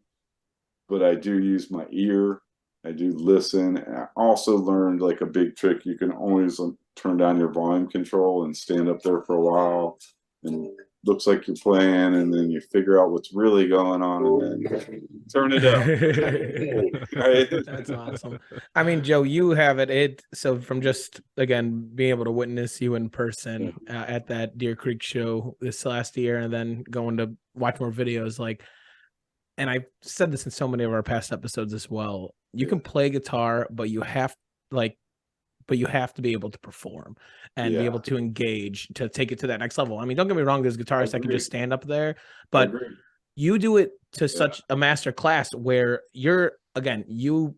but I do use my ear. I do listen. And I also learned like a big trick. You can always turn down your volume control and stand up there for a while, and it looks like you're playing, and then you figure out what's really going on, and then turn it up. Right? That's awesome. I mean, Joe, you have it. So from just again being able to witness you in person at that Deer Creek show this last year, and then going to watch more videos, like, and I've said this in so many of our past episodes as well. You can play guitar, but you have to be able to perform and be able to engage to take it to that next level. I mean, don't get me wrong, there's guitarists that can just stand up there, but you do it to such a master class where you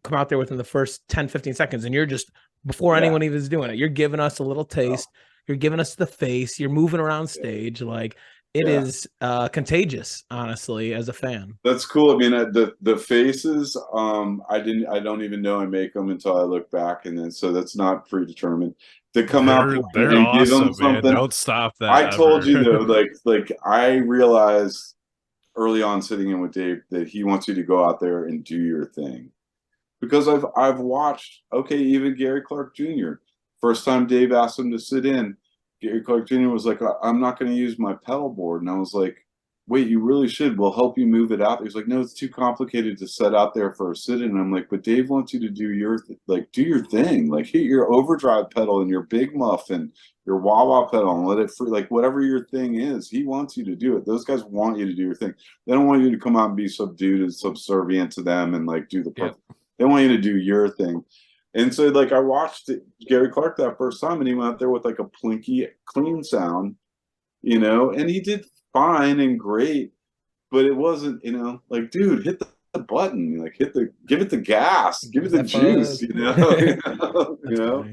come out there within the first 10, 15 seconds, and you're just, before anyone even is doing it, you're giving us a little taste. You're giving us the face. You're moving around stage. Like it is contagious, honestly, as a fan. That's cool. I mean, the faces, I don't even know I make them until I look back, and then so that's not predetermined. To come out They're and awesome, give them something. Man. Don't stop that. I told you though, like I realized early on sitting in with Dave that he wants you to go out there and do your thing, because I've watched, okay, even Gary Clark Jr. First time Dave asked him to sit in, Gary Clark Jr. was like, "I'm not going to use my pedal board," and I was like, wait, you really should. We'll help you move it out. He's like, no, it's too complicated to set out there for a sit-in. And I'm like, but Dave wants you to do your do your thing, like hit your overdrive pedal and your big muff and your wah-wah pedal and let it free, like whatever your thing is. He wants you to do it. Those guys want you to do your thing. They don't want you to come out and be subdued and subservient to them and like do the perfect. Yeah. They want you to do your thing. And so like I watched Gary Clark that first time, and he went out there with like a plinky clean sound, you know, and he did fine and great, but it wasn't, you know, like, dude, hit the button, like give it the gas, give it the juice, you know. You know?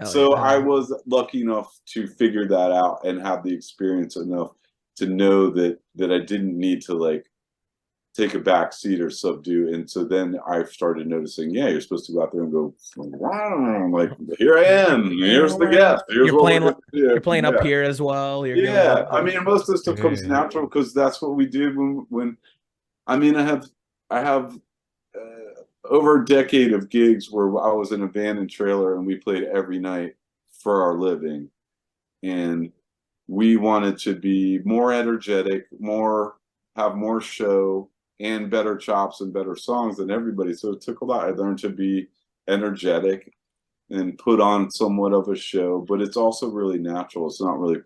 So I was lucky enough to figure that out and have the experience enough to know that I didn't need to like take a back seat or subdue. And so then I started noticing, yeah, you're supposed to go out there and go, wow, like, here I am, here's the guest, here's you're playing up here as well. Yeah, I mean, most of the stuff comes natural because that's what we did when I mean, I have over a decade of gigs where I was in a van and trailer and we played every night for our living, and we wanted to be more energetic, have more show and better chops and better songs than everybody. So it took a lot. I learned to be energetic and put on somewhat of a show, but it's also really natural. It's not really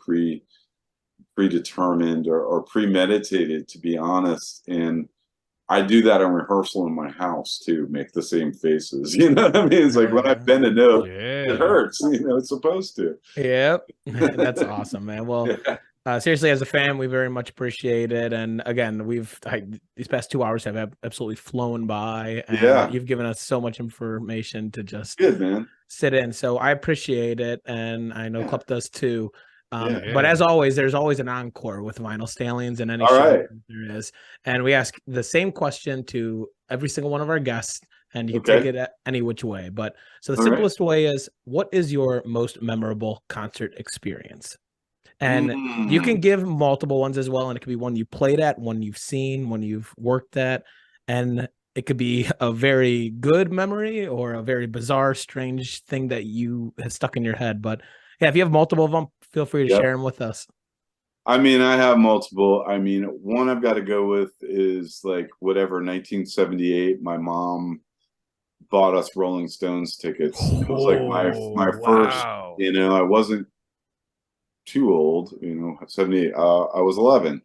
predetermined or premeditated, to be honest. And I do that in rehearsal in my house too, make the same faces. You know what I mean? It's like when I bend a note, it hurts. You know, it's supposed to. Yep. That's awesome, man. Well, seriously, as a fan, we very much appreciate it. And again, these past 2 hours have absolutely flown by. And you've given us so much information to just sit in. So I appreciate it. And I know Club does too. But as always, there's always an encore with Vinyl Stallions in any show there is. And we ask the same question to every single one of our guests, and you can take it any which way. But so the simplest way is, what is your most memorable concert experience? And you can give multiple ones as well. And it could be one you played at, one you've seen, one you've worked at. And it could be a very good memory or a very bizarre, strange thing that you have stuck in your head. But yeah, if you have multiple of them, feel free to share them with us. I mean, I have multiple. I mean, one I've got to go with is like 1978. My mom bought us Rolling Stones tickets. It was like my first, you know, I wasn't too old, you know, 78. I was 11.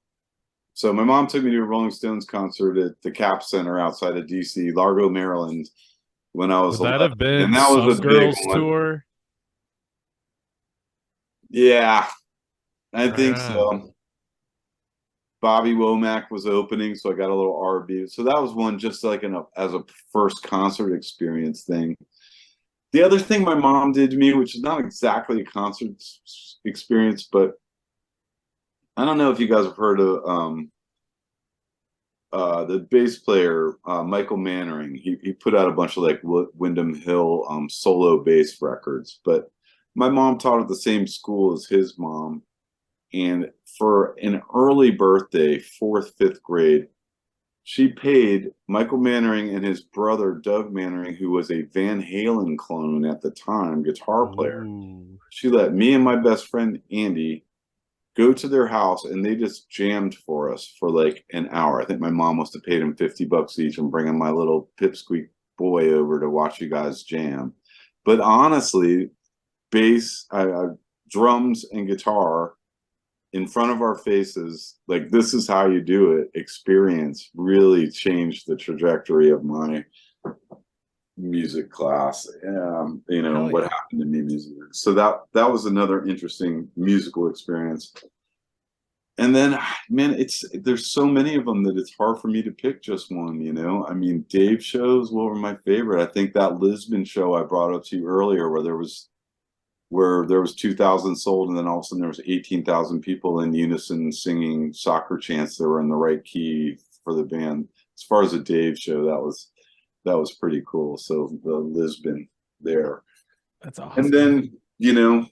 So my mom took me to a Rolling Stones concert at the Cap Center outside of DC, Largo, Maryland, when I was 11. Would that have been and that was a Girls big tour? Yeah, I think so. Bobby Womack was opening, so I got a little R&B. So that was one just like as a first concert experience thing. The other thing my mom did to me, which is not exactly a concert experience, but I don't know if you guys have heard of the bass player Michael Mannering. He put out a bunch of like Windham Hill solo bass records, but my mom taught at the same school as his mom, and for an early birthday, 4th, 5th grade, she paid Michael Mannering and his brother Doug Mannering, who was a Van Halen clone at the time, guitar player. She let me and my best friend Andy go to their house, and they just jammed for us for like an hour. I think my mom must have paid him $50 each and bringing my little pipsqueak boy over to watch you guys jam. But honestly, bass, drums and guitar in front of our faces, like, this is how you do it, experience really changed the trajectory of my music class. You know, what happened to me musically. So that was another interesting musical experience. And then, man, there's so many of them that it's hard for me to pick just one, you know. I mean, Dave shows were my favorite. I think that Lisbon show I brought up to you earlier, where there was 2,000 sold, and then all of a sudden there was 18,000 people in unison singing soccer chants that were in the right key for the band. As far as a Dave show, that was pretty cool. So the Lisbon there. That's awesome. And then, you know,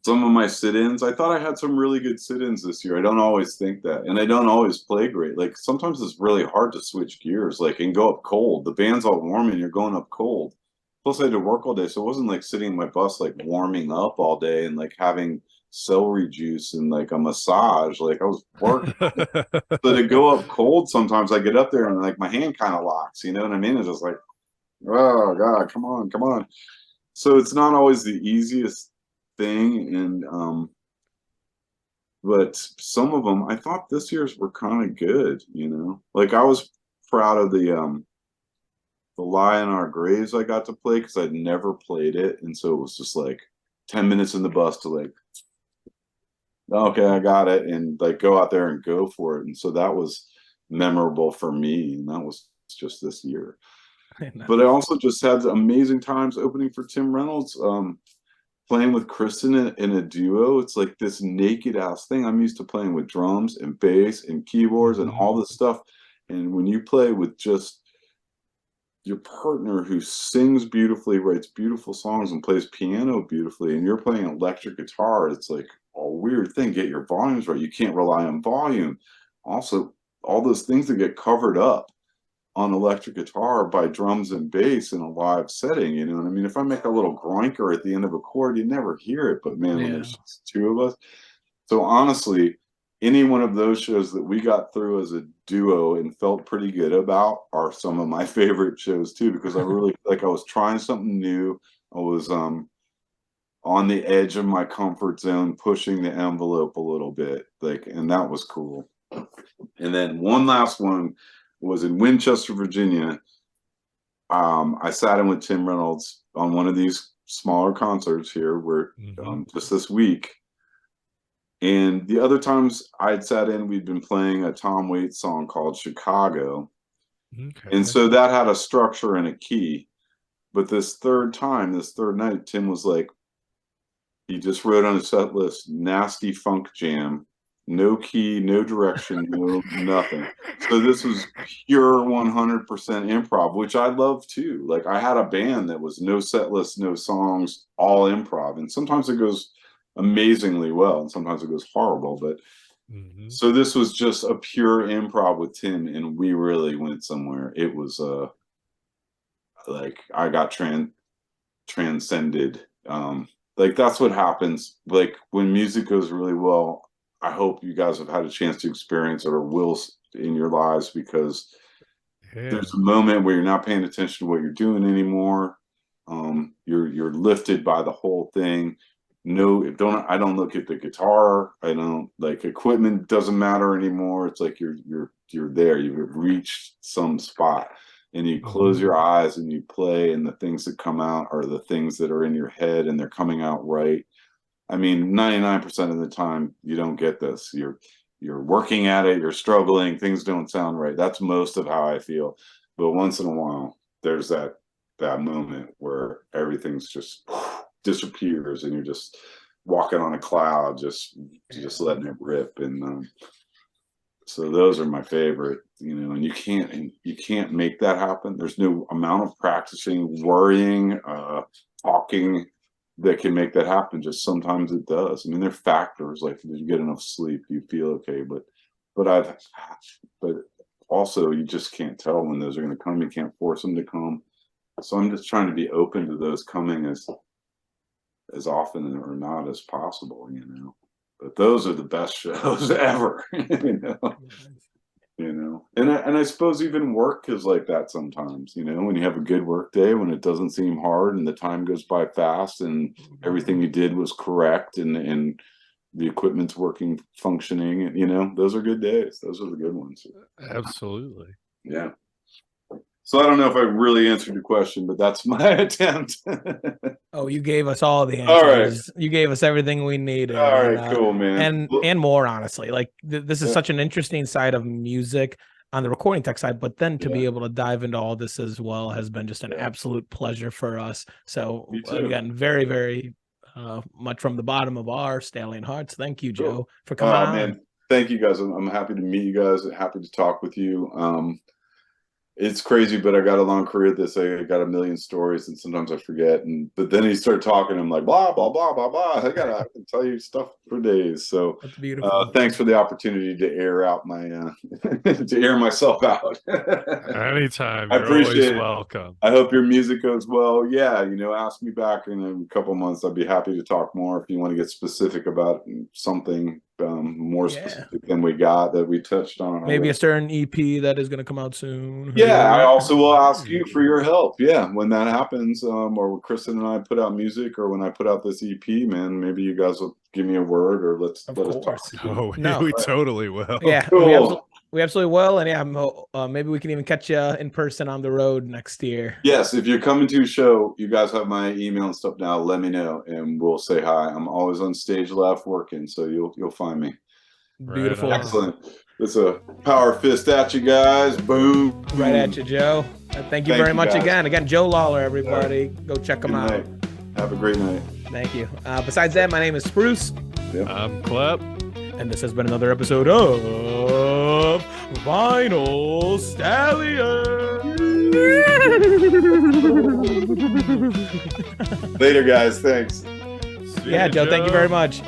some of my sit-ins, I thought I had some really good sit-ins this year. I don't always think that, and I don't always play great. Like, sometimes it's really hard to switch gears, like, and go up cold. The band's all warm and you're going up cold. Plus, I had to work all day, so it wasn't like sitting in my bus, like warming up all day and like having celery juice and like a massage. Like I was working. So to go up cold, sometimes I get up there and like my hand kind of locks. You know what I mean? It's just like, oh God, come on, come on. So it's not always the easiest thing, and but some of them, I thought this year's were kind of good. You know, like I was proud of the Lie in Our Graves I got to play because I'd never played it, and so it was just like 10 minutes in the bus to like, okay, I got it, and like go out there and go for it. And so that was memorable for me, and that was just this year. But I also just had amazing times opening for Tim Reynolds, playing with Kristen in a duo. It's like this naked ass thing. I'm used to playing with drums and bass and keyboards and all this stuff. And when you play with just your partner who sings beautifully, writes beautiful songs, and plays piano beautifully, and you're playing electric guitar, it's like a weird thing. Get your volumes right. You can't rely on volume. Also, all those things that get covered up on electric guitar by drums and bass in a live setting, you know what I mean? If I make a little groinker at the end of a chord, you never hear it, but man, when there's just two of us. So honestly, any one of those shows that we got through as a duo and felt pretty good about are some of my favorite shows too, because I really like I was trying something new. I was on the edge of my comfort zone, pushing the envelope a little bit, like, and that was cool. And then one last one was in Winchester, Virginia. I sat in with Tim Reynolds on one of these smaller concerts here where just this week. And the other times I'd sat in, we'd been playing a Tom Waits song called Chicago. Okay. And so that had a structure and a key. But this third night, Tim was like, he just wrote on his set list, nasty funk jam. No key, no direction, no nothing. So this was pure 100% improv, which I love too. Like I had a band that was no set list, no songs, all improv. And sometimes it goes amazingly well, and sometimes it goes horrible. But so this was just a pure improv with Tim, and we really went somewhere. It was like I got transcended. Like that's what happens. Like when music goes really well, I hope you guys have had a chance to experience it or will in your lives, because there's a moment where you're not paying attention to what you're doing anymore. You're lifted by the whole thing. I don't look at the guitar. I don't like equipment doesn't matter anymore. It's like you're there. You've reached some spot, and you close your eyes and you play, and the things that come out are the things that are in your head, and they're coming out right. I mean, 99% of the time you don't get this. You're working at it, you're struggling, things don't sound right. That's most of how I feel. But once in a while, there's that moment where everything's just disappears and you're just walking on a cloud, just letting it rip. And so those are my favorite, you know, and you can't make that happen. There's no amount of practicing, worrying, talking that can make that happen. Just sometimes it does. I mean, there are factors like, did you get enough sleep? Do you feel okay? But also you just can't tell when those are going to come. You can't force them to come. So I'm just trying to be open to those coming as often or not as possible, you know. But those are the best shows ever, you know. And I suppose even work is like that sometimes, you know, when you have a good work day, when it doesn't seem hard and the time goes by fast and everything you did was correct and the equipment's functioning, and you know, those are good days. Those are the good ones. Absolutely. Yeah. So I don't know if I really answered your question, but that's my attempt. Oh, you gave us all the answers. All right. You gave us everything we needed. All right, cool, man. And more, honestly. Like this is such an interesting side of music on the recording tech side, but then to be able to dive into all this as well has been just an absolute pleasure for us. So again, very, very much from the bottom of our Stallion hearts. Thank you, Joe, for coming on. Man. Thank you guys. I'm happy to meet you guys. Happy to talk with you. it's crazy, but I got a long career at this. I got a million stories, and sometimes I forget. But then he started talking. I'm like, blah blah blah blah blah. I can tell you stuff for days. So That's beautiful. thanks for the opportunity to air out my to air myself out. Anytime. I You're appreciate always it. welcome. I hope your music goes well. Yeah, ask me back in a couple months. I'd be happy to talk more if you want to get specific about something more specific than we got that we touched on. Maybe a certain EP that is going to come out soon. Yeah, I also will ask you for your help. Yeah, when that happens, or when Kristen and I put out music, or when I put out this EP, man, maybe you guys will give me a word, or let us talk. Oh, we totally will. Yeah, cool. we absolutely will, and yeah, maybe we can even catch you in person on the road next year. Yes, if you're coming to a show, you guys have my email and stuff now. Let me know, and we'll say hi. I'm always on stage left working, so you'll find me. Beautiful, Right on. Excellent. It's a power fist at you guys. Boom. Right at you, Joe. Thank you very much guys. Again, Joe Lawlor, everybody. Go check him out. Night. Have a great night. Thank you. Besides that, my name is Spruce. Yep. I'm Clep. And this has been another episode of Vinyl Stallions. Later, guys. Thanks. See Yeah, ya, Joe, thank you very much.